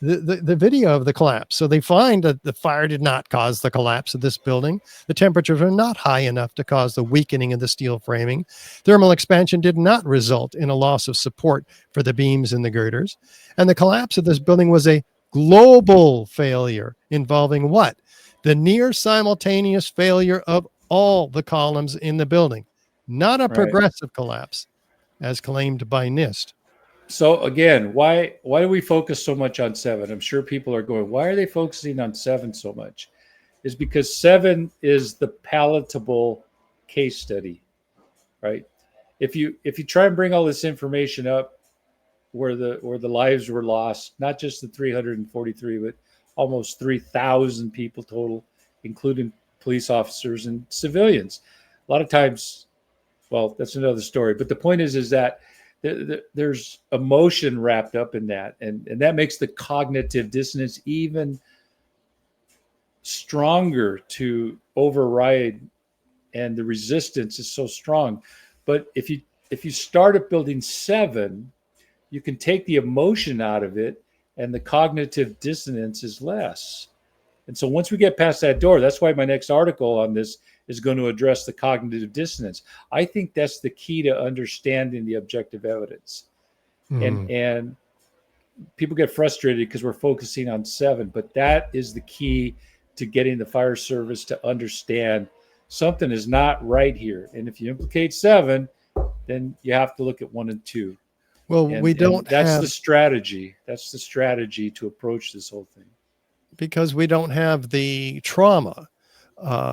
video of the collapse. So they find that the fire did not cause the collapse of this building. The temperatures are not high enough to cause the weakening of the steel framing. Thermal expansion did not result in a loss of support for the beams and the girders. And the collapse of this building was a global failure involving what? The near simultaneous failure of all the columns in the building, not a progressive collapse as claimed by NIST. So again, why do we focus so much on 7? I'm sure people are going, why are they focusing on 7 so much? Is because 7 is the palatable case study, right? If you try and bring all this information up where the lives were lost, not just the 343, but almost 3,000 people total, including police officers and civilians. A lot of times, well, that's another story. But the point is that there's emotion wrapped up in that, and that makes the cognitive dissonance even stronger to override, and the resistance is so strong. But if you start at building 7, you can take the emotion out of it, and the cognitive dissonance is less. And so once we get past that door, that's why my next article on this is going to address the cognitive dissonance. I think that's the key to understanding the objective evidence. And people get frustrated because we're focusing on 7, but that is the key to getting the fire service to understand something is not right here. And if you implicate 7, then you have to look at 1 and 2. Well, that's the strategy. That's the strategy to approach this whole thing. Because we don't have the trauma,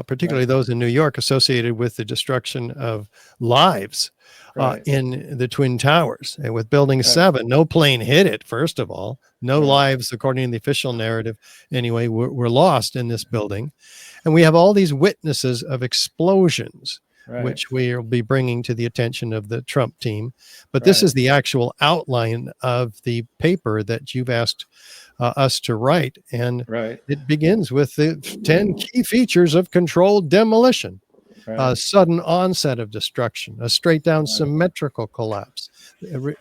particularly those in New York, associated with the destruction of lives in the Twin Towers. And with Building 7, no plane hit it, first of all. No lives, according to the official narrative, anyway, were lost in this building. And we have all these witnesses of explosions, which we'll be bringing to the attention of the Trump team. But this is the actual outline of the paper that you've asked us to write. And it begins with the 10 key features of controlled demolition. Sudden onset of destruction, a straight down symmetrical collapse,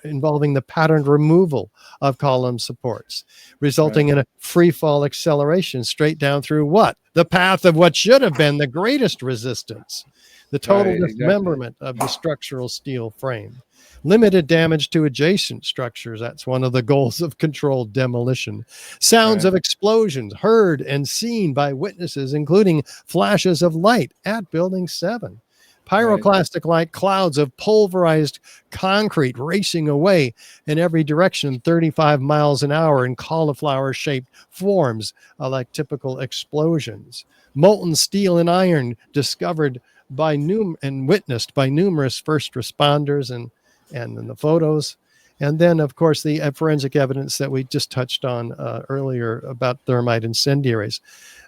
involving the patterned removal of column supports, resulting in a free fall acceleration straight down through what? The path of what should have been the greatest resistance, the total Right, exactly. dismemberment of the structural steel frame. Limited damage to adjacent structures. That's one of the goals of controlled demolition. Sounds Right. of explosions heard and seen by witnesses, including flashes of light at Building 7. Pyroclastic-like clouds of pulverized concrete racing away in every direction, 35 miles an hour in cauliflower-shaped forms, like typical explosions. Molten steel and iron discovered by and witnessed by numerous first responders and in the photos. And then, of course, the forensic evidence that we just touched on earlier about thermite incendiaries.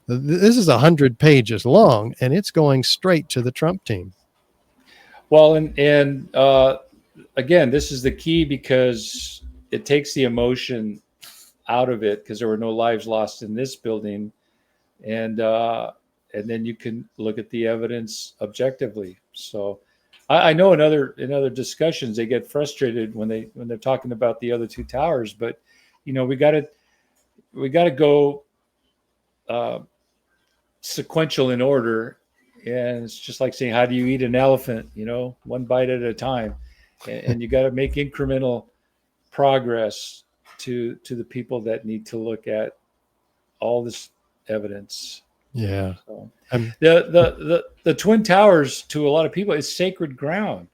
This is 100 pages long, and it's going straight to the Trump team. Well, and again, this is the key because it takes the emotion out of it because there were no lives lost in this building, and then you can look at the evidence objectively. So I know in other discussions they get frustrated when they're talking about the other two towers, but we got to go sequential in order. And it's just like saying, how do you eat an elephant? One bite at a time, and you got to make incremental progress to the people that need to look at all this evidence. Yeah. So, the Twin Towers to a lot of people is sacred ground.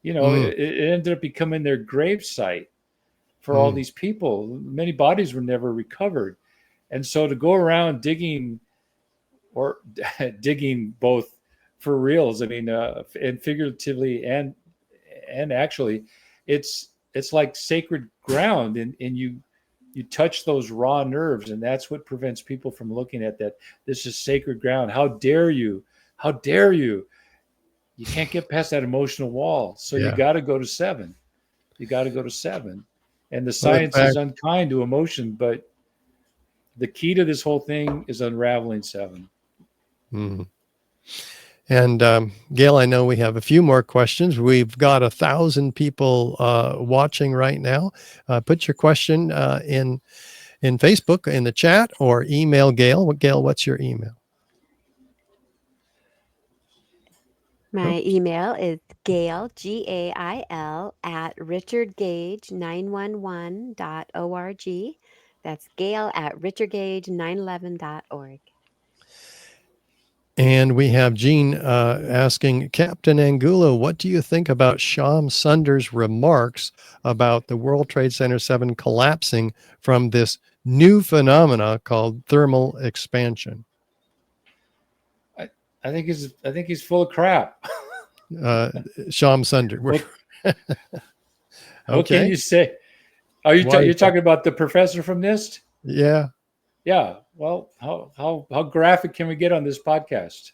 It ended up becoming their gravesite for all these people. Many bodies were never recovered, and so to go around digging both for reals, I mean, and figuratively and actually, it's like sacred ground, and you touch those raw nerves, and that's what prevents people from looking at that. This is sacred ground. How dare you? How dare you? You can't get past that emotional wall. So you got to go to 7. You got to go to 7. And the science is unkind to emotion, but the key to this whole thing is unraveling 7. Mm-hmm. And Gail, I know we have a few more questions. We've got 1,000 people watching right now. Put your question in Facebook in the chat or email Gail. Gail, what's your email? My email is Gail, Gail, at richardgage911.org. That's Gail at richardgage911.org. And we have Gene asking, Captain Angulo, what do you think about Sham Sunder's remarks about the World Trade Center 7 collapsing from this new phenomena called thermal expansion? I think he's full of crap. Sham Sunder. What can you say? Are you're talking about the professor from NIST? Yeah. Yeah. Well, how graphic can we get on this podcast?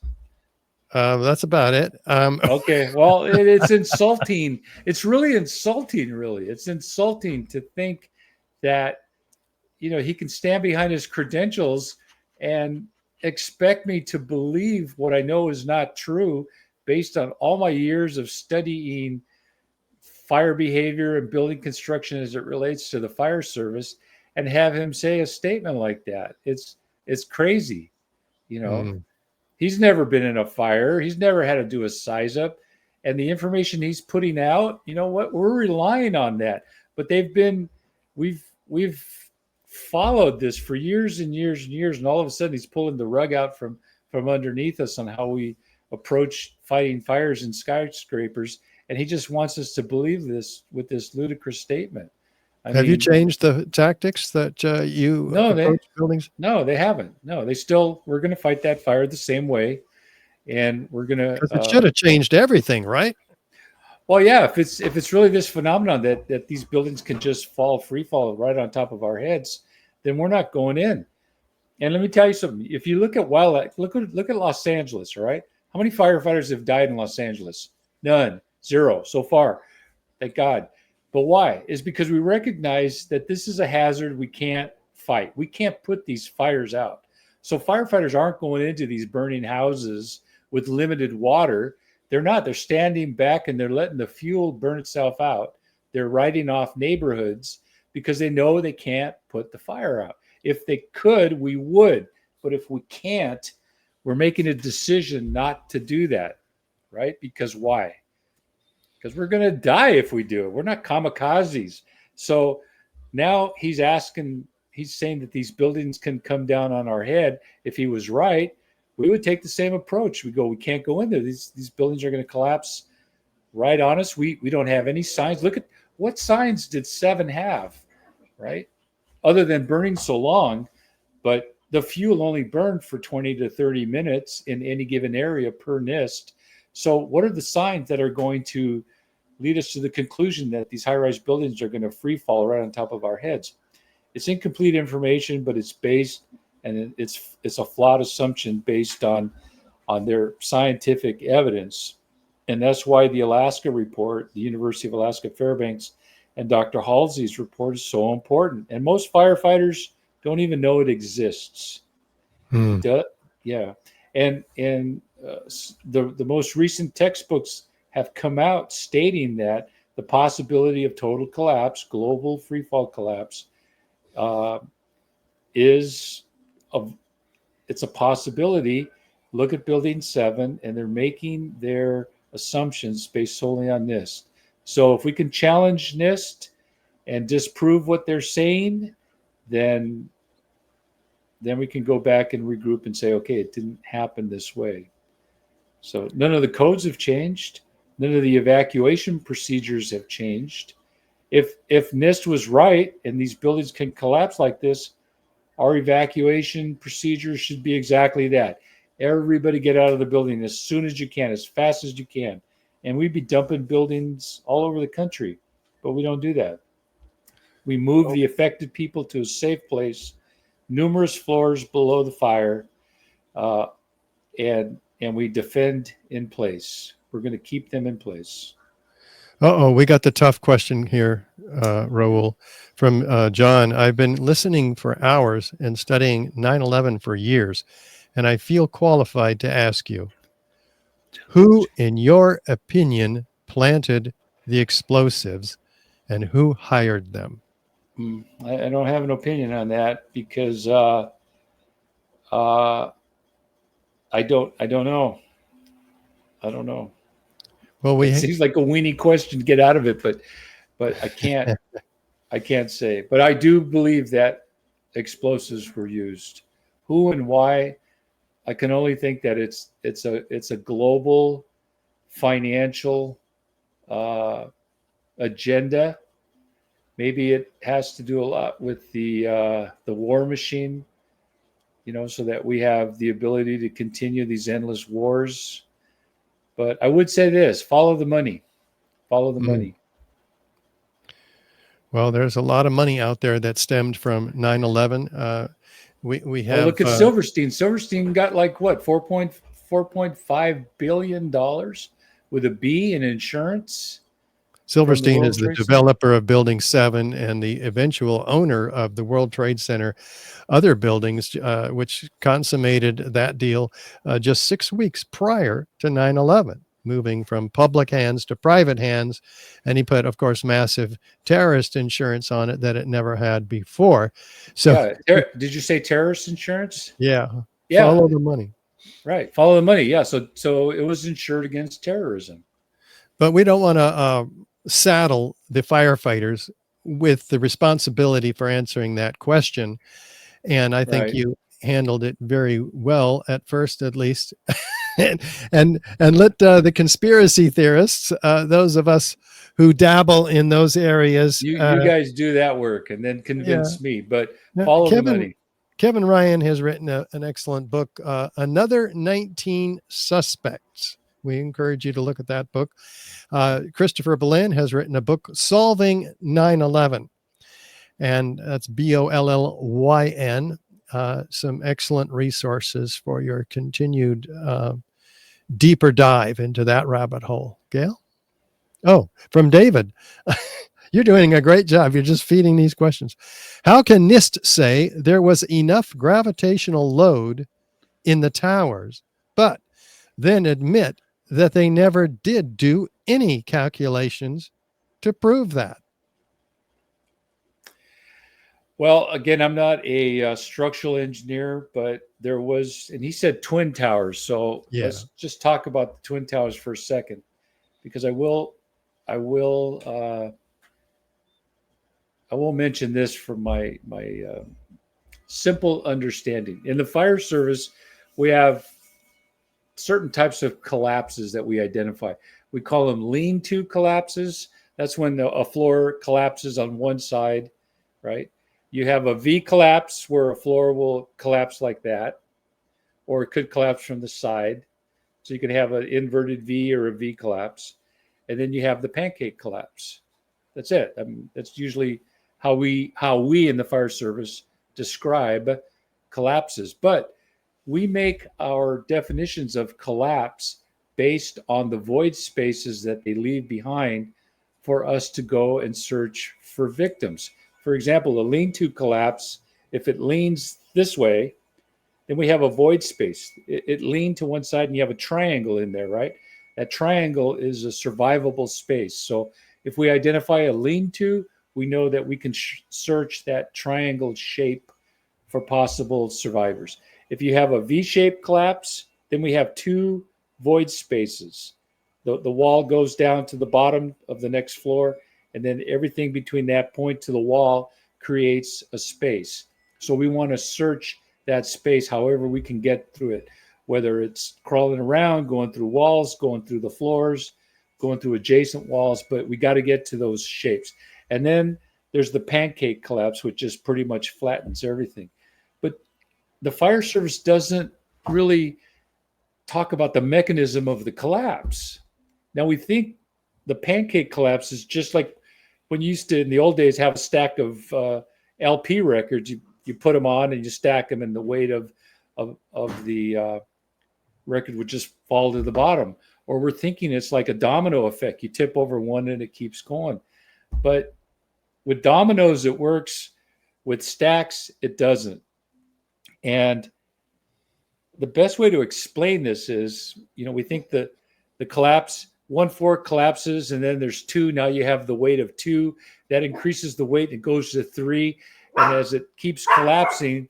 That's about it. Okay. Well, it's insulting. It's really insulting, really. It's insulting to think that, he can stand behind his credentials and expect me to believe what I know is not true based on all my years of studying fire behavior and building construction as it relates to the fire service, and have him say a statement like that. It's crazy. He's never been in a fire. He's never had to do a size up, and the information he's putting out, we're relying on that, but we've followed this for years and years and years. And all of a sudden he's pulling the rug out from underneath us on how we approach fighting fires in skyscrapers. And he just wants us to believe this with this ludicrous statement. Have you changed the tactics that you approach buildings? No, they haven't. No, we're going to fight that fire the same way. And we're going to, it should have changed everything, right? Well, yeah, if it's really this phenomenon that these buildings can just free fall right on top of our heads, then we're not going in. And let me tell you something. If you look at wildlife, look at Los Angeles, all right? How many firefighters have died in Los Angeles? None. 0 so far. Thank God. But why? It's because we recognize that this is a hazard we can't fight. We can't put these fires out. So firefighters aren't going into these burning houses with limited water. They're not. They're standing back and they're letting the fuel burn itself out. They're writing off neighborhoods because they know they can't put the fire out. If they could, we would. But if we can't, we're making a decision not to do that, right? Because why? Because we're going to die if we do it. We're not kamikazes. So now he's saying that these buildings can come down on our head. If he was right, we would take the same approach. We can't go in there. These buildings are going to collapse right on us. We don't have any signs. Look at what signs did 7 have, right? Other than burning so long, but the fuel only burned for 20 to 30 minutes in any given area per NIST. So what are the signs that are going to lead us to the conclusion that these high-rise buildings are going to free fall right on top of our heads? It's incomplete information, but it's based, and it's a flawed assumption based on their scientific evidence. And that's why the Alaska report, the University of Alaska Fairbanks, and Dr. Halsey's report is so important. And most firefighters don't even know it exists. Yeah. And the most recent textbooks have come out stating that the possibility of total collapse, global freefall collapse, it's a possibility. Look at Building 7, and they're making their assumptions based solely on NIST. So if we can challenge NIST and disprove what they're saying, then we can go back and regroup and say, okay, it didn't happen this way. So none of the codes have changed. None of the evacuation procedures have changed. If NIST was right and these buildings can collapse like this, our evacuation procedures should be exactly that. Everybody get out of the building as soon as you can, as fast as you can. And we'd be dumping buildings all over the country, but we don't do that. We move the affected people to a safe place, numerous floors below the fire, and we defend in place. We're going to keep them in place. We got the tough question here, Raul, from John. I've been listening for hours and studying 9/11 for years, and I feel qualified to ask you, who, in your opinion, planted the explosives and who hired them? I don't have an opinion on that because I don't know. I don't know. Well, it seems like a weenie question to get out of it, but I can't say. But I do believe that explosives were used. Who and why? I can only think that it's a global financial agenda. Maybe it has to do a lot with the war machine, so that we have the ability to continue these endless wars. But I would say this: follow the money. Follow the money. Well, there's a lot of money out there that stemmed from 9/11. We have. Well, look at Silverstein. Silverstein got like what, $4.5 billion with a B in insurance. Silverstein is the developer of Building 7 and the eventual owner of the World Trade Center, other buildings, which consummated that deal just 6 weeks prior to 9/11, moving from public hands to private hands. And he put, of course, massive terrorist insurance on it that it never had before. So, did you say terrorist insurance? Yeah. Follow the money. Right. Follow the money. Yeah. So it was insured against terrorism. But we don't want to saddle the firefighters with the responsibility for answering that question. And I think you handled it very well at first, at least. and let the conspiracy theorists, those of us who dabble in those areas, you guys do that work and then convince me. But follow the money. Kevin Ryan has written an excellent book, Another 19 Suspects. We encourage you to look at that book. Christopher Bollyn has written a book, Solving 9/11, and that's Bollyn. Some excellent resources for your continued deeper dive into that rabbit hole. Gail? Oh, from David. You're doing a great job. You're just feeding these questions. How can NIST say there was enough gravitational load in the towers, but then admit that they never did do any calculations to prove that? Well, again, I'm not a structural engineer, but there was, and he said twin towers. So Yeah. let's just talk about the twin towers for a second, because I will mention this from my simple understanding. In the fire service, we have certain types of collapses that we identify. We call them lean-to collapses. That's when a floor collapses on one side, right? You have a V collapse where a floor will collapse like that, or it could collapse from the side. So you can have an inverted V or a V collapse. And then you have the pancake collapse. That's it. I mean, that's usually how we in the fire service describe collapses. But we make our definitions of collapse based on the void spaces that they leave behind for us to go and search for victims. For example, a lean-to collapse, if it leans this way, then we have a void space. It leaned to one side and you have a triangle in there, right? That triangle is a survivable space. So if we identify a lean-to, we know that we can search that triangle shape for possible survivors. If you have a V-shaped collapse, then we have two void spaces. The wall goes down to the bottom of the next floor, and then everything between that point to the wall creates a space. So we want to search that space however we can get through it, whether it's crawling around, going through walls, going through the floors, going through adjacent walls, but we got to get to those shapes. And then there's the pancake collapse, which just pretty much flattens everything. But the fire service doesn't really talk about the mechanism of the collapse. Now we think the pancake collapse is just like when you used to, in the old days, have a stack of LP records. You put them on and you stack them, and the weight of the record would just fall to the bottom. Or we're thinking it's like a domino effect. You tip over one and it keeps going. But with dominoes, it works. With stacks, it doesn't. And the best way to explain this is, we think that the collapse, one floor collapses and then there's two. Now you have the weight of two. That increases the weight. It goes to three. And as it keeps collapsing,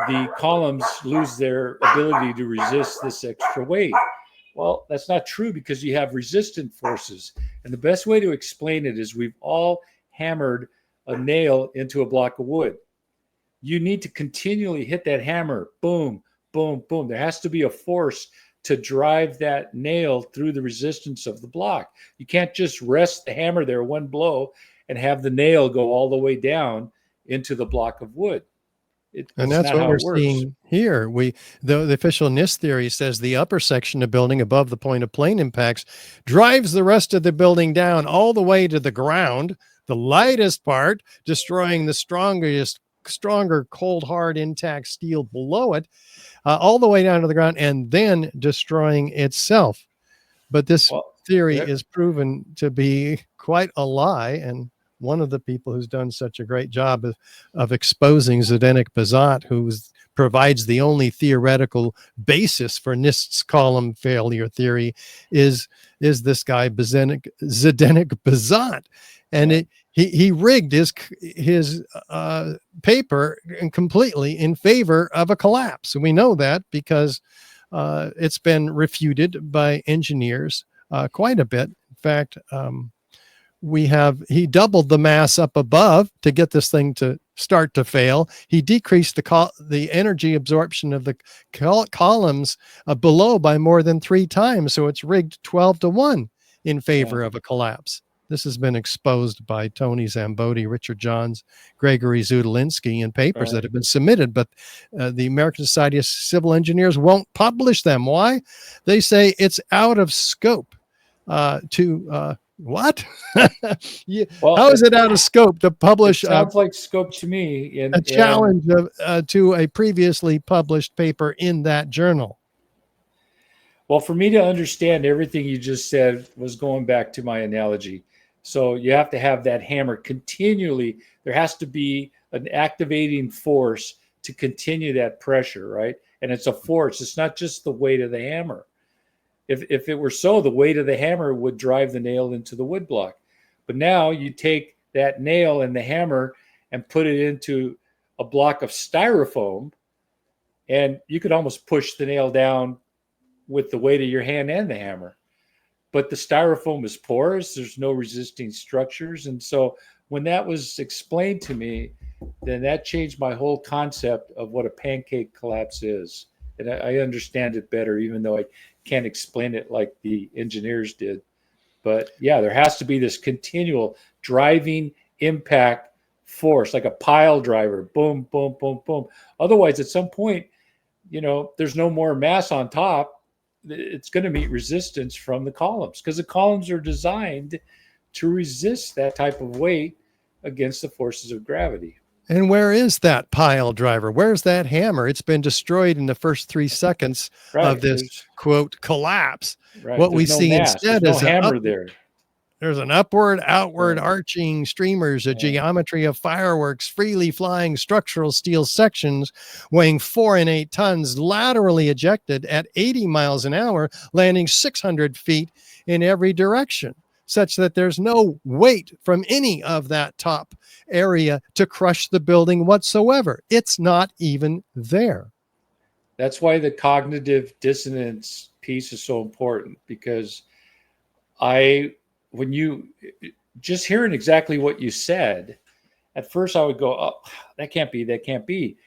the columns lose their ability to resist this extra weight. Well, that's not true because you have resistant forces. And the best way to explain it is we've all hammered a nail into a block of wood. You need to continually hit that hammer. Boom, boom, boom. There has to be a force to drive that nail through the resistance of the block. You can't just rest the hammer there one blow and have the nail go all the way down into the block of wood. And that's what we're seeing here. The official NIST theory says the upper section of building above the point of plane impacts drives the rest of the building down all the way to the ground, the lightest part destroying the stronger, cold, hard, intact steel below it, all the way down to the ground, and then destroying itself. But this theory is proven to be quite a lie, and one of the people who's done such a great job of exposing Zdeněk Bazat, who provides the only theoretical basis for NIST's column failure theory, is this guy Zdeněk Bazat, and he rigged his paper completely in favor of a collapse. And we know that because it's been refuted by engineers quite a bit. In fact, he doubled the mass up above to get this thing to start to fail. He decreased the energy absorption of the columns below by more than 3 times. So it's rigged 12-1 in favor of a collapse. This has been exposed by Tony Zambodi, Richard Johns, Gregory Zudolinski in papers that have been submitted, but the American Society of Civil Engineers won't publish them. Why? They say it's out of scope what? How is it out of scope to publish? It sounds like scope to me. A challenge to a previously published paper in that journal. Well, for me to understand everything you just said was going back to my analogy. So you have to have that hammer continually. There has to be an activating force to continue that pressure, right? And it's a force. It's not just the weight of the hammer. If it were so, the weight of the hammer would drive the nail into the wood block. But now you take that nail and the hammer and put it into a block of styrofoam, and you could almost push the nail down with the weight of your hand and the hammer. But the styrofoam is porous. There's no resisting structures. And so when that was explained to me, then that changed my whole concept of what a pancake collapse is. And I understand it better, even though I can't explain it like the engineers did. But yeah, there has to be this continual driving impact force, like a pile driver, boom, boom, boom, boom. Otherwise, at some point, there's no more mass on top. It's going to meet resistance from the columns, because the columns are designed to resist that type of weight against the forces of gravity. And where is that pile driver? Where's that hammer? It's been destroyed in the first 3 seconds of this quote collapse. Right. What we There's no see mass. instead There's is no hammer there. There's an upward, outward Yeah. arching streamers, a Yeah. geometry of fireworks, freely flying structural steel sections weighing 4 and 8 tons, laterally ejected at 80 miles an hour, landing 600 feet in every direction, such that there's no weight from any of that top area to crush the building whatsoever. It's not even there. That's why the cognitive dissonance piece is so important, because when you just hearing exactly what you said, at first I would go, oh, that can't be.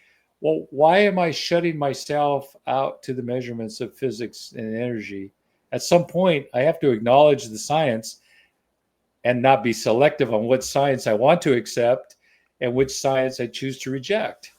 Well, why am I shutting myself out to the measurements of physics and energy? At some point, I have to acknowledge the science and not be selective on what science I want to accept and which science I choose to reject.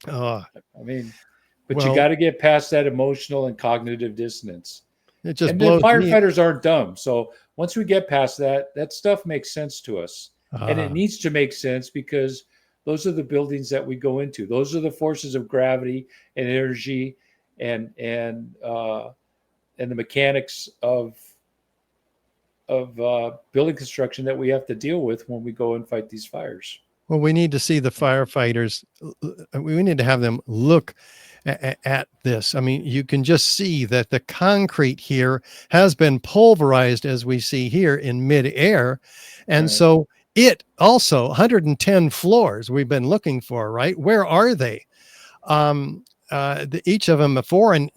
But you got to get past that emotional and cognitive dissonance. It just and blows the firefighters aren't dumb. So once we get past that stuff makes sense to us. And it needs to make sense, because those are the buildings that we go into. Those are the forces of gravity and energy and the mechanics of building construction that we have to deal with when we go and fight these fires. Well, we need to see the firefighters. We need to have them look at this. I mean, you can just see that the concrete here has been pulverized, as we see here, in midair. And so it also 110 floors we've been looking for, right? Where are they? Each of them are 4 and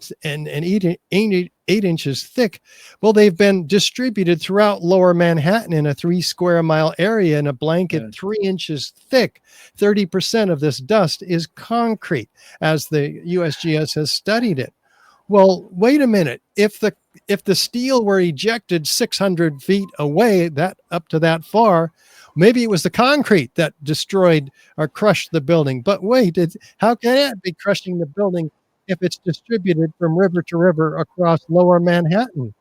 8 inches thick. Well, they've been distributed throughout lower Manhattan in a 3 square mile area in a blanket 3 inches thick. 30% of this dust is concrete, as the USGS has studied it. Well, wait a minute. If the steel were ejected 600 feet away, that up to that far, maybe it was the concrete that destroyed or crushed the building. But wait, how can it be crushing the building if it's distributed from river to river across lower Manhattan?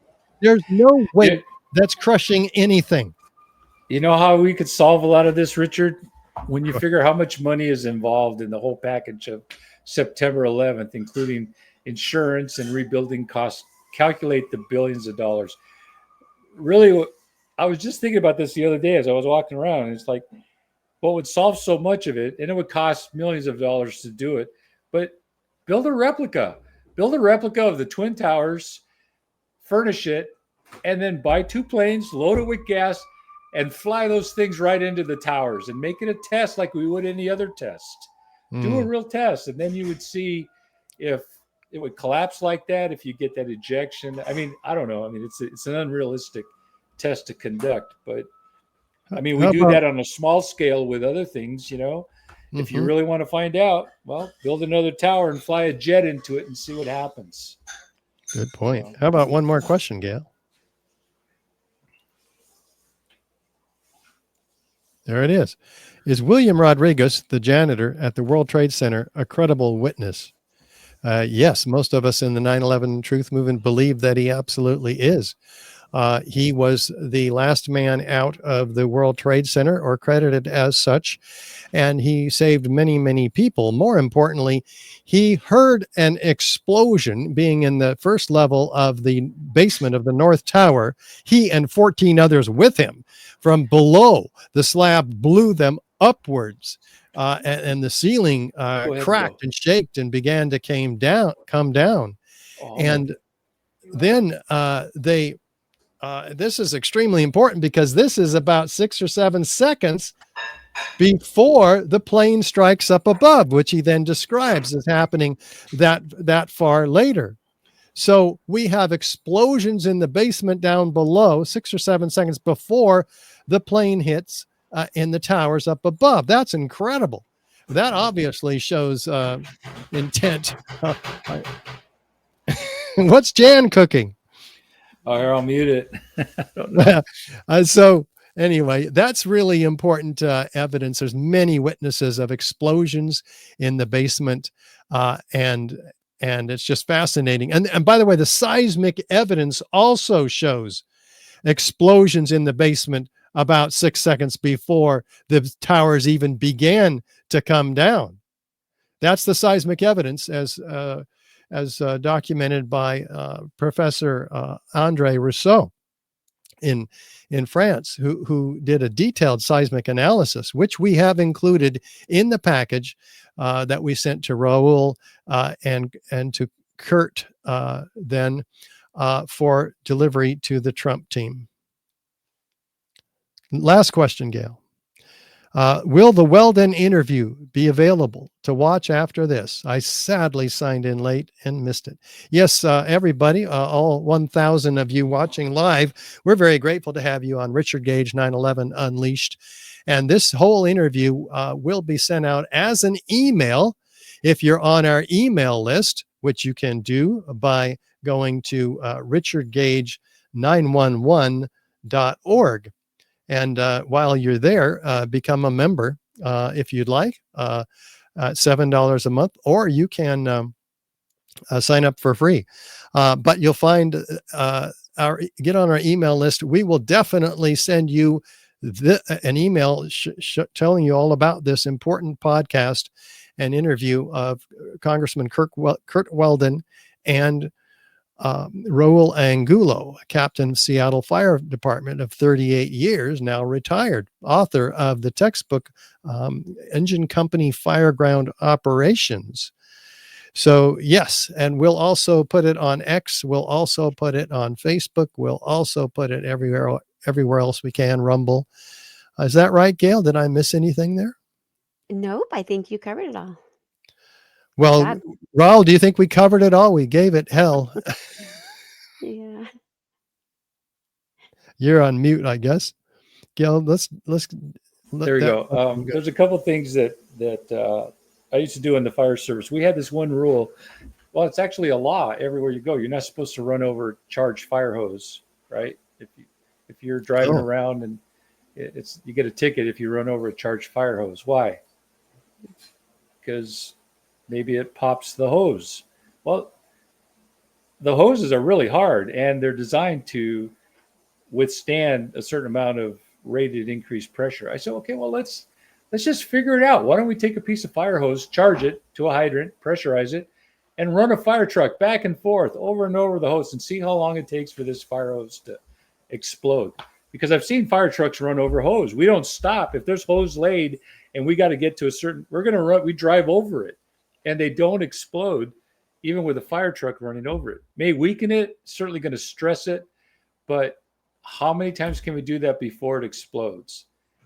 There's no way that's crushing anything. You know how we could solve a lot of this, Richard? When you figure how much money is involved in the whole package of September 11th, including insurance and rebuilding costs, calculate the billions of dollars. Really, I was just thinking about this the other day as I was walking around, and it's like, what would solve so much of it, and it would cost millions of dollars to do it, but build a replica of the Twin Towers, furnish it, and then buy 2 planes, load it with gas, and fly those things right into the towers and make it a test like we would any other test. Do a real test, and then you would see if it would collapse like that, if you get that ejection. I mean, I don't know. I mean, it's an unrealistic test to conduct, but I mean, we do that on a small scale with other things, If you really want to find out, well, build another tower and fly a jet into it and see what happens. Good point. How about one more question, Gail? There it is. Is William Rodriguez, the janitor at the World Trade Center, a credible witness? Yes, most of us in the 9/11 Truth Movement believe that he absolutely is. He was the last man out of the World Trade Center, or credited as such, and he saved many, many people. More importantly, he heard an explosion being in the first level of the basement of the North Tower. He and 14 others with him. From below, the slab blew them upwards, and the ceiling cracked and shaked and began to come down. And then this is extremely important, because this is about 6 or 7 seconds before the plane strikes up above, which he then describes as happening that far later. So we have explosions in the basement down below 6 or 7 seconds before the plane hits in the towers up above. That's incredible. That obviously shows intent. What's Jan cooking? Oh, here, I'll mute it. I don't know. So anyway, that's really important evidence. There's many witnesses of explosions in the basement, and it's just fascinating. And by the way, the seismic evidence also shows explosions in the basement about 6 seconds before the towers even began to come down. That's the seismic evidence as documented by Professor Andre Rousseau in France, who did a detailed seismic analysis, which we have included in the package that we sent to Raul and to Kurt then for delivery to the Trump team. Last question, Gail. Will the Weldon interview be available to watch after this? I sadly signed in late and missed it. Yes, everybody, all 1,000 of you watching live, we're very grateful to have you on Richard Gage 9/11 Unleashed. And this whole interview will be sent out as an email if you're on our email list, which you can do by going to richardgage911.org. And while you're there, become a member if you'd like, $7 a month, or you can sign up for free. But you'll find get on our email list. We will definitely send you an email telling you all about this important podcast and interview of Congressman Kurt Weldon and Raul Angulo, captain of Seattle Fire Department of 38 years, now retired, author of the textbook Engine Company Fireground Operations. So yes, and we'll also put it on X. We'll also put it on Facebook. We'll also put it everywhere else we can. Rumble. Is that right, Gail? Did I miss anything there? Nope, I think you covered it all. Well, Raul, do you think we covered it all? We gave it hell. Yeah. You're on mute, I guess. Gail, let's there we go. There's a couple things that I used to do in the fire service. We had this one rule. Well, it's actually a law everywhere you go. You're not supposed to run over charged fire hose, right? If you're driving around and you get a ticket if you run over a charged fire hose. Why? Because maybe it pops the hose. Well, the hoses are really hard and they're designed to withstand a certain amount of rated increased pressure. I said, okay, well, let's just figure it out. Why don't we take a piece of fire hose, charge it to a hydrant, pressurize it, and run a fire truck back and forth over and over the hose and see how long it takes for this fire hose to explode. Because I've seen fire trucks run over hose. We don't stop. If there's hose laid and we got to get to a certain, we drive over it and they don't explode even with a fire truck running over it. May weaken it, certainly going to stress it, but how many times can we do that before it explodes?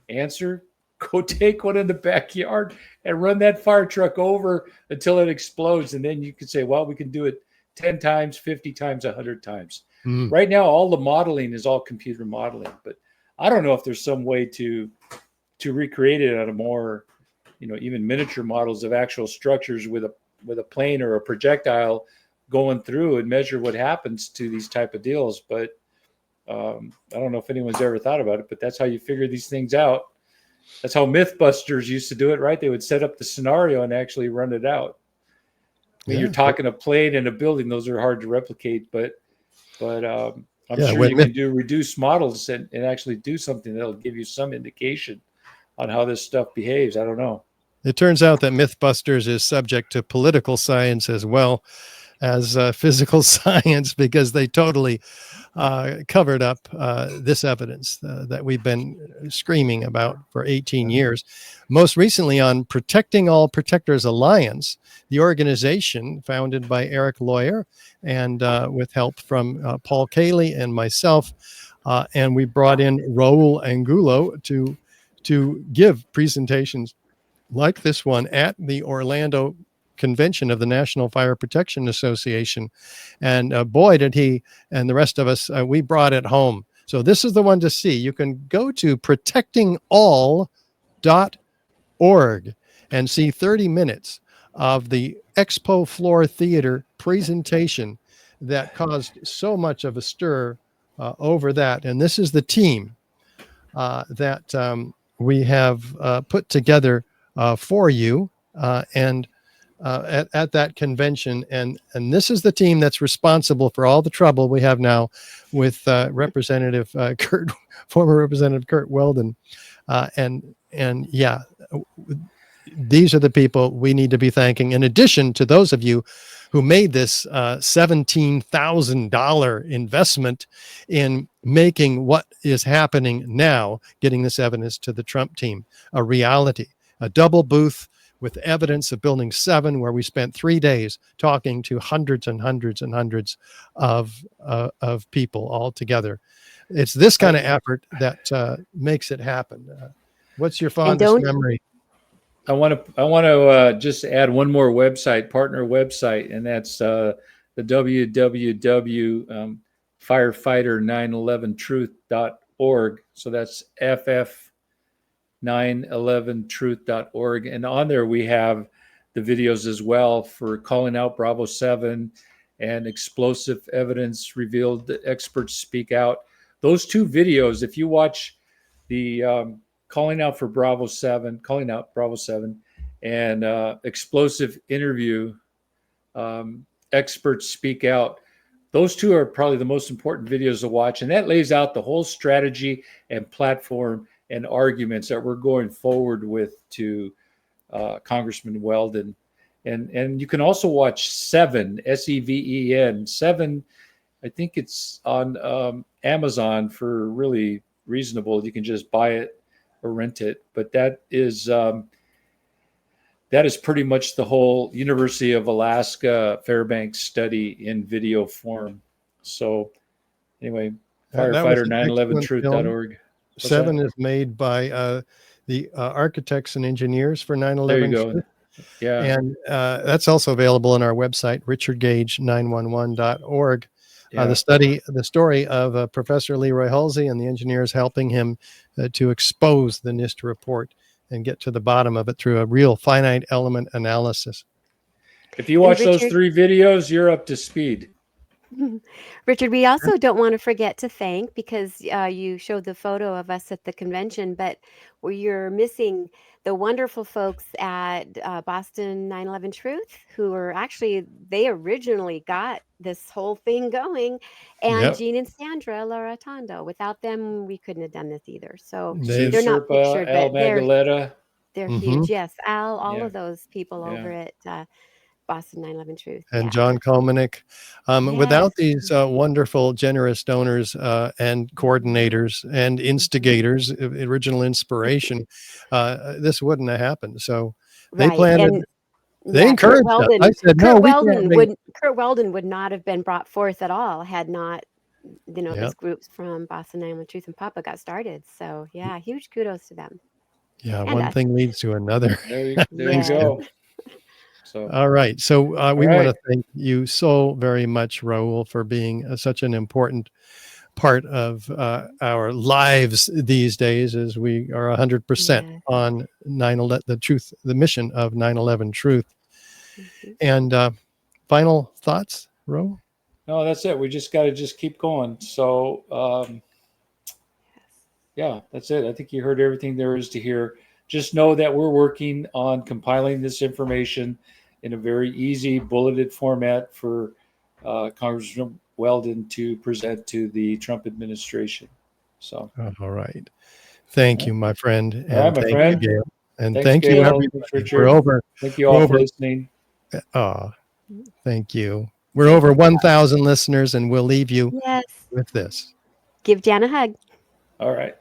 Answer, go take one in the backyard and run that fire truck over until it explodes. And then you can say, well, we can do it 10 times, 50 times, 100 times. Mm. Right now, all the modeling is all computer modeling, but I don't know if there's some way to recreate it on a more, even miniature models of actual structures with a plane or a projectile going through and measure what happens to these type of deals. But I don't know if anyone's ever thought about it, but that's how you figure these things out. That's how Mythbusters used to do it, right? They would set up the scenario and actually run it out. I mean, you're talking a plane and a building; those are hard to replicate. But I'm sure you can do reduced models and actually do something that'll give you some indication on how this stuff behaves. I don't know. It turns out that Mythbusters is subject to political science as well as physical science, because they totally covered up this evidence that we've been screaming about for 18 years. Most recently on Protecting All Protectors Alliance, the organization founded by Eric Lawyer and with help from Paul Cayley and myself. And we brought in Raul Angulo to to give presentations like this one at the Orlando convention of the National Fire Protection Association. And boy, did he and the rest of us, we brought it home. So this is the one to see. You can go to protectingall.org and see 30 minutes of the Expo Floor Theater presentation that caused so much of a stir over that. And this is the team that we have put together for you and at that convention. And this is the team that's responsible for all the trouble we have now with Representative former Representative Curt Weldon. And yeah, these are the people we need to be thanking, in addition to those of you who made this $17,000 investment in making what is happening now, getting this evidence to the Trump team, a reality, a double booth with evidence of Building 7, where we spent 3 days talking to hundreds and hundreds and hundreds of people all together. It's this kind of effort that makes it happen. What's your fondest memory? I want to just add one more website, partner website, and that's the www.firefighter911truth.org. So that's ff911truth.org. And on there we have the videos as well for calling out Bravo 7 and explosive evidence revealed that experts speak out. Those two videos, if you watch the calling out Bravo 7 and explosive interview, experts speak out. Those two are probably the most important videos to watch. And that lays out the whole strategy and platform and arguments that we're going forward with to Congressman Weldon. And you can also watch Seven, SEVEN. Seven, I think it's on Amazon for really reasonable. You can just buy it or rent it, but that is pretty much the whole University of Alaska Fairbanks study in video form. So anyway, firefighter911truth.org. 7 is made by the architects and engineers for 9/11. There you go. Yeah, and that's also available on our website, richardgage911.org. Yeah. The story of Professor Leroy Halsey and the engineers helping him to expose the NIST report and get to the bottom of it through a real finite element analysis. If you watch those 3 videos, you're up to speed. Richard, we also don't want to forget to thank, because you showed the photo of us at the convention, but you're missing the wonderful folks at Boston 9/11 Truth, who were actually, they originally got this whole thing going, and Gene and Sandra Laratondo. Without them, we couldn't have done this either. So they're not pictured, Al but they're huge. Yes, Al, all of those people over at Boston 9/11 Truth. And John Komanik. Without these wonderful, generous donors and coordinators and instigators, original inspiration, this wouldn't have happened. So they planned. They encouraged us. I said, Kurt Weldon would not have been brought forth at all had not, these groups from Boston 9/11 Truth and Papa got started. So yeah, huge kudos to them. Yeah, and one thing leads to another. There you go. So, all right. So we want to thank you so very much, Raul, for being such an important part of our lives these days, as we are 100% on 9/11, the truth, the mission of 9/11 Truth. And final thoughts, Raul? No, that's it. We just got to keep going. So, yeah, that's it. I think you heard everything there is to hear. Just know that we're working on compiling this information in a very easy bulleted format for Congressman Weldon to present to the Trump administration. So, all right. Thank you, my friend. And all right, my friend. You, Gail. And thanks, thank Gail. you, everybody. Richard. We're over. Thank you all for listening. Oh, thank you. We're over 1,000 listeners, and we'll leave you with this. Give Jan a hug. All right.